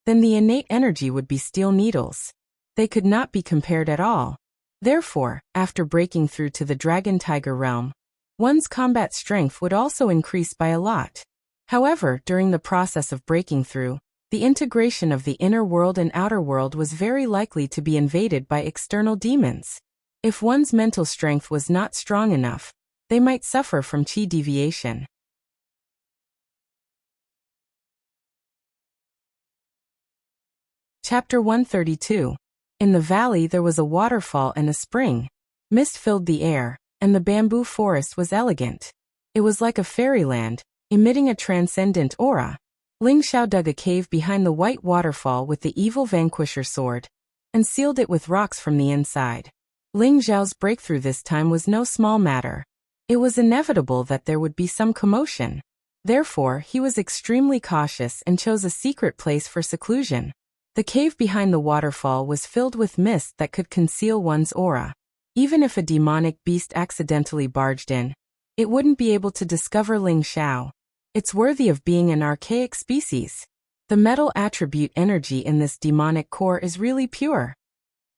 then the innate energy would be steel needles. They could not be compared at all. Therefore, after breaking through to the dragon-tiger realm, one's combat strength would also increase by a lot. However, during the process of breaking through, the integration of the inner world and outer world was very likely to be invaded by external demons. If one's mental strength was not strong enough, they might suffer from qi deviation. Chapter 132. In the valley there was a waterfall and a spring. Mist filled the air, and the bamboo forest was elegant. It was like a fairyland, emitting a transcendent aura. Ling Xiao dug a cave behind the white waterfall with the evil vanquisher sword, and sealed it with rocks from the inside. Ling Xiao's breakthrough this time was no small matter. It was inevitable that there would be some commotion. Therefore, he was extremely cautious and chose a secret place for seclusion. The cave behind the waterfall was filled with mist that could conceal one's aura. Even if a demonic beast accidentally barged in, it wouldn't be able to discover Ling Xiao. It's worthy of being an archaic species. The metal attribute energy in this demonic core is really pure.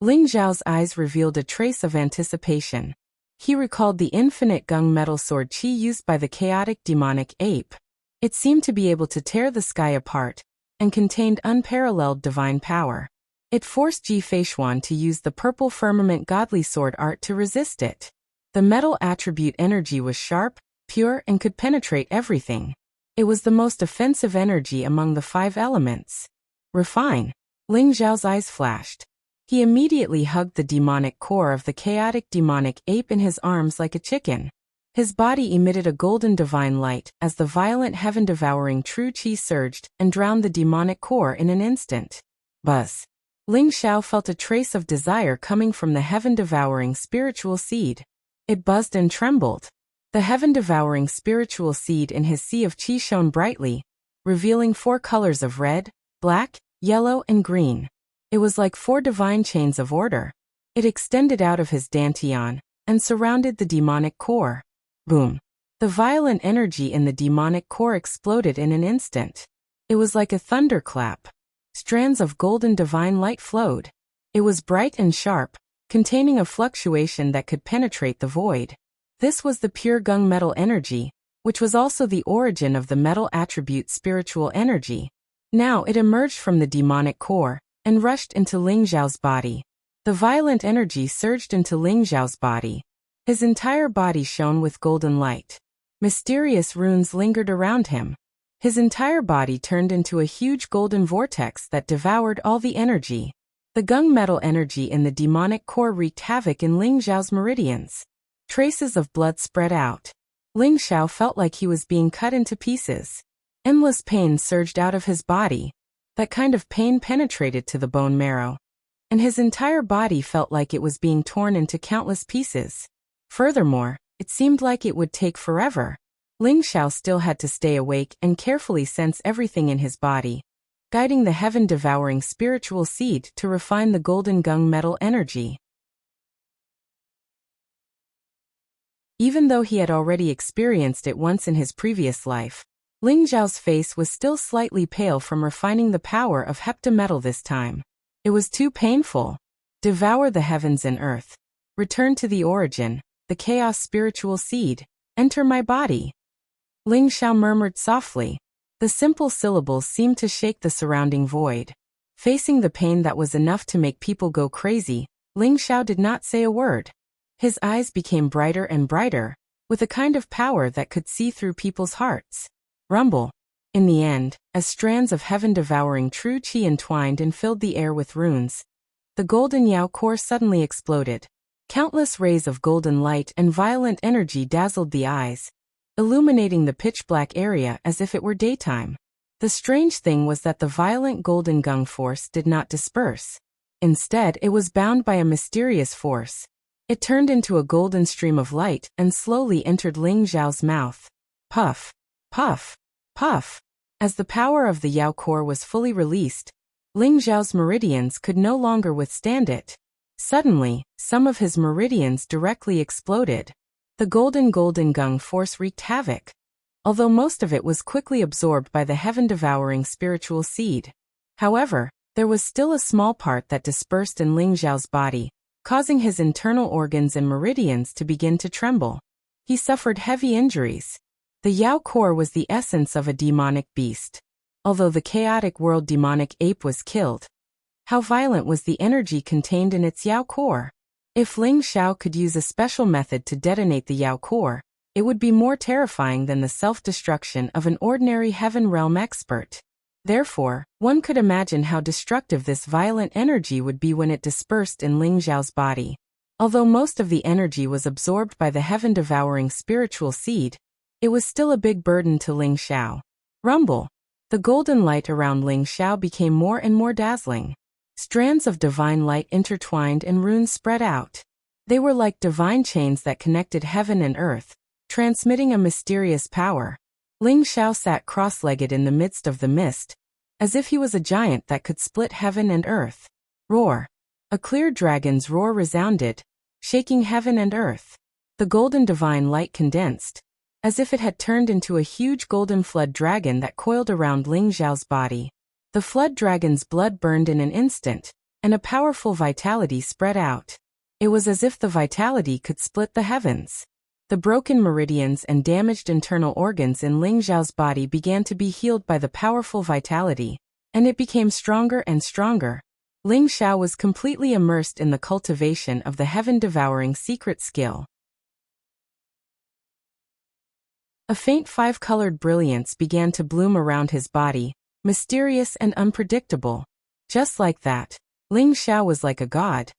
Ling Xiao's eyes revealed a trace of anticipation. He recalled the infinite gunmetal sword qi used by the chaotic demonic ape. It seemed to be able to tear the sky apart, and contained unparalleled divine power. It forced Ji Feishuan to use the purple firmament godly sword art to resist it. The metal attribute energy was sharp, pure, and could penetrate everything. It was the most offensive energy among the 5 elements. Refine. Ling Xiao's eyes flashed. He immediately hugged the demonic core of the chaotic demonic ape in his arms like a chicken. His body emitted a golden divine light as the violent heaven-devouring true qi surged and drowned the demonic core in an instant. Buzz. Ling Xiao felt a trace of desire coming from the heaven-devouring spiritual seed. It buzzed and trembled. The heaven-devouring spiritual seed in his sea of qi shone brightly, revealing 4 colors of red, black, yellow, and green. It was like 4 divine chains of order. It extended out of his dantian and surrounded the demonic core. Boom. The violent energy in the demonic core exploded in an instant. It was like a thunderclap. Strands of golden divine light flowed. It was bright and sharp, containing a fluctuation that could penetrate the void. This was the pure gunmetal energy, which was also the origin of the metal attribute spiritual energy. Now it emerged from the demonic core and rushed into Ling Xiao's body. The violent energy surged into Ling Xiao's body. His entire body shone with golden light. Mysterious runes lingered around him. His entire body turned into a huge golden vortex that devoured all the energy. The gunmetal energy in the demonic core wreaked havoc in Ling Xiao's meridians. Traces of blood spread out. Ling Xiao felt like he was being cut into pieces. Endless pain surged out of his body. That kind of pain penetrated to the bone marrow. And his entire body felt like it was being torn into countless pieces. Furthermore, it seemed like it would take forever. Ling Xiao still had to stay awake and carefully sense everything in his body, guiding the heaven-devouring spiritual seed to refine the golden gunmetal energy. Even though he had already experienced it once in his previous life, Ling Xiao's face was still slightly pale from refining the power of heptametal this time. It was too painful. Devour the heavens and earth. Return to the origin, the chaos spiritual seed. Enter my body. Ling Xiao murmured softly. The simple syllables seemed to shake the surrounding void. Facing the pain that was enough to make people go crazy, Ling Xiao did not say a word. His eyes became brighter and brighter, with a kind of power that could see through people's hearts. Rumble. In the end, as strands of heaven-devouring true qi entwined and filled the air with runes, the golden Yao core suddenly exploded. Countless rays of golden light and violent energy dazzled the eyes, illuminating the pitch-black area as if it were daytime. The strange thing was that the violent golden gung force did not disperse. Instead, it was bound by a mysterious force. It turned into a golden stream of light and slowly entered Ling Xiao's mouth. Puff. Puff. Puff. As the power of the Yao core was fully released, Ling Xiao's meridians could no longer withstand it. Suddenly, some of his meridians directly exploded. The golden gung force wreaked havoc, although most of it was quickly absorbed by the heaven-devouring spiritual seed. However, there was still a small part that dispersed in Ling Xiao's body, causing his internal organs and meridians to begin to tremble. He suffered heavy injuries. The Yao core was the essence of a demonic beast. Although the chaotic world demonic ape was killed, how violent was the energy contained in its Yao core? If Ling Xiao could use a special method to detonate the Yao core, it would be more terrifying than the self-destruction of an ordinary heaven realm expert. Therefore, one could imagine how destructive this violent energy would be when it dispersed in Ling Xiao's body. Although most of the energy was absorbed by the heaven-devouring spiritual seed, it was still a big burden to Ling Xiao. Rumble. The golden light around Ling Xiao became more and more dazzling. Strands of divine light intertwined and runes spread out. They were like divine chains that connected heaven and earth, transmitting a mysterious power. Ling Xiao sat cross-legged in the midst of the mist, as if he was a giant that could split heaven and earth. Roar. A clear dragon's roar resounded, shaking heaven and earth. The golden divine light condensed, as if it had turned into a huge golden flood dragon that coiled around Ling Xiao's body. The flood dragon's blood burned in an instant, and a powerful vitality spread out. It was as if the vitality could split the heavens. The broken meridians and damaged internal organs in Ling Xiao's body began to be healed by the powerful vitality, and it became stronger and stronger. Ling Xiao was completely immersed in the cultivation of the heaven-devouring secret skill. A faint five-colored brilliance began to bloom around his body, mysterious and unpredictable. Just like that, Ling Xiao was like a god,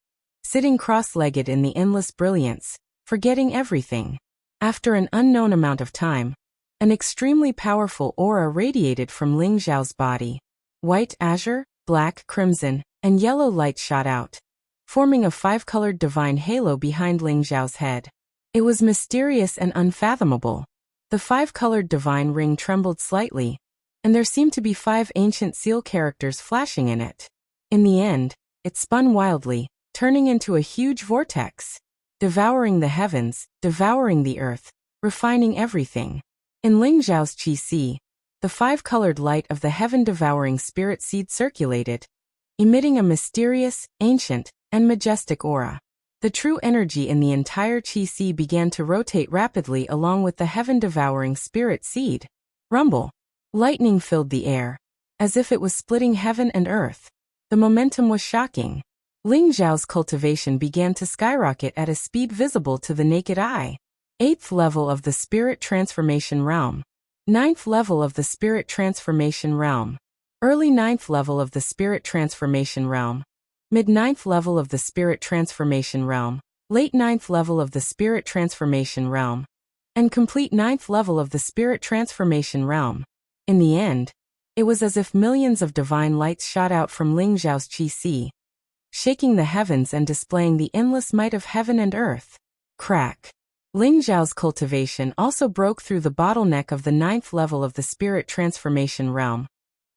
sitting cross-legged in the endless brilliance, forgetting everything. After an unknown amount of time, an extremely powerful aura radiated from Ling Xiao's body. White azure, black crimson, and yellow light shot out, forming a five-colored divine halo behind Ling Xiao's head. It was mysterious and unfathomable. The five-colored divine ring trembled slightly, and there seemed to be 5 ancient seal characters flashing in it. In the end, it spun wildly, turning into a huge vortex, devouring the heavens, devouring the earth, refining everything. In Ling Xiao's qi, the 5-colored light of the heaven-devouring spirit seed circulated, emitting a mysterious, ancient, and majestic aura. The true energy in the entire qi began to rotate rapidly along with the heaven-devouring spirit seed. Rumble. Lightning filled the air, as if it was splitting heaven and earth. The momentum was shocking. Ling Xiao's cultivation began to skyrocket at a speed visible to the naked eye. 8th level of the Spirit Transformation Realm. 9th level of the Spirit Transformation Realm. Early 9th level of the Spirit Transformation Realm. Mid 9th level of the Spirit Transformation Realm. Late 9th level of the Spirit Transformation Realm. And complete 9th level of the Spirit Transformation Realm. In the end, it was as if millions of divine lights shot out from Ling Xiao's qi, shaking the heavens and displaying the endless might of heaven and earth. Crack. Ling Xiao's cultivation also broke through the bottleneck of the 9th level of the Spirit Transformation Realm,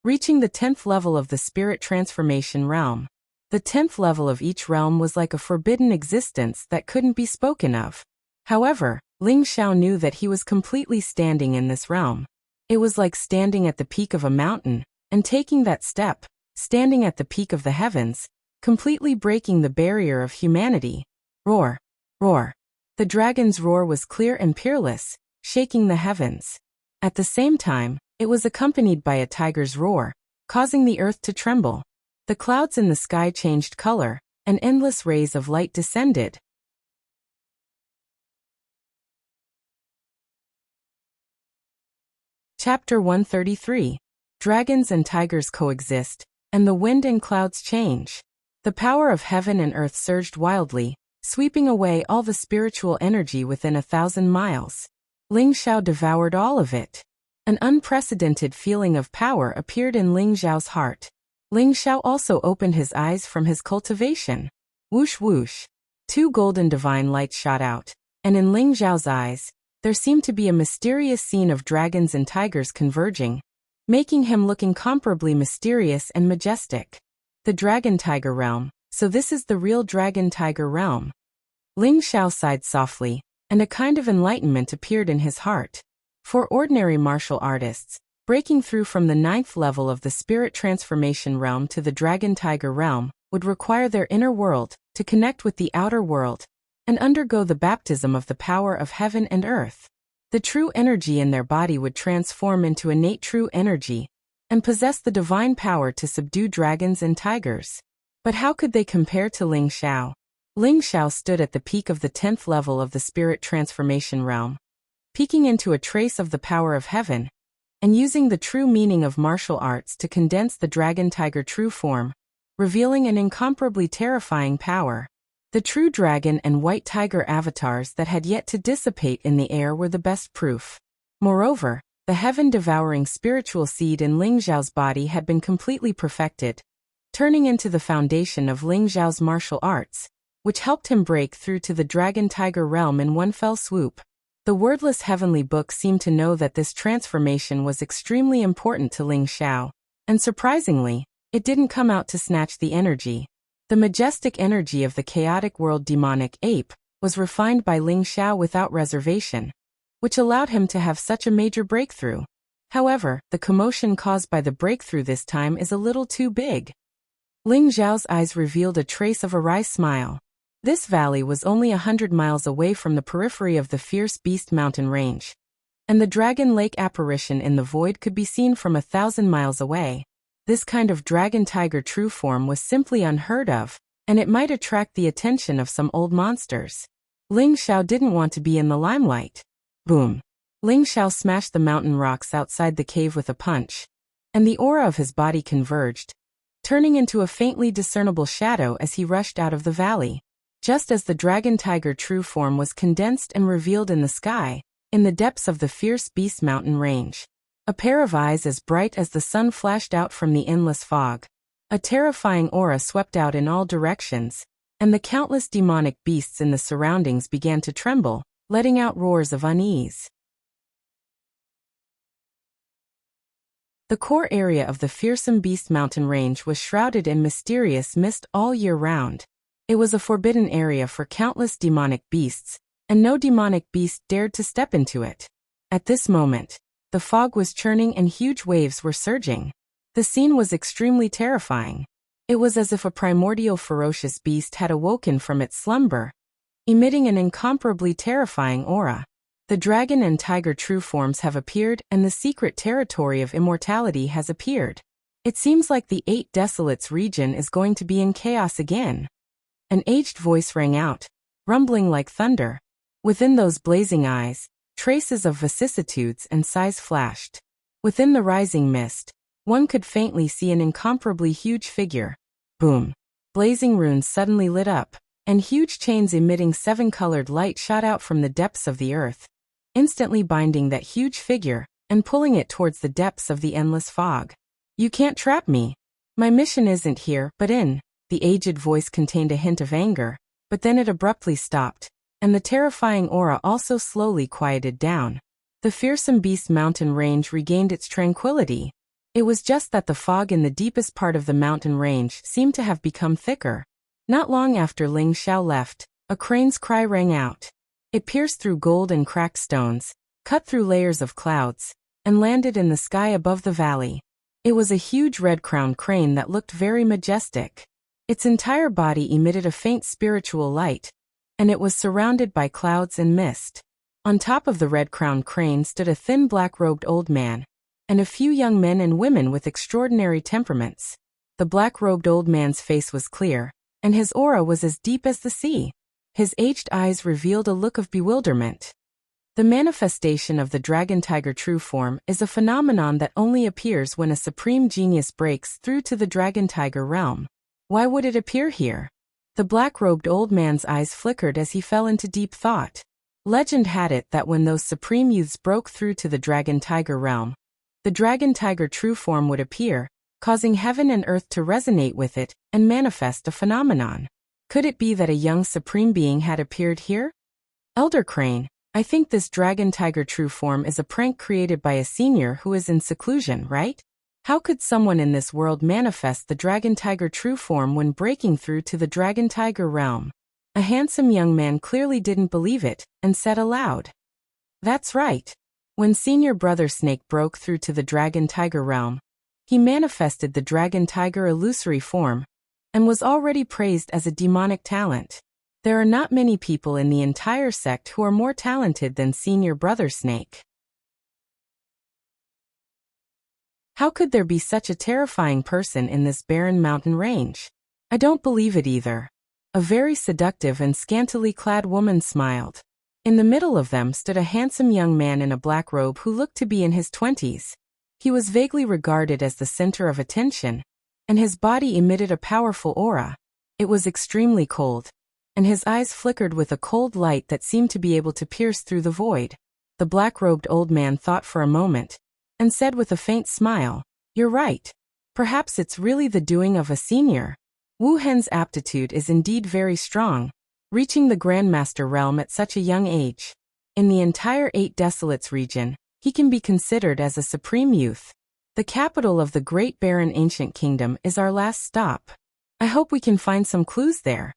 reaching the 10th level of the Spirit Transformation Realm. The 10th level of each realm was like a forbidden existence that couldn't be spoken of. However, Ling Xiao knew that he was completely standing in this realm. It was like standing at the peak of a mountain, and taking that step, standing at the peak of the heavens, completely breaking the barrier of humanity. Roar! Roar! The dragon's roar was clear and peerless, shaking the heavens. At the same time, it was accompanied by a tiger's roar, causing the earth to tremble. The clouds in the sky changed color, and endless rays of light descended. Chapter 133. Dragons and tigers coexist, and the wind and clouds change. The power of heaven and earth surged wildly, sweeping away all the spiritual energy within 1,000 miles. Ling Xiao devoured all of it. An unprecedented feeling of power appeared in Ling Xiao's heart. Ling Xiao also opened his eyes from his cultivation. Whoosh whoosh. 2 golden divine lights shot out, and in Ling Xiao's eyes, there seemed to be a mysterious scene of dragons and tigers converging, making him look incomparably mysterious and majestic. The Dragon-Tiger Realm. So this is the real Dragon-Tiger Realm. Ling Xiao sighed softly, and a kind of enlightenment appeared in his heart. For ordinary martial artists, breaking through from the 9th level of the Spirit Transformation Realm to the Dragon-Tiger Realm would require their inner world to connect with the outer world and undergo the baptism of the power of heaven and earth. The true energy in their body would transform into innate true energy and possess the divine power to subdue dragons and tigers. But how could they compare to Ling Xiao? Ling Xiao stood at the peak of the 10th level of the Spirit Transformation Realm, peeking into a trace of the power of heaven, and using the true meaning of martial arts to condense the dragon-tiger true form, revealing an incomparably terrifying power. The true dragon and white tiger avatars that had yet to dissipate in the air were the best proof. Moreover, the heaven-devouring spiritual seed in Ling Xiao's body had been completely perfected, turning into the foundation of Ling Xiao's martial arts, which helped him break through to the dragon-tiger realm in one fell swoop. The wordless heavenly book seemed to know that this transformation was extremely important to Ling Xiao, and surprisingly, it didn't come out to snatch the energy. The majestic energy of the chaotic world demonic ape was refined by Ling Xiao without reservation, which allowed him to have such a major breakthrough. However, the commotion caused by the breakthrough this time is a little too big. Ling Xiao's eyes revealed a trace of a wry smile. This valley was only 100 miles away from the periphery of the Fierce Beast mountain range, and the Dragon Lake apparition in the void could be seen from 1,000 miles away. This kind of dragon tiger true form was simply unheard of, and it might attract the attention of some old monsters. Ling Xiao didn't want to be in the limelight. Boom! Ling Xiao smashed the mountain rocks outside the cave with a punch, and the aura of his body converged, turning into a faintly discernible shadow as he rushed out of the valley. Just as the dragon tiger true form was condensed and revealed in the sky, in the depths of the Fierce Beast mountain range, a pair of eyes as bright as the sun flashed out from the endless fog. A terrifying aura swept out in all directions, and the countless demonic beasts in the surroundings began to tremble, letting out roars of unease. The core area of the fearsome Beast mountain range was shrouded in mysterious mist all year round. It was a forbidden area for countless demonic beasts, and no demonic beast dared to step into it. At this moment, the fog was churning and huge waves were surging. The scene was extremely terrifying. It was as if a primordial ferocious beast had awoken from its slumber, emitting an incomparably terrifying aura. The dragon and tiger true forms have appeared, and the secret territory of immortality has appeared. It seems like the 8 Desolates region is going to be in chaos again. An aged voice rang out, rumbling like thunder. Within those blazing eyes, traces of vicissitudes and sighs flashed. Within the rising mist, one could faintly see an incomparably huge figure. Boom! Blazing runes suddenly lit up, and huge chains emitting 7-colored light shot out from the depths of the earth, instantly binding that huge figure and pulling it towards the depths of the endless fog. You can't trap me. My mission isn't here, but in. The aged voice contained a hint of anger, but then it abruptly stopped, and the terrifying aura also slowly quieted down. The fearsome Beast mountain range regained its tranquility. It was just that the fog in the deepest part of the mountain range seemed to have become thicker. Not long after Ling Xiao left, a crane's cry rang out. It pierced through gold and cracked stones, cut through layers of clouds, and landed in the sky above the valley. It was a huge red-crowned crane that looked very majestic. Its entire body emitted a faint spiritual light, and it was surrounded by clouds and mist. On top of the red-crowned crane stood a thin black-robed old man, and a few young men and women with extraordinary temperaments. The black-robed old man's face was clear, and his aura was as deep as the sea. His aged eyes revealed a look of bewilderment. The manifestation of the dragon tiger true form is a phenomenon that only appears when a supreme genius breaks through to the dragon tiger realm. Why would it appear here? The black-robed old man's eyes flickered as he fell into deep thought. Legend had it that when those supreme youths broke through to the dragon tiger realm, the dragon tiger true form would appear, causing heaven and earth to resonate with it and manifest a phenomenon. Could it be that a young supreme being had appeared here? Elder Crane, I think this dragon tiger true form is a prank created by a senior who is in seclusion, right? How could someone in this world manifest the dragon tiger true form when breaking through to the dragon tiger realm? A handsome young man clearly didn't believe it, and said aloud, "That's right. When senior brother Snake broke through to the dragon tiger realm, he manifested the dragon tiger illusory form, and was already praised as a demonic talent. There are not many people in the entire sect who are more talented than senior brother Snake. How could there be such a terrifying person in this barren mountain range? I don't believe it either." A very seductive and scantily clad woman smiled. In the middle of them stood a handsome young man in a black robe who looked to be in his 20s. He was vaguely regarded as the center of attention, and his body emitted a powerful aura. It was extremely cold, and his eyes flickered with a cold light that seemed to be able to pierce through the void. The black-robed old man thought for a moment, and said with a faint smile, "You're right. Perhaps it's really the doing of a senior. Wu Hen's aptitude is indeed very strong, reaching the Grandmaster realm at such a young age. In the entire 8 Desolates region, he can be considered as a supreme youth. The capital of the Great Barren Ancient Kingdom is our last stop. I hope we can find some clues there."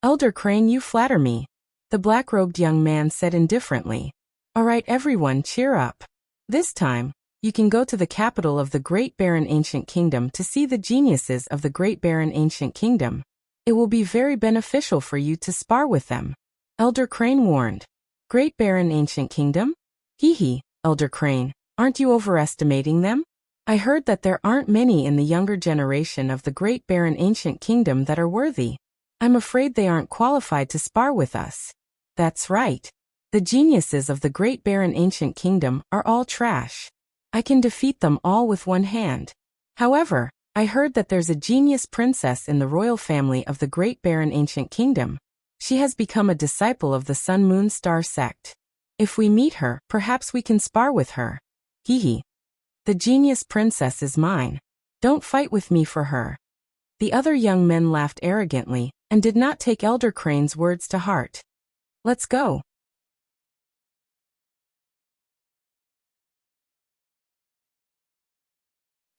"Elder Crane, you flatter me," the black-robed young man said indifferently. "All right, everyone, cheer up. This time, You can go to the capital of the Great Barren Ancient Kingdom to see the geniuses of the Great Barren Ancient Kingdom. It will be very beneficial for you to spar with them. Elder Crane warned. Great Barren Ancient Kingdom? Hee, Elder Crane, aren't you overestimating them? I heard that there aren't many in the younger generation of the Great Barren Ancient Kingdom that are worthy. I'm afraid they aren't qualified to spar with us. That's right. The geniuses of the Great Barren Ancient Kingdom are all trash. I can defeat them all with one hand. However, I heard that there's a genius princess in the royal family of the Great Barren Ancient Kingdom. She has become a disciple of the Sun Moon Star sect. If we meet her, perhaps we can spar with her. Hee. The genius princess is mine. Don't fight with me for her. The other young men laughed arrogantly and did not take Elder Crane's words to heart. Let's go.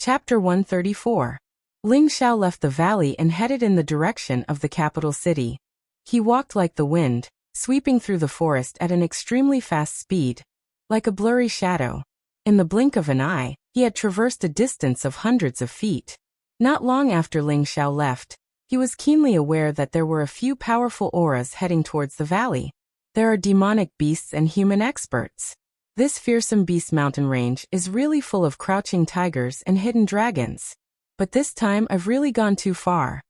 Chapter 134. Ling Xiao left the valley and headed in the direction of the capital city. He walked like the wind, sweeping through the forest at an extremely fast speed, like a blurry shadow. In the blink of an eye, he had traversed a distance of hundreds of feet. Not long after Ling Xiao left, he was keenly aware that there were a few powerful auras heading towards the valley. There are demonic beasts and human experts. This fearsome beast mountain range is really full of crouching tigers and hidden dragons. But this time I've really gone too far.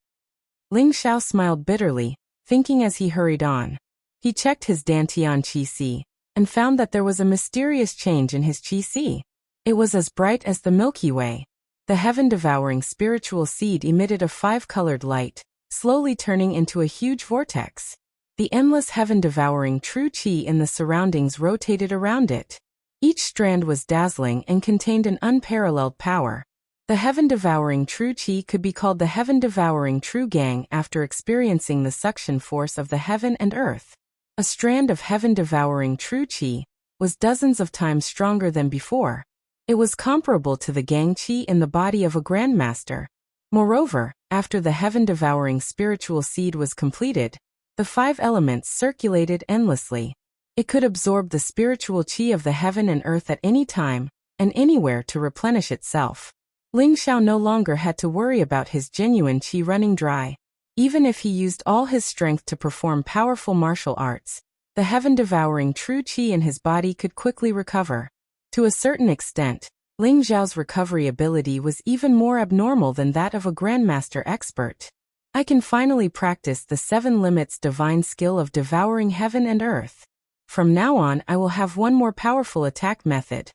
Ling Xiao smiled bitterly, thinking as he hurried on. He checked his Dantian Qi and found that there was a mysterious change in his Qi. It was as bright as the Milky Way. The heaven-devouring spiritual seed emitted a five-colored light, slowly turning into a huge vortex. The endless heaven-devouring true Qi in the surroundings rotated around it. Each strand was dazzling and contained an unparalleled power. The heaven-devouring true Qi could be called the heaven-devouring true Gang after experiencing the suction force of the heaven and earth. A strand of heaven-devouring true Qi was dozens of times stronger than before. It was comparable to the Gang Qi in the body of a grandmaster. Moreover, after the heaven-devouring spiritual seed was completed, the five elements circulated endlessly. It could absorb the spiritual Qi of the heaven and earth at any time and anywhere to replenish itself. Ling Xiao no longer had to worry about his genuine Qi running dry. Even if he used all his strength to perform powerful martial arts, the heaven-devouring true Qi in his body could quickly recover. To a certain extent, Ling Xiao's recovery ability was even more abnormal than that of a grandmaster expert. I can finally practice the 7 limits divine skill of devouring heaven and earth. From now on I will have one more powerful attack method.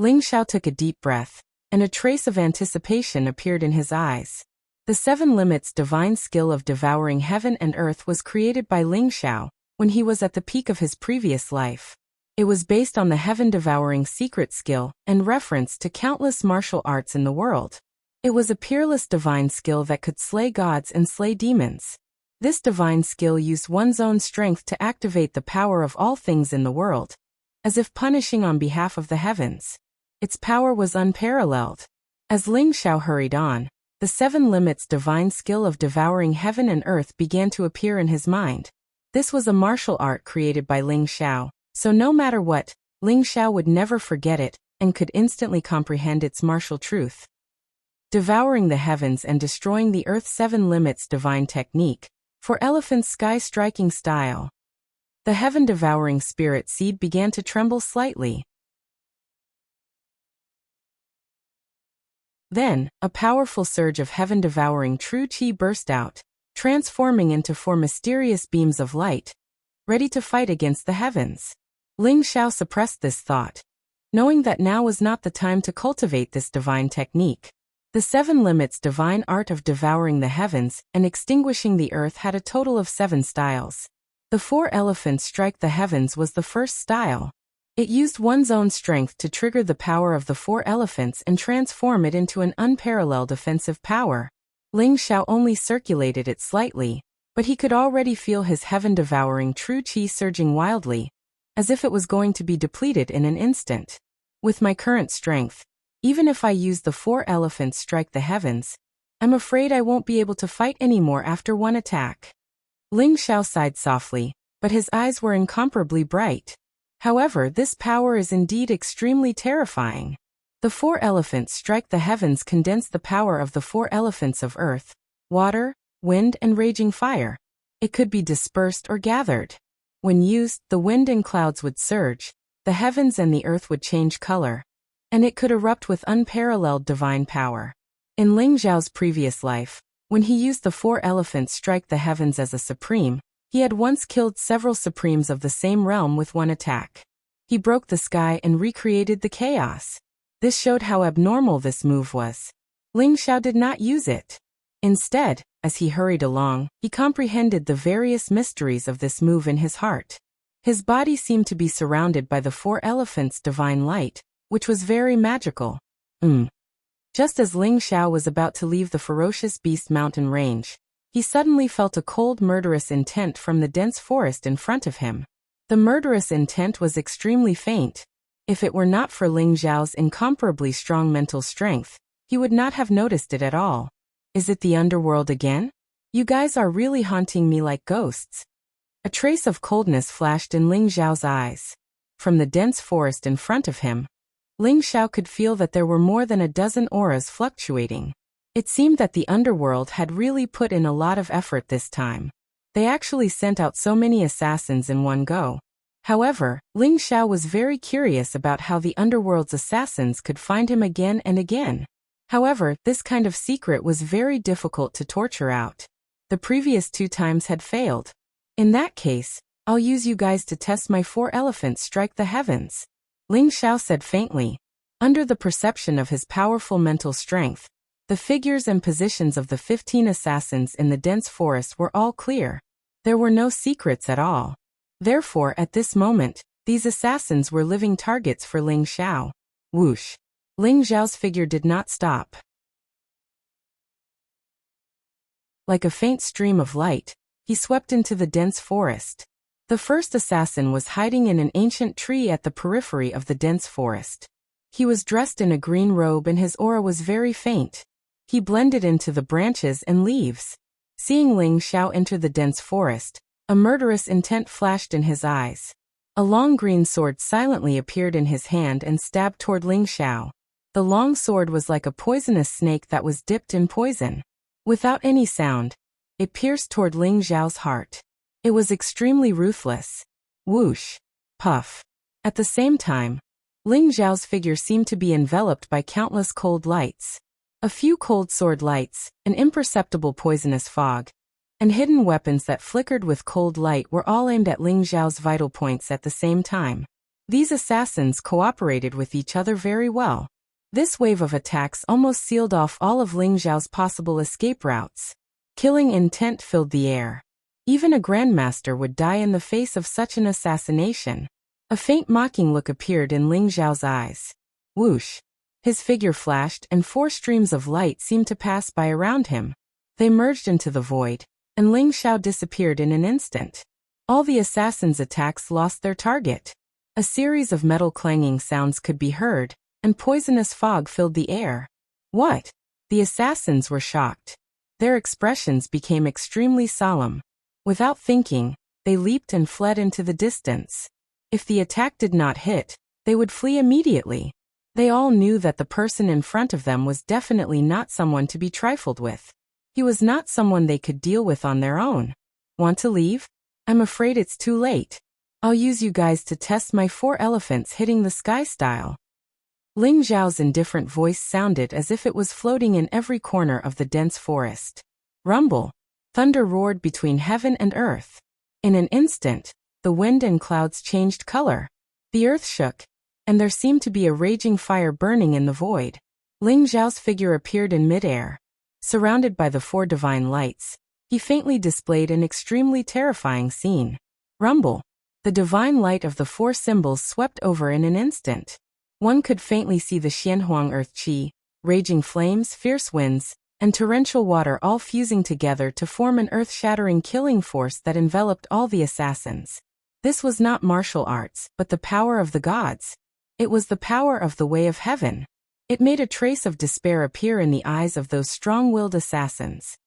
Ling Xiao took a deep breath, and a trace of anticipation appeared in his eyes. The 7 limits divine skill of devouring heaven and earth was created by Ling Xiao when he was at the peak of his previous life. It was based on the heaven-devouring secret skill and reference to countless martial arts in the world. It was a peerless divine skill that could slay gods and slay demons. This divine skill used one's own strength to activate the power of all things in the world, as if punishing on behalf of the heavens. Its power was unparalleled. As Ling Xiao hurried on, the 7 limits divine skill of devouring heaven and earth began to appear in his mind. This was a martial art created by Ling Xiao, so no matter what, Ling Xiao would never forget it and could instantly comprehend its martial truth. Devouring the heavens and destroying the earth 7 limits divine technique, for elephant's sky-striking style. The heaven-devouring spirit seed began to tremble slightly. Then, a powerful surge of heaven-devouring true Qi burst out, transforming into 4 mysterious beams of light, ready to fight against the heavens. Ling Xiao suppressed this thought, knowing that now was not the time to cultivate this divine technique. The 7 limits divine art of devouring the heavens and extinguishing the earth had a total of 7 styles. The 4 elephants strike the heavens was the first style. It used one's own strength to trigger the power of the 4 elephants and transform it into an unparalleled offensive power. Ling Xiao only circulated it slightly, but he could already feel his heaven-devouring true Qi surging wildly, as if it was going to be depleted in an instant. With my current strength, even if I use the 4 elephants strike the heavens, I'm afraid I won't be able to fight anymore after one attack. Ling Xiao sighed softly, but his eyes were incomparably bright. However, this power is indeed extremely terrifying. The 4 elephants strike the heavens condense the power of the 4 elephants of earth, water, wind and raging fire. It could be dispersed or gathered. When used, the wind and clouds would surge, the heavens and the earth would change color, and it could erupt with unparalleled divine power. In Ling Xiao's previous life, when he used the 4 elephants strike the heavens as a supreme, he had once killed several supremes of the same realm with one attack. He broke the sky and recreated the chaos. This showed how abnormal this move was. Ling Xiao did not use it. Instead, as he hurried along, he comprehended the various mysteries of this move in his heart. His body seemed to be surrounded by the 4 elephants' divine light, which was very magical. Just as Ling Xiao was about to leave the ferocious beast mountain range, he suddenly felt a cold murderous intent from the dense forest in front of him. The murderous intent was extremely faint. If it were not for Ling Xiao's incomparably strong mental strength, he would not have noticed it at all. Is it the underworld again? You guys are really haunting me like ghosts. A trace of coldness flashed in Ling Xiao's eyes. From the dense forest in front of him, Ling Xiao could feel that there were more than a dozen auras fluctuating. It seemed that the underworld had really put in a lot of effort this time. They actually sent out so many assassins in one go. However, Ling Xiao was very curious about how the underworld's assassins could find him again and again. However, this kind of secret was very difficult to torture out. The previous 2 times had failed. In that case, I'll use you guys to test my 4 elephants strike the heavens. Ling Xiao said faintly. Under the perception of his powerful mental strength, the figures and positions of the 15 assassins in the dense forest were all clear. There were no secrets at all. Therefore, at this moment, these assassins were living targets for Ling Xiao. Whoosh! Ling Xiao's figure did not stop. Like a faint stream of light, he swept into the dense forest. The first assassin was hiding in an ancient tree at the periphery of the dense forest. He was dressed in a green robe and his aura was very faint. He blended into the branches and leaves. Seeing Ling Xiao enter the dense forest, a murderous intent flashed in his eyes. A long green sword silently appeared in his hand and stabbed toward Ling Xiao. The long sword was like a poisonous snake that was dipped in poison. Without any sound, it pierced toward Ling Xiao's heart. It was extremely ruthless. Whoosh! Puff! At the same time, Ling Xiao's figure seemed to be enveloped by countless cold lights. A few cold sword lights, an imperceptible poisonous fog, and hidden weapons that flickered with cold light were all aimed at Ling Xiao's vital points at the same time. These assassins cooperated with each other very well. This wave of attacks almost sealed off all of Ling Xiao's possible escape routes. Killing intent filled the air. Even a grandmaster would die in the face of such an assassination. A faint mocking look appeared in Ling Xiao's eyes. Whoosh! His figure flashed and 4 streams of light seemed to pass by around him. They merged into the void, and Ling Xiao disappeared in an instant. All the assassins' attacks lost their target. A series of metal clanging sounds could be heard, and poisonous fog filled the air. What? The assassins were shocked. Their expressions became extremely solemn. Without thinking, they leaped and fled into the distance. If the attack did not hit, they would flee immediately. They all knew that the person in front of them was definitely not someone to be trifled with. He was not someone they could deal with on their own. Want to leave? I'm afraid it's too late. I'll use you guys to test my 4 elephants hitting the sky style. Ling Xiao's indifferent voice sounded as if it was floating in every corner of the dense forest. Rumble! Thunder roared between heaven and earth. In an instant, the wind and clouds changed color. The earth shook, and there seemed to be a raging fire burning in the void. Ling Xiao's figure appeared in midair. Surrounded by the 4 divine lights, he faintly displayed an extremely terrifying scene. Rumble! The divine light of the 4 symbols swept over in an instant. One could faintly see the Xianhuang earth qi, raging flames, fierce winds, and torrential water all fusing together to form an earth-shattering killing force that enveloped all the assassins. This was not martial arts, but the power of the gods. It was the power of the way of heaven. It made a trace of despair appear in the eyes of those strong-willed assassins.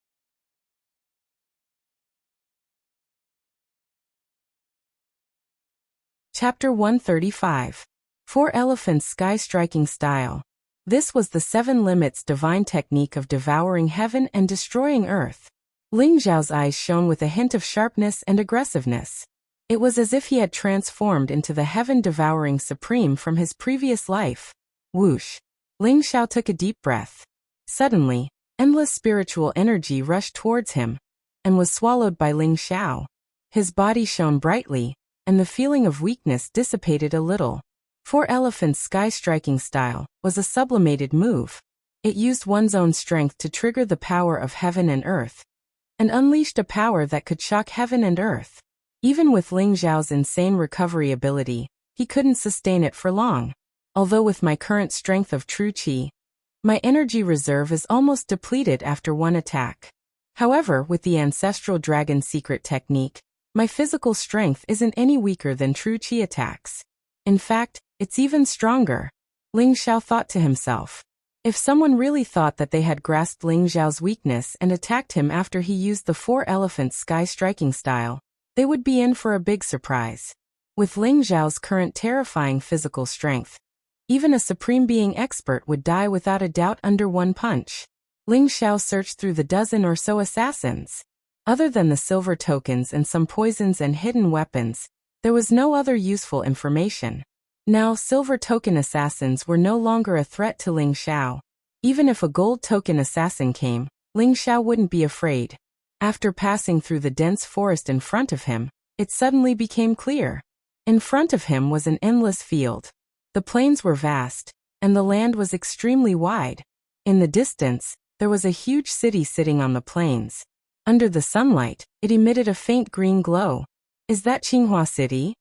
Chapter 135. 4 Elephants Sky Striking Style. This was the 7 limits divine technique of devouring heaven and destroying earth. Ling Xiao's eyes shone with a hint of sharpness and aggressiveness. It was as if he had transformed into the heaven-devouring supreme from his previous life. Whoosh! Ling Xiao took a deep breath. Suddenly, endless spiritual energy rushed towards him, and was swallowed by Ling Xiao. His body shone brightly, and the feeling of weakness dissipated a little. 4 Elephants Sky-Striking Style was a sublimated move. It used one's own strength to trigger the power of heaven and earth, and unleashed a power that could shock heaven and earth. Even with Ling Xiao's insane recovery ability, he couldn't sustain it for long. Although with my current strength of true qi, my energy reserve is almost depleted after one attack. However, with the ancestral dragon secret technique, my physical strength isn't any weaker than true qi attacks. In fact, it's even stronger. Ling Xiao thought to himself. If someone really thought that they had grasped Ling Xiao's weakness and attacked him after he used the 4 Elephants Sky-Striking Style, they would be in for a big surprise. With Ling Xiao's current terrifying physical strength, even a supreme being expert would die without a doubt under one punch. Ling Xiao searched through the dozen or so assassins. Other than the silver tokens and some poisons and hidden weapons, there was no other useful information. Now, silver token assassins were no longer a threat to Ling Xiao. Even if a gold token assassin came, Ling Xiao wouldn't be afraid. After passing through the dense forest in front of him, it suddenly became clear. In front of him was an endless field. The plains were vast, and the land was extremely wide. In the distance, there was a huge city sitting on the plains. Under the sunlight, it emitted a faint green glow. Is that Qinghua City?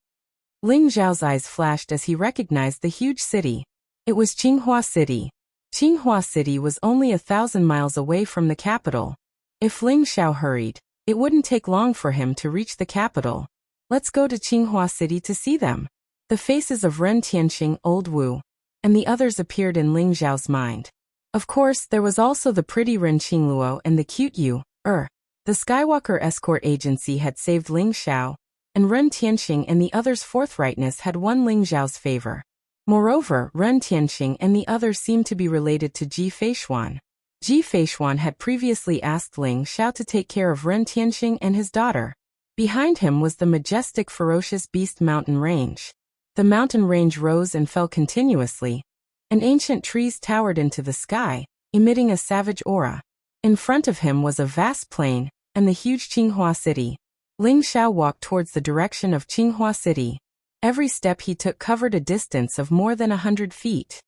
Ling Xiao's eyes flashed as he recognized the huge city. It was Qinghua City. Qinghua City was only 1,000 miles away from the capital. If Ling Xiao hurried, it wouldn't take long for him to reach the capital. Let's go to Qinghua City to see them. The faces of Ren Tianxing, Old Wu, and the others appeared in Ling Xiao's mind. Of course, there was also the pretty Ren Qingluo and the cute Yu. The Skywalker escort agency had saved Ling Xiao, and Ren Tianxing and the others' forthrightness had won Ling Xiao's favor. Moreover, Ren Tianxing and the others seemed to be related to Ji Feishuan. Ji Feishuan had previously asked Ling Xiao to take care of Ren Tianxing and his daughter. Behind him was the majestic ferocious beast mountain range. The mountain range rose and fell continuously, and ancient trees towered into the sky, emitting a savage aura. In front of him was a vast plain, and the huge Qinghua City. Ling Xiao walked towards the direction of Qinghua City. Every step he took covered a distance of more than 100 feet.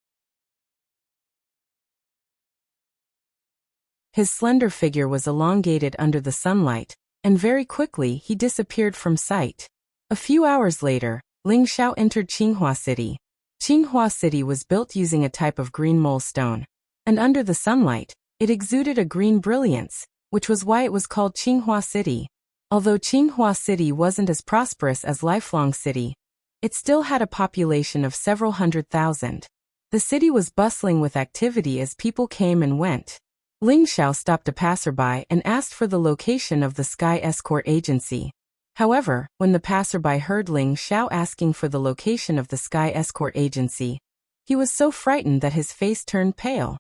His slender figure was elongated under the sunlight, and very quickly he disappeared from sight. A few hours later, Ling Xiao entered Qinghua City. Qinghua City was built using a type of green mole stone, and under the sunlight, it exuded a green brilliance, which was why it was called Qinghua City. Although Qinghua City wasn't as prosperous as Lifelong City, it still had a population of several 100,000. The city was bustling with activity as people came and went. Ling Xiao stopped a passerby and asked for the location of the Sky Escort Agency. However, when the passerby heard Ling Xiao asking for the location of the Sky Escort Agency, he was so frightened that his face turned pale.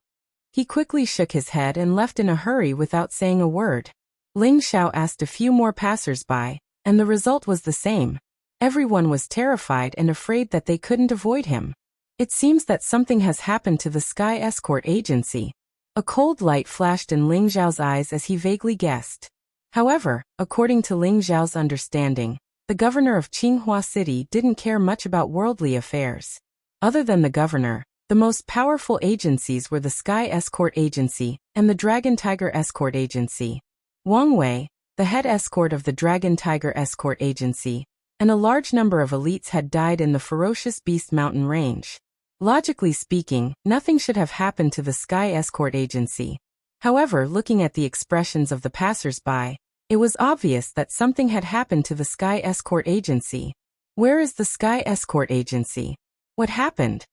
He quickly shook his head and left in a hurry without saying a word. Ling Xiao asked a few more passers-by, and the result was the same. Everyone was terrified and afraid that they couldn't avoid him. It seems that something has happened to the Sky Escort Agency. A cold light flashed in Ling Xiao's eyes as he vaguely guessed. However, according to Ling Xiao's understanding, the governor of Qinghua City didn't care much about worldly affairs. Other than the governor, the most powerful agencies were the Sky Escort Agency and the Dragon Tiger Escort Agency. Wang Wei, the head escort of the Dragon Tiger Escort Agency, and a large number of elites had died in the ferocious Beast Mountain range. Logically speaking, nothing should have happened to the Sky Escort Agency. However, looking at the expressions of the passers-by, it was obvious that something had happened to the Sky Escort Agency. Where is the Sky Escort Agency? What happened?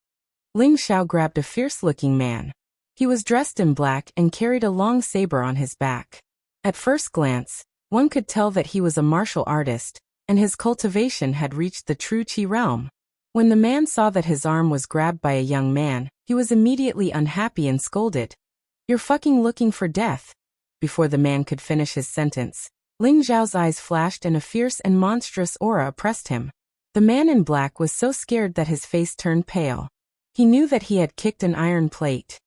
Ling Xiao grabbed a fierce-looking man. He was dressed in black and carried a long saber on his back. At first glance, one could tell that he was a martial artist, and his cultivation had reached the true Qi realm. When the man saw that his arm was grabbed by a young man, he was immediately unhappy and scolded. "You're fucking looking for death." Before the man could finish his sentence, Ling Zhao's eyes flashed and a fierce and monstrous aura oppressed him. The man in black was so scared that his face turned pale. He knew that he had kicked an iron plate.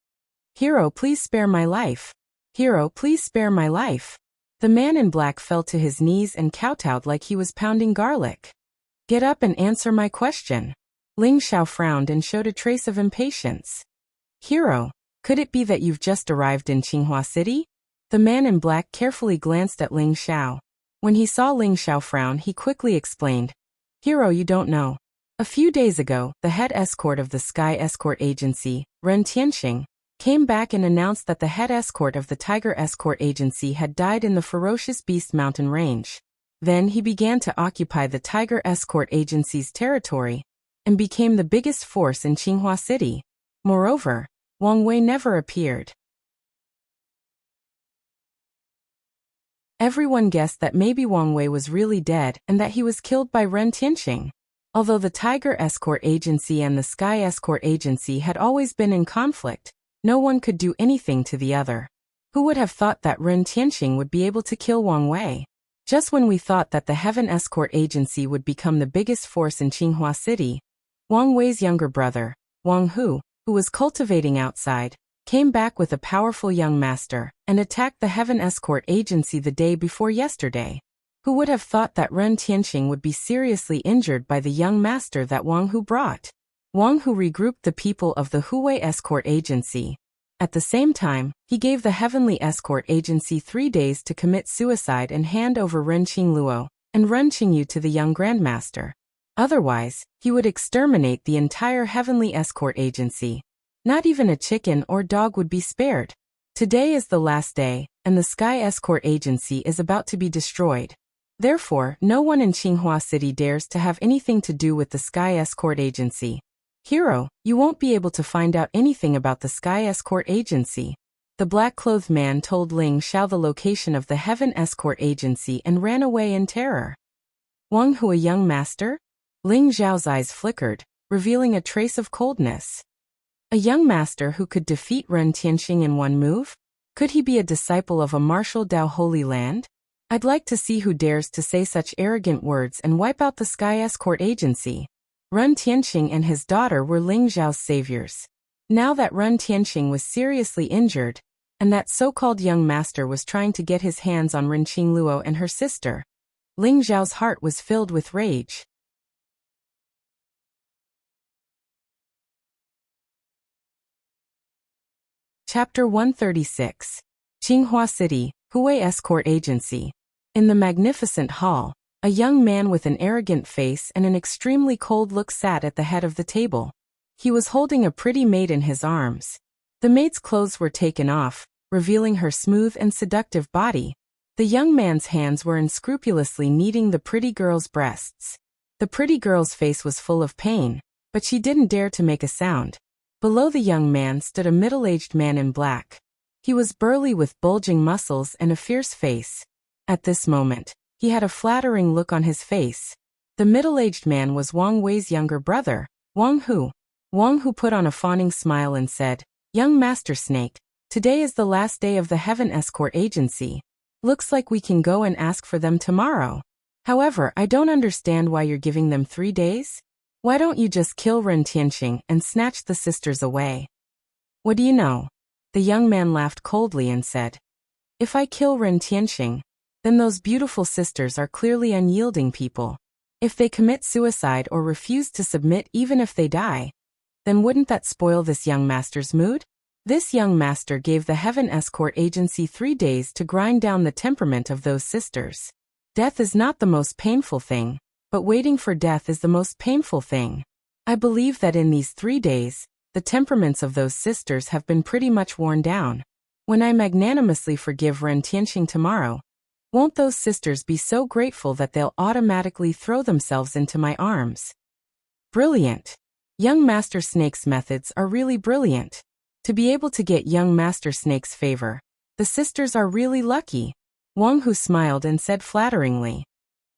"Hero, please spare my life. Hero, please spare my life." The man in black fell to his knees and kowtowed like he was pounding garlic. "Get up and answer my question." Ling Xiao frowned and showed a trace of impatience. "Hero, could it be that you've just arrived in Qinghua City?" The man in black carefully glanced at Ling Xiao. When he saw Ling Xiao frown, he quickly explained, "Hero, you don't know. A few days ago, the head escort of the Sky Escort Agency, Ren Tianxing, came back and announced that the head escort of the Tiger Escort Agency had died in the ferocious Beast Mountain Range. Then he began to occupy the Tiger Escort Agency's territory and became the biggest force in Qinghua City. Moreover, Wang Wei never appeared. Everyone guessed that maybe Wang Wei was really dead and that he was killed by Ren Tianxing. Although the Tiger Escort Agency and the Sky Escort Agency had always been in conflict, no one could do anything to the other. Who would have thought that Ren Tianxing would be able to kill Wang Wei? Just when we thought that the Heaven Escort Agency would become the biggest force in Qinghua City, Wang Wei's younger brother, Wang Hu, who was cultivating outside, came back with a powerful young master and attacked the Heaven Escort Agency the day before yesterday. Who would have thought that Ren Tianxing would be seriously injured by the young master that Wang Hu brought? Wang Hu regrouped the people of the Huwei Escort Agency. At the same time, he gave the Heavenly Escort Agency 3 days to commit suicide and hand over Ren Qingluo and Ren Qingyu to the young Grandmaster. Otherwise, he would exterminate the entire Heavenly Escort Agency. Not even a chicken or dog would be spared. Today is the last day, and the Sky Escort Agency is about to be destroyed. Therefore, no one in Qinghua City dares to have anything to do with the Sky Escort Agency. Hero, you won't be able to find out anything about the Sky Escort Agency. The black-clothed man told Ling Xiao the location of the Heaven Escort Agency and ran away in terror. Wang Hu, a young master? Ling Xiao's eyes flickered, revealing a trace of coldness. A young master who could defeat Ren Tianxing in one move? Could he be a disciple of a martial Dao Holy Land? I'd like to see who dares to say such arrogant words and wipe out the Sky Escort Agency. Ren Tianxing and his daughter were Ling Zhao's saviors. Now that Ren Tianxing was seriously injured, and that so-called young master was trying to get his hands on Ren Qingluo and her sister, Ling Zhao's heart was filled with rage. Chapter 136. Qinghua City, Huwei Escort Agency. In the magnificent hall, a young man with an arrogant face and an extremely cold look sat at the head of the table. He was holding a pretty maid in his arms. The maid's clothes were taken off, revealing her smooth and seductive body. The young man's hands were unscrupulously kneading the pretty girl's breasts. The pretty girl's face was full of pain, but she didn't dare to make a sound. Below the young man stood a middle-aged man in black. He was burly with bulging muscles and a fierce face. At this moment, he had a flattering look on his face. The middle-aged man was Wang Wei's younger brother, Wang Hu. Wang Hu put on a fawning smile and said, "Young Master Snake, today is the last day of the Heaven Escort Agency. Looks like we can go and ask for them tomorrow. However, I don't understand why you're giving them 3 days. Why don't you just kill Ren Tianxing and snatch the sisters away?" "What do you know?" The young man laughed coldly and said, "If I kill Ren Tianxing, then those beautiful sisters are clearly unyielding people. If they commit suicide or refuse to submit even if they die, then wouldn't that spoil this young master's mood?" This young master gave the Heaven Escort Agency 3 days to grind down the temperament of those sisters. Death is not the most painful thing, but waiting for death is the most painful thing. I believe that in these 3 days, the temperaments of those sisters have been pretty much worn down. When I magnanimously forgive Ren Tianxing tomorrow, won't those sisters be so grateful that they'll automatically throw themselves into my arms? Brilliant. Young Master Snake's methods are really brilliant. To be able to get young Master Snake's favor, the sisters are really lucky. Wang Hu smiled and said flatteringly,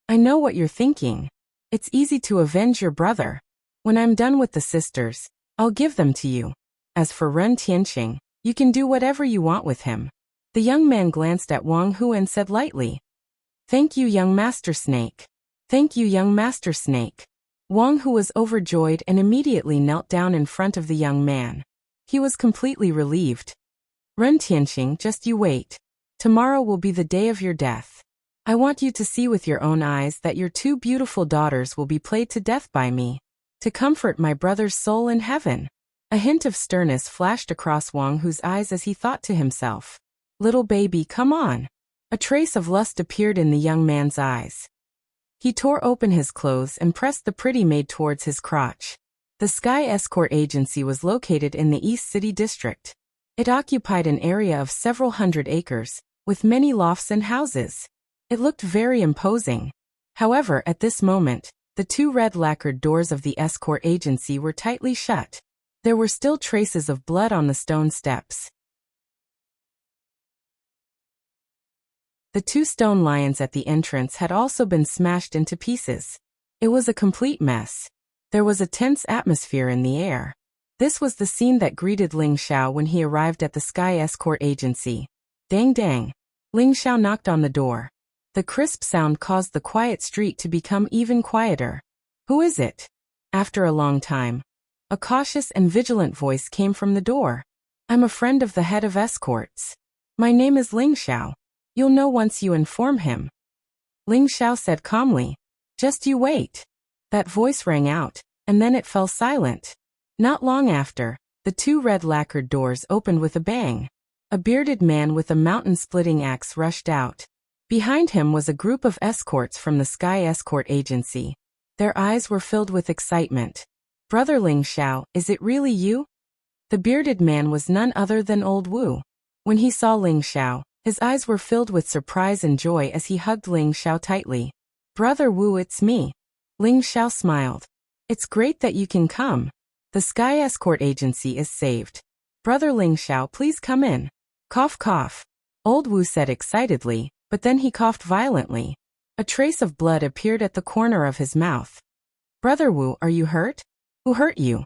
"I know what you're thinking. It's easy to avenge your brother. When I'm done with the sisters, I'll give them to you. As for Ren Tianqing, you can do whatever you want with him. The young man glanced at Wang Hu and said lightly, "Thank you, young Master Snake. Thank you, young Master Snake." Wang Hu was overjoyed and immediately knelt down in front of the young man. He was completely relieved. "Ren Tianqing, just you wait. Tomorrow will be the day of your death. I want you to see with your own eyes that your two beautiful daughters will be played to death by me, to comfort my brother's soul in heaven." A hint of sternness flashed across Wang Hu's eyes as he thought to himself, "Little baby, come on." A trace of lust appeared in the young man's eyes. He tore open his clothes and pressed the pretty maid towards his crotch. The Sky Escort Agency was located in the East City District. It occupied an area of several hundred acres, with many lofts and houses. It looked very imposing. However, at this moment, the two red lacquered doors of the escort agency were tightly shut. There were still traces of blood on the stone steps. The two stone lions at the entrance had also been smashed into pieces. It was a complete mess. There was a tense atmosphere in the air. This was the scene that greeted Ling Xiao when he arrived at the Sky Escort Agency. Dang dang. Ling Xiao knocked on the door. The crisp sound caused the quiet street to become even quieter. "Who is it?" After a long time, a cautious and vigilant voice came from the door. "I'm a friend of the head of escorts. My name is Ling Xiao. You'll know once you inform him." Ling Xiao said calmly, "Just you wait." That voice rang out, and then it fell silent. Not long after, the two red lacquered doors opened with a bang. A bearded man with a mountain-splitting axe rushed out. Behind him was a group of escorts from the Sky Escort Agency. Their eyes were filled with excitement. "Brother Ling Xiao, is it really you?" The bearded man was none other than Old Wu. When he saw Ling Xiao, his eyes were filled with surprise and joy as he hugged Ling Xiao tightly. "Brother Wu, it's me." Ling Xiao smiled. "It's great that you can come. The Sky Escort Agency is saved. Brother Ling Xiao, please come in." Cough cough. Old Wu said excitedly, but then he coughed violently. A trace of blood appeared at the corner of his mouth. "Brother Wu, are you hurt? Who hurt you?"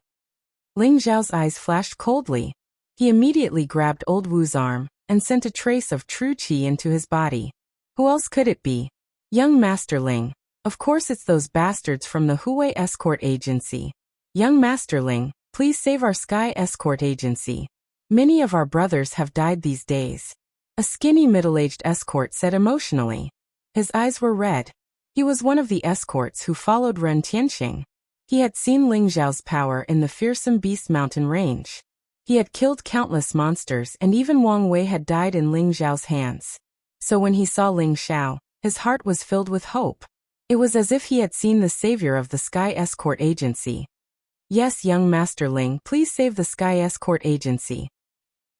Ling Xiao's eyes flashed coldly. He immediately grabbed Old Wu's arm and sent a trace of true qi into his body. "Who else could it be?" "Young Master Ling. Of course it's those bastards from the Huey Escort Agency. Young Master Ling, please save our Sky Escort Agency. Many of our brothers have died these days." A skinny middle-aged escort said emotionally. His eyes were red. He was one of the escorts who followed Ren Tianqing. He had seen Ling Xiao's power in the fearsome Beast Mountain range. He had killed countless monsters and even Wang Wei had died in Ling Xiao's hands. So when he saw Ling Xiao, his heart was filled with hope. It was as if he had seen the savior of the Sky Escort Agency. "Yes, young Master Ling, please save the Sky Escort Agency."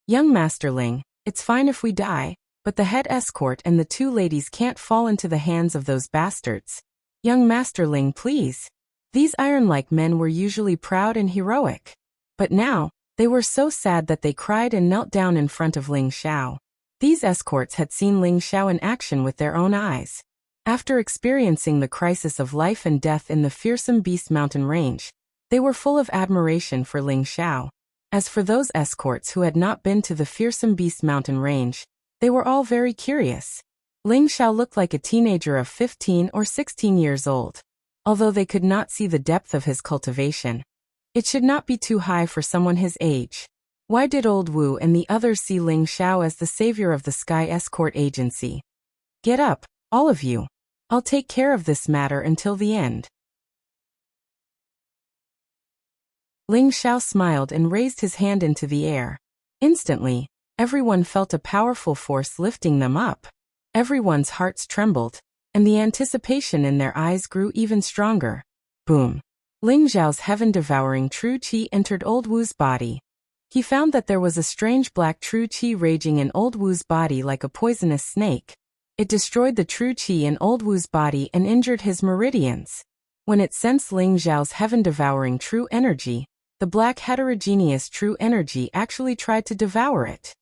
"Young Master Ling, it's fine if we die, but the head escort and the two ladies can't fall into the hands of those bastards. Young Master Ling, please." These iron-like men were usually proud and heroic. But now, they were so sad that they cried and knelt down in front of Ling Xiao. These escorts had seen Ling Xiao in action with their own eyes. After experiencing the crisis of life and death in the fearsome Beast Mountain range, they were full of admiration for Ling Xiao. As for those escorts who had not been to the fearsome Beast Mountain range, they were all very curious. Ling Xiao looked like a teenager of 15 or 16 years old. Although they could not see the depth of his cultivation, it should not be too high for someone his age. Why did Old Wu and the others see Ling Xiao as the savior of the Sky Escort Agency? "Get up, all of you. I'll take care of this matter until the end." Ling Xiao smiled and raised his hand into the air. Instantly, everyone felt a powerful force lifting them up. Everyone's hearts trembled, and the anticipation in their eyes grew even stronger. Boom! Ling Xiao's heaven-devouring true qi entered Old Wu's body. He found that there was a strange black true qi raging in Old Wu's body like a poisonous snake. It destroyed the true qi in Old Wu's body and injured his meridians. When it sensed Ling Xiao's heaven-devouring true energy, the black heterogeneous true energy actually tried to devour it.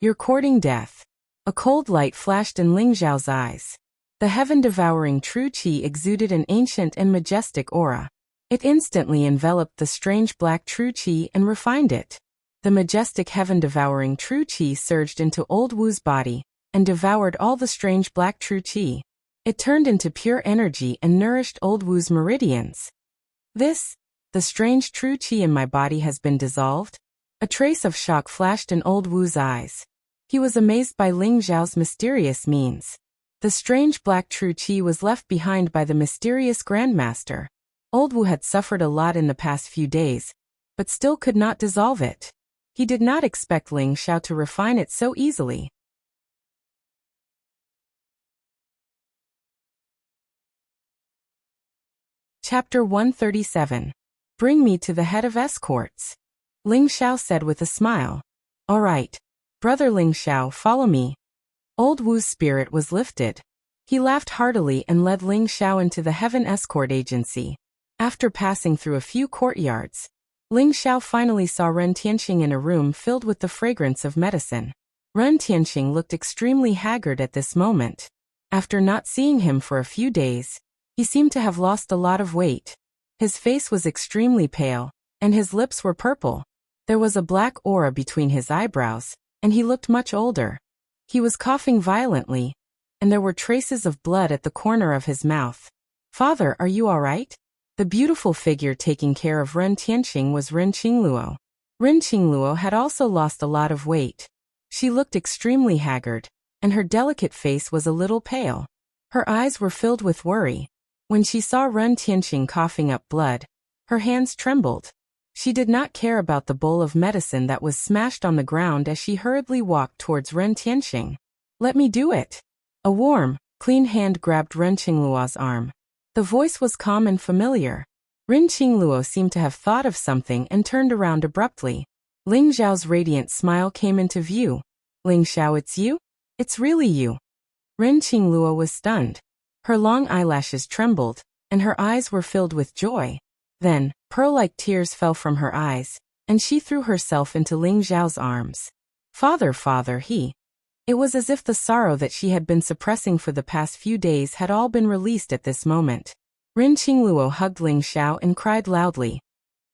"You're courting death." A cold light flashed in Ling Xiao's eyes. The heaven-devouring true qi exuded an ancient and majestic aura. It instantly enveloped the strange black true qi and refined it. The majestic heaven-devouring true qi surged into old Wu's body and devoured all the strange black true qi. It turned into pure energy and nourished old Wu's meridians. The strange true qi in my body has been dissolved? A trace of shock flashed in old Wu's eyes. He was amazed by Ling Xiao's mysterious means. The strange black true qi was left behind by the mysterious grandmaster. Old Wu had suffered a lot in the past few days, but still could not dissolve it. He did not expect Ling Xiao to refine it so easily. Chapter 137. Bring me to the head of escorts. Ling Xiao said with a smile. All right. Brother Ling Xiao, follow me. Old Wu's spirit was lifted. He laughed heartily and led Ling Xiao into the Heaven Escort Agency. After passing through a few courtyards, Ling Xiao finally saw Ren Tianqing in a room filled with the fragrance of medicine. Ren Tianqing looked extremely haggard at this moment. After not seeing him for a few days, he seemed to have lost a lot of weight. His face was extremely pale, and his lips were purple. There was a black aura between his eyebrows, and he looked much older. He was coughing violently, and there were traces of blood at the corner of his mouth. Father, are you all right? The beautiful figure taking care of Ren Tianqing was Ren Qingluo. Ren Qingluo had also lost a lot of weight. She looked extremely haggard, and her delicate face was a little pale. Her eyes were filled with worry. When she saw Ren Tianqing coughing up blood, her hands trembled. She did not care about the bowl of medicine that was smashed on the ground as she hurriedly walked towards Ren Tianqing. Let me do it. A warm, clean hand grabbed Ren Qingluo's arm. The voice was calm and familiar. Ren Qingluo seemed to have thought of something and turned around abruptly. Ling Xiao's radiant smile came into view. Ling Xiao, it's you? It's really you. Ren Qingluo was stunned. Her long eyelashes trembled, and her eyes were filled with joy. Then, pearl-like tears fell from her eyes, and she threw herself into Ling Xiao's arms. Father, It was as if the sorrow that she had been suppressing for the past few days had all been released at this moment. Ren Qingluo hugged Ling Xiao and cried loudly.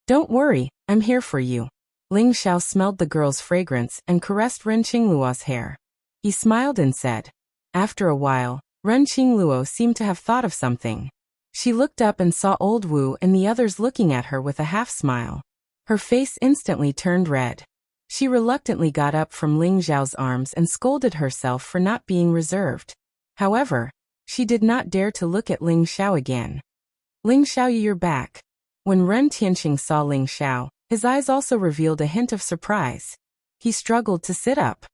Don't worry, I'm here for you. Ling Xiao smelled the girl's fragrance and caressed Ren Qingluo's hair. He smiled and said. After a while, Ren Qingluo seemed to have thought of something. She looked up and saw old Wu and the others looking at her with a half-smile. Her face instantly turned red. She reluctantly got up from Ling Xiao's arms and scolded herself for not being reserved. However, she did not dare to look at Ling Xiao again. Ling Xiao, you're back. When Ren Tianqing saw Ling Xiao, his eyes also revealed a hint of surprise. He struggled to sit up.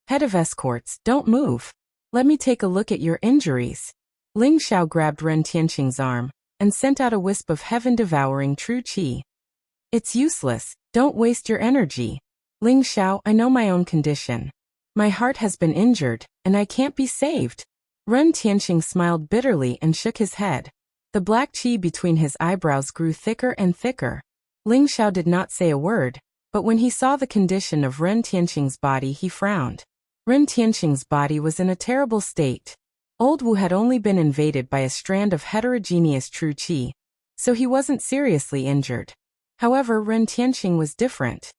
Head of escorts, don't move. Let me take a look at your injuries. Ling Xiao grabbed Ren Tianqing's arm and sent out a wisp of heaven-devouring true qi. It's useless, don't waste your energy. Ling Xiao, I know my own condition. My heart has been injured, and I can't be saved. Ren Tianqing smiled bitterly and shook his head. The black qi between his eyebrows grew thicker and thicker. Ling Xiao did not say a word, but when he saw the condition of Ren Tianqing's body he frowned. Ren Tianqing's body was in a terrible state. Old Wu had only been invaded by a strand of heterogeneous true qi, so he wasn't seriously injured. However, Ren Tianqing was different.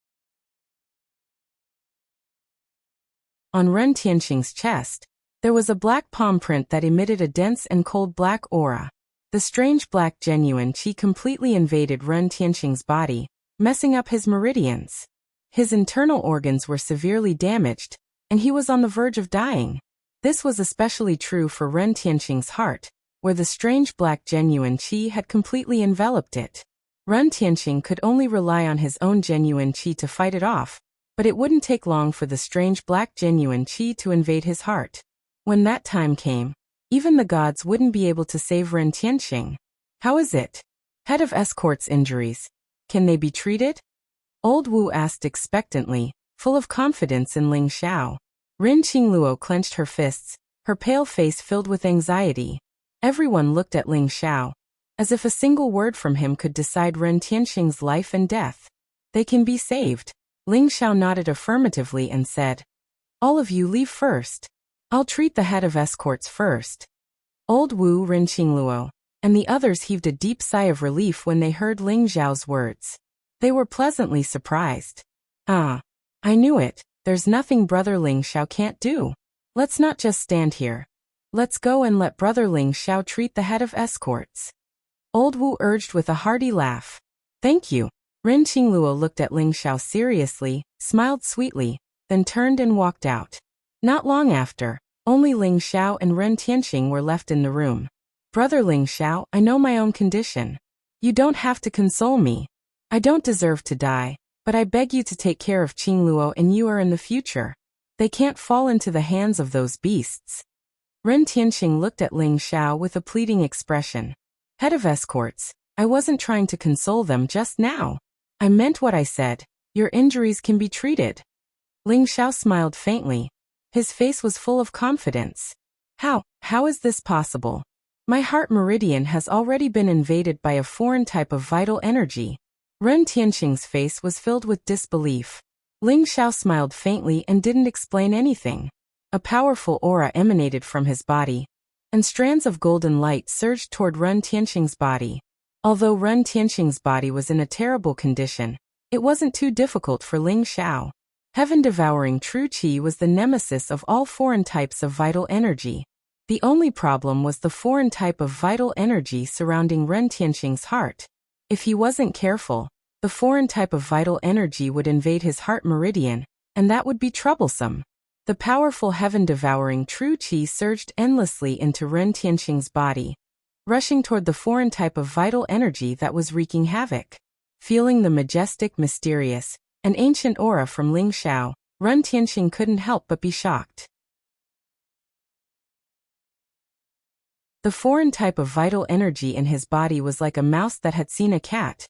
On Ren Tianqing's chest, there was a black palm print that emitted a dense and cold black aura. The strange black genuine qi completely invaded Ren Tianqing's body, messing up his meridians. His internal organs were severely damaged, and he was on the verge of dying. This was especially true for Ren Tianqing's heart, where the strange black genuine qi had completely enveloped it. Ren Tianqing could only rely on his own genuine qi to fight it off, but it wouldn't take long for the strange black genuine qi to invade his heart. When that time came, even the gods wouldn't be able to save Ren Tianqing. How is it? Head of escort's injuries. Can they be treated? Old Wu asked expectantly, full of confidence in Ling Xiao. Ren Qingluo clenched her fists, her pale face filled with anxiety. Everyone looked at Ling Xiao, as if a single word from him could decide Ren Tianqing's life and death. They can be saved. Ling Xiao nodded affirmatively and said, all of you leave first. I'll treat the head of escorts first. Old Wu, Ren Qingluo, and the others heaved a deep sigh of relief when they heard Ling Xiao's words. They were pleasantly surprised. Ah, I knew it, there's nothing Brother Ling Xiao can't do. Let's not just stand here. Let's go and let Brother Ling Xiao treat the head of escorts. Old Wu urged with a hearty laugh. Thank you. Ren Qingluo looked at Ling Xiao seriously, smiled sweetly, then turned and walked out. Not long after, only Ling Xiao and Ren Tianqing were left in the room. Brother Ling Xiao, I know my own condition. You don't have to console me. I don't deserve to die, but I beg you to take care of Qingluo and Yuer in the future. They can't fall into the hands of those beasts. Ren Tianqing looked at Ling Xiao with a pleading expression. Head of escorts, I wasn't trying to console them just now. I meant what I said. Your injuries can be treated. Ling Xiao smiled faintly. His face was full of confidence. How is this possible? My heart meridian has already been invaded by a foreign type of vital energy. Ren Tianqing's face was filled with disbelief. Ling Xiao smiled faintly and didn't explain anything. A powerful aura emanated from his body, and strands of golden light surged toward Ren Tianqing's body. Although Ren Tianqing's body was in a terrible condition, it wasn't too difficult for Ling Xiao. Heaven-devouring true qi was the nemesis of all foreign types of vital energy. The only problem was the foreign type of vital energy surrounding Ren Tianqing's heart. If he wasn't careful, the foreign type of vital energy would invade his heart meridian, and that would be troublesome. The powerful heaven-devouring true qi surged endlessly into Ren Tianqing's body, rushing toward the foreign type of vital energy that was wreaking havoc. Feeling the majestic, mysterious, and ancient aura from Ling Xiao, Ren Tianqing couldn't help but be shocked. The foreign type of vital energy in his body was like a mouse that had seen a cat,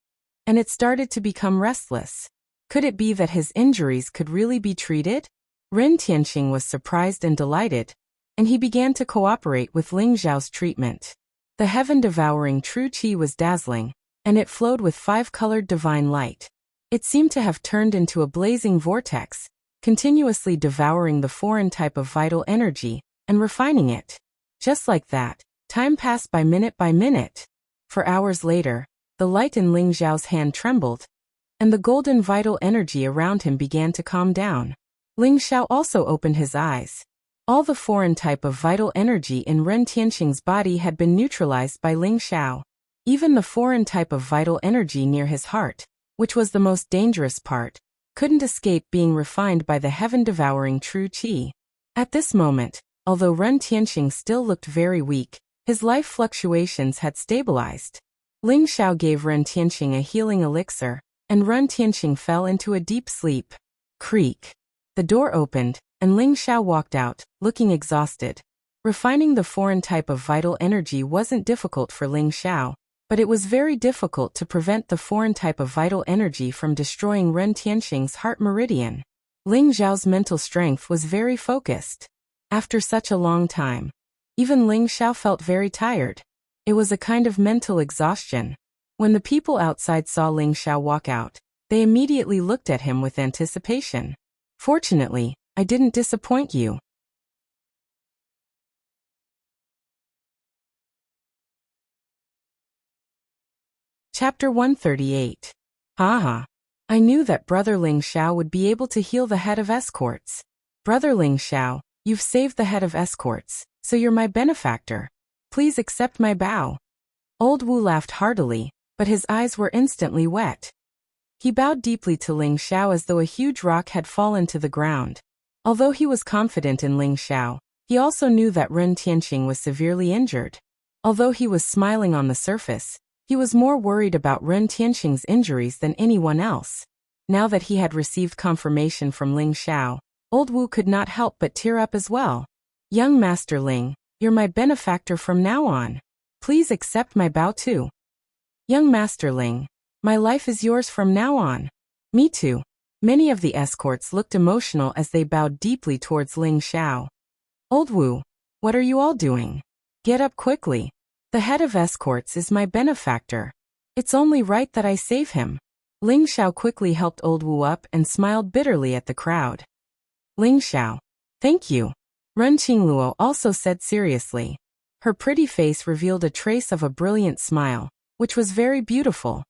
and it started to become restless. Could it be that his injuries could really be treated? Ren Tianqing was surprised and delighted, and he began to cooperate with Ling Xiao's treatment. The heaven-devouring true qi was dazzling, and it flowed with 5-colored divine light. It seemed to have turned into a blazing vortex, continuously devouring the foreign type of vital energy, and refining it. Just like that, time passed by minute. For hours later, the light in Ling Xiao's hand trembled, and the golden vital energy around him began to calm down. Ling Xiao also opened his eyes. All the foreign type of vital energy in Ren Tianqing's body had been neutralized by Ling Xiao. Even the foreign type of vital energy near his heart, which was the most dangerous part, couldn't escape being refined by the heaven-devouring true qi. At this moment, although Ren Tianqing still looked very weak, his life fluctuations had stabilized. Ling Xiao gave Ren Tianqing a healing elixir, and Ren Tianqing fell into a deep sleep. Creak. The door opened, and Ling Xiao walked out, looking exhausted. Refining the foreign type of vital energy wasn't difficult for Ling Xiao, but it was very difficult to prevent the foreign type of vital energy from destroying Ren Tianqing's heart meridian. Ling Xiao's mental strength was very focused. After such a long time, even Ling Xiao felt very tired. It was a kind of mental exhaustion. When the people outside saw Ling Xiao walk out, they immediately looked at him with anticipation. Fortunately, I didn't disappoint you. Chapter 138. Haha. I knew that Brother Ling Xiao would be able to heal the head of escorts. Brother Ling Xiao, you've saved the head of escorts, so you're my benefactor. Please accept my bow. Old Wu laughed heartily, but his eyes were instantly wet. He bowed deeply to Ling Xiao as though a huge rock had fallen to the ground. Although he was confident in Ling Xiao, he also knew that Ren Tianqing was severely injured. Although he was smiling on the surface, he was more worried about Ren Tianqing's injuries than anyone else. Now that he had received confirmation from Ling Xiao, Old Wu could not help but tear up as well. Young Master Ling, you're my benefactor from now on. Please accept my bow too. Young Master Ling, my life is yours from now on. Me too. Many of the escorts looked emotional as they bowed deeply towards Ling Xiao. Old Wu, what are you all doing? Get up quickly. The head of escorts is my benefactor. It's only right that I save him. Ling Xiao quickly helped Old Wu up and smiled bitterly at the crowd. Ling Xiao. Thank you. Ren Qingluo also said seriously. Her pretty face revealed a trace of a brilliant smile, which was very beautiful.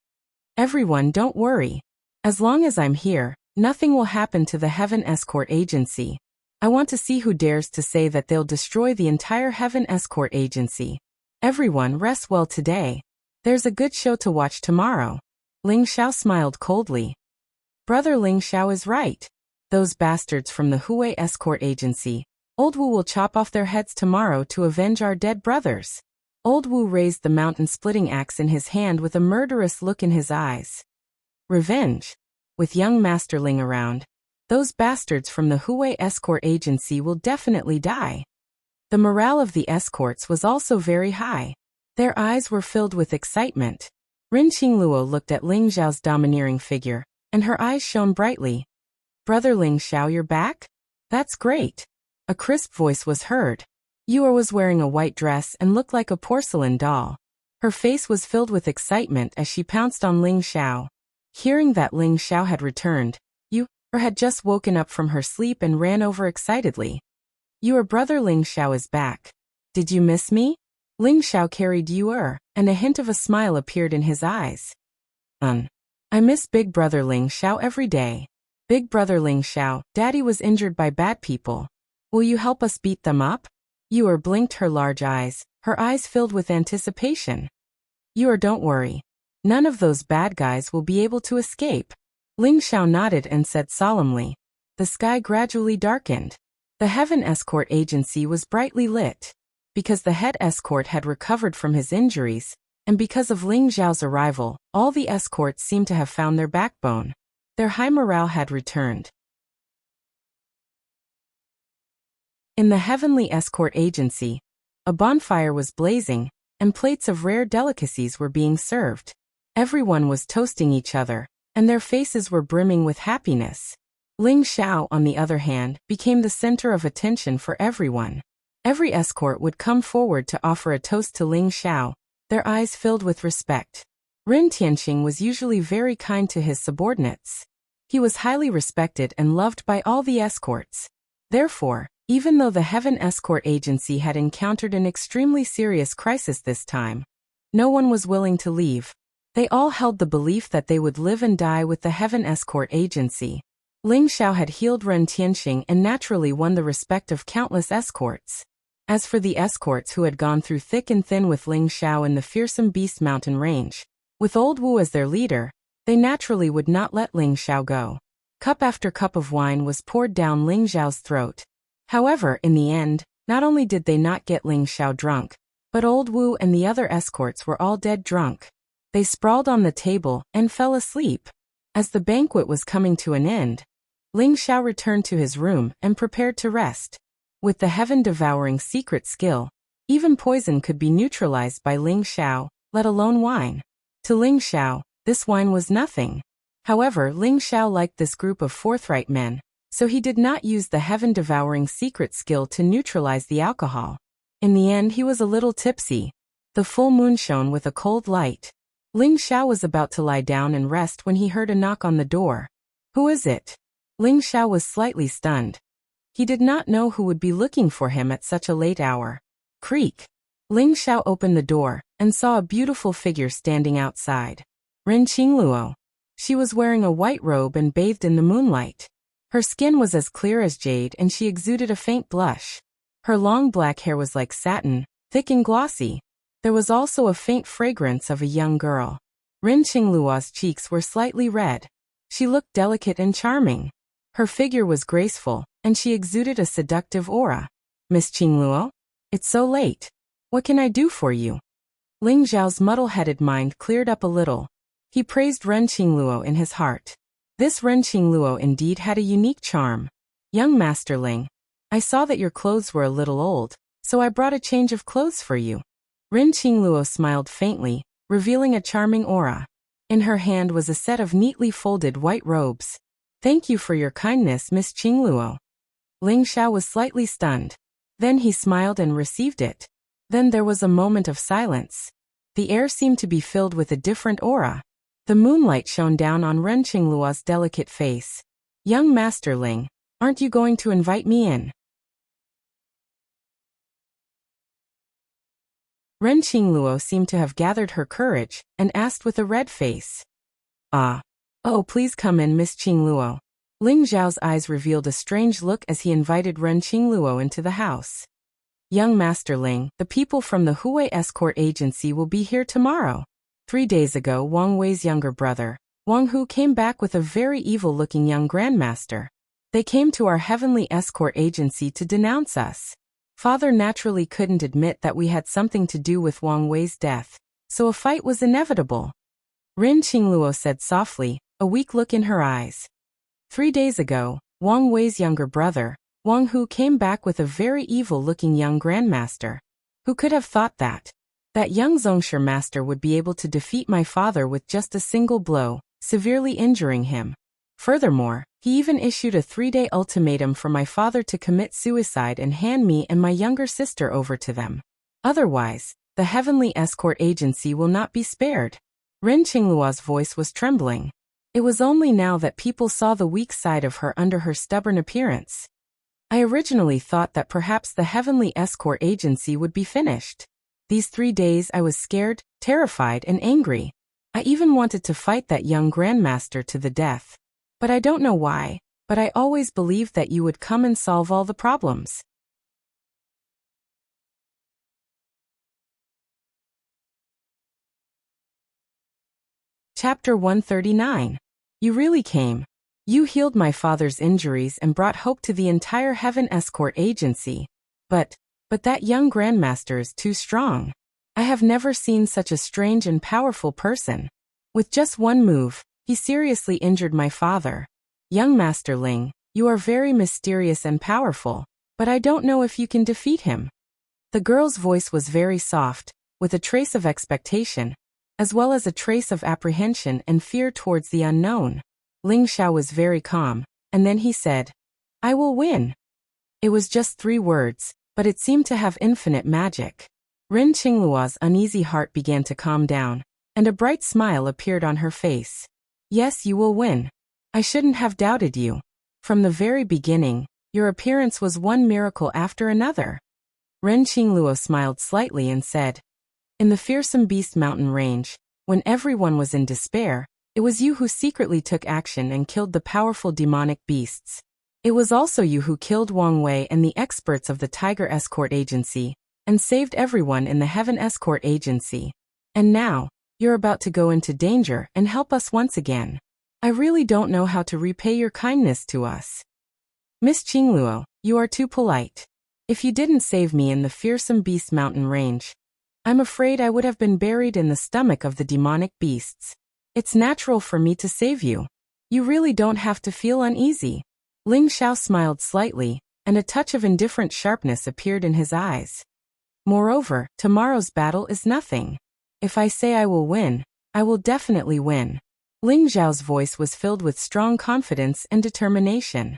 Everyone, don't worry. As long as I'm here, nothing will happen to the Heaven Escort Agency. I want to see who dares to say that they'll destroy the entire Heaven Escort Agency. Everyone, rest well today. There's a good show to watch tomorrow. Ling Xiao smiled coldly. Brother Ling Xiao is right. Those bastards from the Hui Escort Agency. Old Wu will chop off their heads tomorrow to avenge our dead brothers. Old Wu raised the mountain-splitting axe in his hand with a murderous look in his eyes. Revenge? With young Master Ling around, those bastards from the Hui Escort Agency will definitely die. The morale of the escorts was also very high. Their eyes were filled with excitement. Rin Qingluo looked at Ling Xiao's domineering figure, and her eyes shone brightly. Brother Ling Xiao, you're back? That's great. A crisp voice was heard. Yue was wearing a white dress and looked like a porcelain doll. Her face was filled with excitement as she pounced on Ling Xiao. Hearing that Ling Xiao had returned, Yue had just woken up from her sleep and ran over excitedly. Your brother Ling Xiao is back. Did you miss me? Ling Xiao carried Yue, and a hint of a smile appeared in his eyes. I miss Big Brother Ling Xiao every day. Big Brother Ling Xiao, Daddy was injured by bad people. Will you help us beat them up? Yue blinked her large eyes, her eyes filled with anticipation. Yue, don't worry. None of those bad guys will be able to escape. Ling Xiao nodded and said solemnly. The sky gradually darkened. The Heaven Escort Agency was brightly lit. Because the head escort had recovered from his injuries, and because of Ling Xiao's arrival, all the escorts seemed to have found their backbone. Their high morale had returned. In the Heavenly Escort Agency, a bonfire was blazing, and plates of rare delicacies were being served. Everyone was toasting each other, and their faces were brimming with happiness. Ling Xiao, on the other hand, became the center of attention for everyone. Every escort would come forward to offer a toast to Ling Xiao, their eyes filled with respect. Rin Tianqing was usually very kind to his subordinates. He was highly respected and loved by all the escorts. Therefore, even though the Heaven Escort Agency had encountered an extremely serious crisis this time, no one was willing to leave. They all held the belief that they would live and die with the Heaven Escort Agency. Ling Xiao had healed Ren Tianqing and naturally won the respect of countless escorts. As for the escorts who had gone through thick and thin with Ling Xiao in the fearsome Beast Mountain range, with Old Wu as their leader, they naturally would not let Ling Xiao go. Cup after cup of wine was poured down Ling Xiao's throat. However, in the end, not only did they not get Ling Xiao drunk, but Old Wu and the other escorts were all dead drunk. They sprawled on the table and fell asleep. As the banquet was coming to an end, Ling Xiao returned to his room and prepared to rest. With the heaven-devouring secret skill, even poison could be neutralized by Ling Xiao, let alone wine. To Ling Xiao, this wine was nothing. However, Ling Xiao liked this group of forthright men, so he did not use the heaven-devouring secret skill to neutralize the alcohol. In the end, he was a little tipsy. The full moon shone with a cold light. Ling Xiao was about to lie down and rest when he heard a knock on the door. Who is it? Ling Xiao was slightly stunned. He did not know who would be looking for him at such a late hour. Creak. Ling Xiao opened the door and saw a beautiful figure standing outside. Rin Qingluo. She was wearing a white robe and bathed in the moonlight. Her skin was as clear as jade and she exuded a faint blush. Her long black hair was like satin, thick and glossy. There was also a faint fragrance of a young girl. Rin Qingluo's cheeks were slightly red. She looked delicate and charming. Her figure was graceful, and she exuded a seductive aura. Miss Qingluo? It's so late. What can I do for you? Ling Xiao's muddle-headed mind cleared up a little. He praised Ren Qingluo in his heart. This Ren Qingluo indeed had a unique charm. Young Master Ling, I saw that your clothes were a little old, so I brought a change of clothes for you. Ren Qingluo smiled faintly, revealing a charming aura. In her hand was a set of neatly folded white robes. Thank you for your kindness, Miss Qingluo. Ling Xiao was slightly stunned. Then he smiled and received it. Then there was a moment of silence. The air seemed to be filled with a different aura. The moonlight shone down on Ren Qingluo's delicate face. Young Master Ling, aren't you going to invite me in? Ren Qingluo seemed to have gathered her courage, and asked with a red face. Ah. Oh, please come in, Miss Qingluo. Ling Zhao's eyes revealed a strange look as he invited Ren Qingluo into the house. Young Master Ling, the people from the Hui escort agency will be here tomorrow. 3 days ago, Wang Wei's younger brother, Wang Hu, came back with a very evil-looking young grandmaster. They came to our heavenly escort agency to denounce us. Father naturally couldn't admit that we had something to do with Wang Wei's death, so a fight was inevitable. Ren Qingluo said softly, a weak look in her eyes. 3 days ago, Wang Wei's younger brother, Wang Hu, came back with a very evil-looking young grandmaster. Who could have thought that? That young Zhongsher master would be able to defeat my father with just a single blow, severely injuring him. Furthermore, he even issued a 3-day ultimatum for my father to commit suicide and hand me and my younger sister over to them. Otherwise, the heavenly escort agency will not be spared. Ren Qingluo's voice was trembling. It was only now that people saw the weak side of her under her stubborn appearance. I originally thought that perhaps the heavenly escort agency would be finished. These 3 days I was scared, terrified, and angry. I even wanted to fight that young grandmaster to the death. But I don't know why, but I always believed that you would come and solve all the problems. Chapter 139. You really came. You healed my father's injuries and brought hope to the entire Heaven Escort Agency. But that young grandmaster is too strong. I have never seen such a strange and powerful person. With just one move, he seriously injured my father. Young Master Ling, you are very mysterious and powerful, but I don't know if you can defeat him. The girl's voice was very soft, with a trace of expectation, as well as a trace of apprehension and fear towards the unknown. Ling Xiao was very calm, and then he said, I will win. It was just 3 words, but it seemed to have infinite magic. Ren Qingluo's uneasy heart began to calm down, and a bright smile appeared on her face. Yes, you will win. I shouldn't have doubted you. From the very beginning, your appearance was one miracle after another. Ren Qingluo smiled slightly and said, In the fearsome beast mountain range, when everyone was in despair, it was you who secretly took action and killed the powerful demonic beasts. It was also you who killed Wang Wei and the experts of the Tiger Escort Agency, and saved everyone in the Heaven Escort Agency. And now, you're about to go into danger and help us once again. I really don't know how to repay your kindness to us. Miss Qingluo, you are too polite. If you didn't save me in the fearsome beast mountain range, I'm afraid I would have been buried in the stomach of the demonic beasts. It's natural for me to save you. You really don't have to feel uneasy. Ling Xiao smiled slightly, and a touch of indifferent sharpness appeared in his eyes. Moreover, tomorrow's battle is nothing. If I say I will win, I will definitely win. Ling Xiao's voice was filled with strong confidence and determination.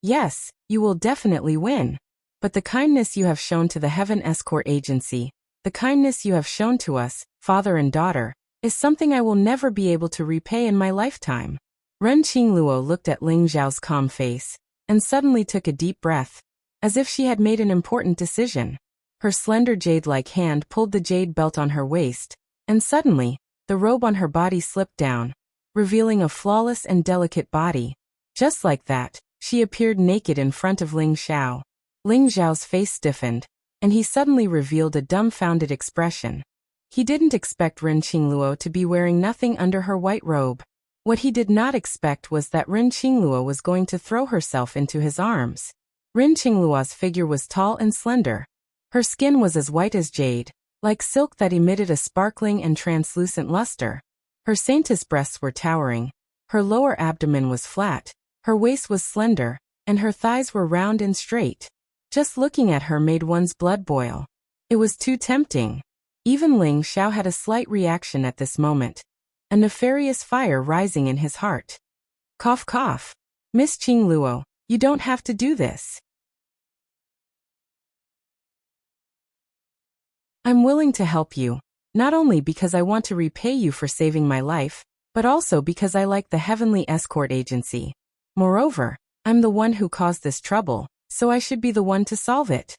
Yes, you will definitely win. But the kindness you have shown to the Heaven Escort Agency, the kindness you have shown to us, father and daughter, is something I will never be able to repay in my lifetime. Ren Qingluo looked at Ling Zhao's calm face, and suddenly took a deep breath, as if she had made an important decision. Her slender jade-like hand pulled the jade belt on her waist, and suddenly, the robe on her body slipped down, revealing a flawless and delicate body. Just like that, she appeared naked in front of Ling Xiao. Ling Zhao's face stiffened, and he suddenly revealed a dumbfounded expression. He didn't expect Ren Qingluo to be wearing nothing under her white robe. What he did not expect was that Ren Qingluo was going to throw herself into his arms. Ren Qingluo's figure was tall and slender. Her skin was as white as jade, like silk that emitted a sparkling and translucent luster. Her saintess breasts were towering, her lower abdomen was flat, her waist was slender, and her thighs were round and straight. Just looking at her made one's blood boil. It was too tempting. Even Ling Xiao had a slight reaction at this moment, a nefarious fire rising in his heart. Cough cough. Miss Qingluo, you don't have to do this. I'm willing to help you, not only because I want to repay you for saving my life, but also because I like the Heavenly Escort Agency. Moreover, I'm the one who caused this trouble, so I should be the one to solve it.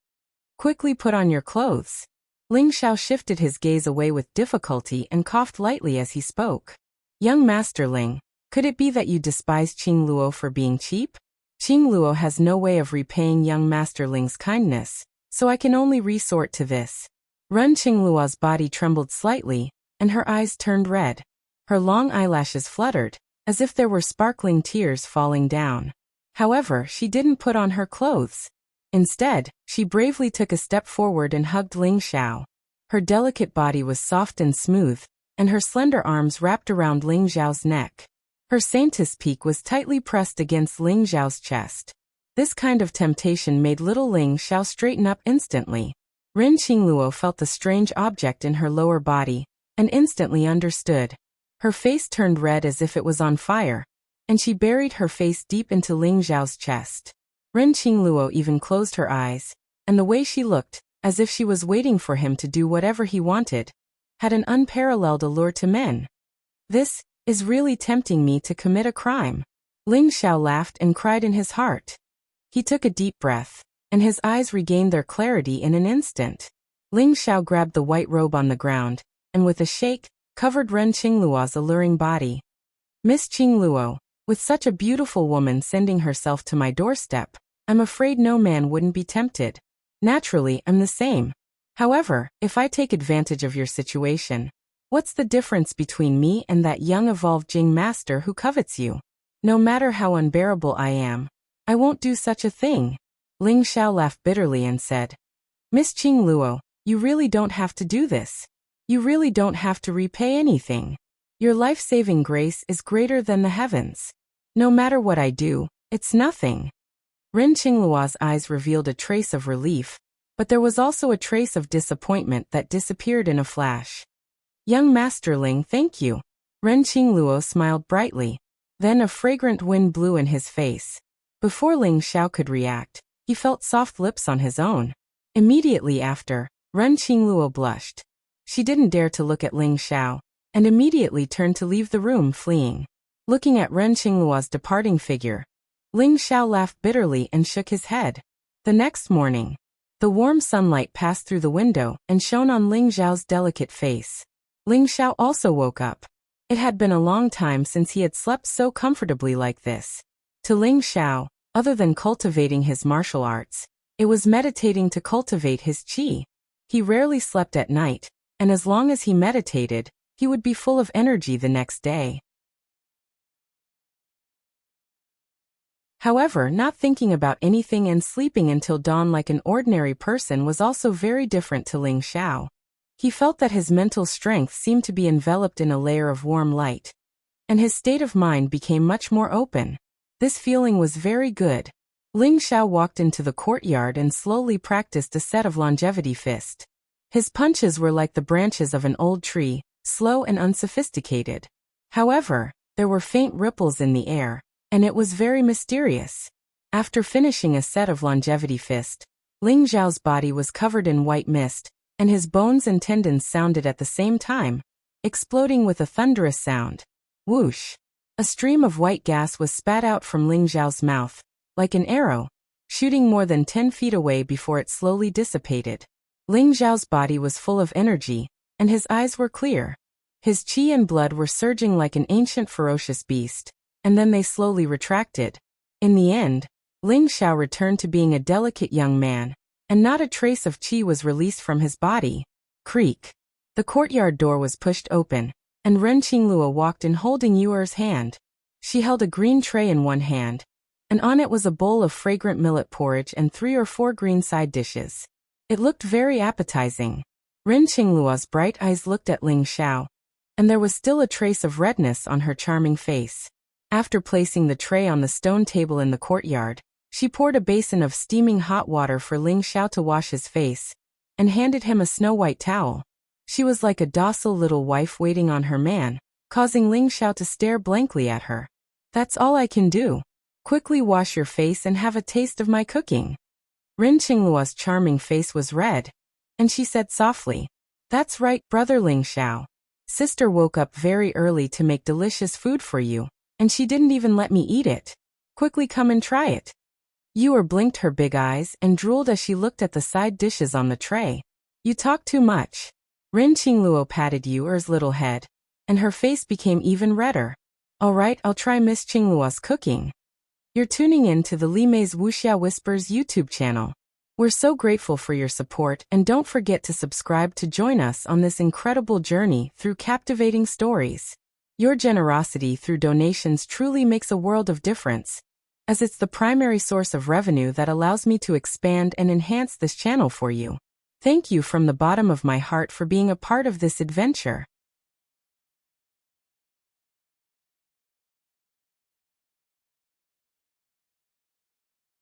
Quickly put on your clothes. Ling Xiao shifted his gaze away with difficulty and coughed lightly as he spoke. Young Master Ling, could it be that you despise Qing Luo for being cheap? Qing Luo has no way of repaying young Master Ling's kindness, so I can only resort to this. Ren Qingluo's body trembled slightly, and her eyes turned red. Her long eyelashes fluttered, as if there were sparkling tears falling down. However, she didn't put on her clothes. Instead, she bravely took a step forward and hugged Ling Xiao. Her delicate body was soft and smooth, and her slender arms wrapped around Ling Xiao's neck. Her saintess peak was tightly pressed against Ling Xiao's chest. This kind of temptation made little Ling Xiao straighten up instantly. Ren Qingluo felt the strange object in her lower body, and instantly understood. Her face turned red as if it was on fire, and she buried her face deep into Ling Xiao's chest. Ren Qingluo even closed her eyes, and the way she looked, as if she was waiting for him to do whatever he wanted, had an unparalleled allure to men. This is really tempting me to commit a crime. Ling Xiao laughed and cried in his heart. He took a deep breath, and his eyes regained their clarity in an instant. Ling Xiao grabbed the white robe on the ground, and with a shake, covered Ren Qingluo's alluring body. Miss Qingluo, with such a beautiful woman sending herself to my doorstep, I'm afraid no man wouldn't be tempted. Naturally, I'm the same. However, if I take advantage of your situation, what's the difference between me and that young evolved Jing master who covets you? No matter how unbearable I am, I won't do such a thing. Ling Xiao laughed bitterly and said, Miss Qingluo, you really don't have to do this. You really don't have to repay anything. Your life-saving grace is greater than the heavens. No matter what I do, it's nothing. Ren Qingluo's eyes revealed a trace of relief, but there was also a trace of disappointment that disappeared in a flash. Young Master Ling, thank you. Ren Qingluo smiled brightly. Then a fragrant wind blew in his face. Before Ling Xiao could react, he felt soft lips on his own. Immediately after, Ren Qingluo blushed. She didn't dare to look at Ling Xiao, and immediately turned to leave the room, fleeing. Looking at Ren Qingluo's departing figure, Ling Xiao laughed bitterly and shook his head. The next morning, the warm sunlight passed through the window and shone on Ling Xiao's delicate face. Ling Xiao also woke up. It had been a long time since he had slept so comfortably like this. To Ling Xiao, other than cultivating his martial arts, it was meditating to cultivate his qi. He rarely slept at night, and as long as he meditated, he would be full of energy the next day. However, not thinking about anything and sleeping until dawn like an ordinary person was also very different to Ling Xiao. He felt that his mental strength seemed to be enveloped in a layer of warm light, and his state of mind became much more open. This feeling was very good. Ling Xiao walked into the courtyard and slowly practiced a set of longevity fist. His punches were like the branches of an old tree, slow and unsophisticated. However, there were faint ripples in the air, and it was very mysterious. After finishing a set of longevity fist, Ling Xiao's body was covered in white mist, and his bones and tendons sounded at the same time, exploding with a thunderous sound. Whoosh! A stream of white gas was spat out from Ling Xiao's mouth, like an arrow, shooting more than 10 feet away before it slowly dissipated. Ling Xiao's body was full of energy, and his eyes were clear. His qi and blood were surging like an ancient ferocious beast, and then they slowly retracted. In the end, Ling Xiao returned to being a delicate young man, and not a trace of qi was released from his body. Creak. The courtyard door was pushed open, and Ren Qingluo walked in holding Yuer's hand. She held a green tray in one hand, and on it was a bowl of fragrant millet porridge and 3 or 4 green side dishes. It looked very appetizing. Ren Qingluo's bright eyes looked at Ling Xiao, and there was still a trace of redness on her charming face. After placing the tray on the stone table in the courtyard, she poured a basin of steaming hot water for Ling Xiao to wash his face, and handed him a snow-white towel. She was like a docile little wife waiting on her man, causing Ling Xiao to stare blankly at her. That's all I can do. Quickly wash your face and have a taste of my cooking. Ren Qingluo's charming face was red, and she said softly, That's right, brother Ling Xiao. Sister woke up very early to make delicious food for you, and she didn't even let me eat it. Quickly come and try it. Yuer blinked her big eyes and drooled as she looked at the side dishes on the tray. You talk too much. Rin Qingluo patted Yuer's little head, and her face became even redder. All right, I'll try Miss Qingluo's cooking. You're tuning in to the Li Mei's Wuxia Whispers YouTube channel. We're so grateful for your support, and don't forget to subscribe to join us on this incredible journey through captivating stories. Your generosity through donations truly makes a world of difference, as it's the primary source of revenue that allows me to expand and enhance this channel for you. Thank you from the bottom of my heart for being a part of this adventure.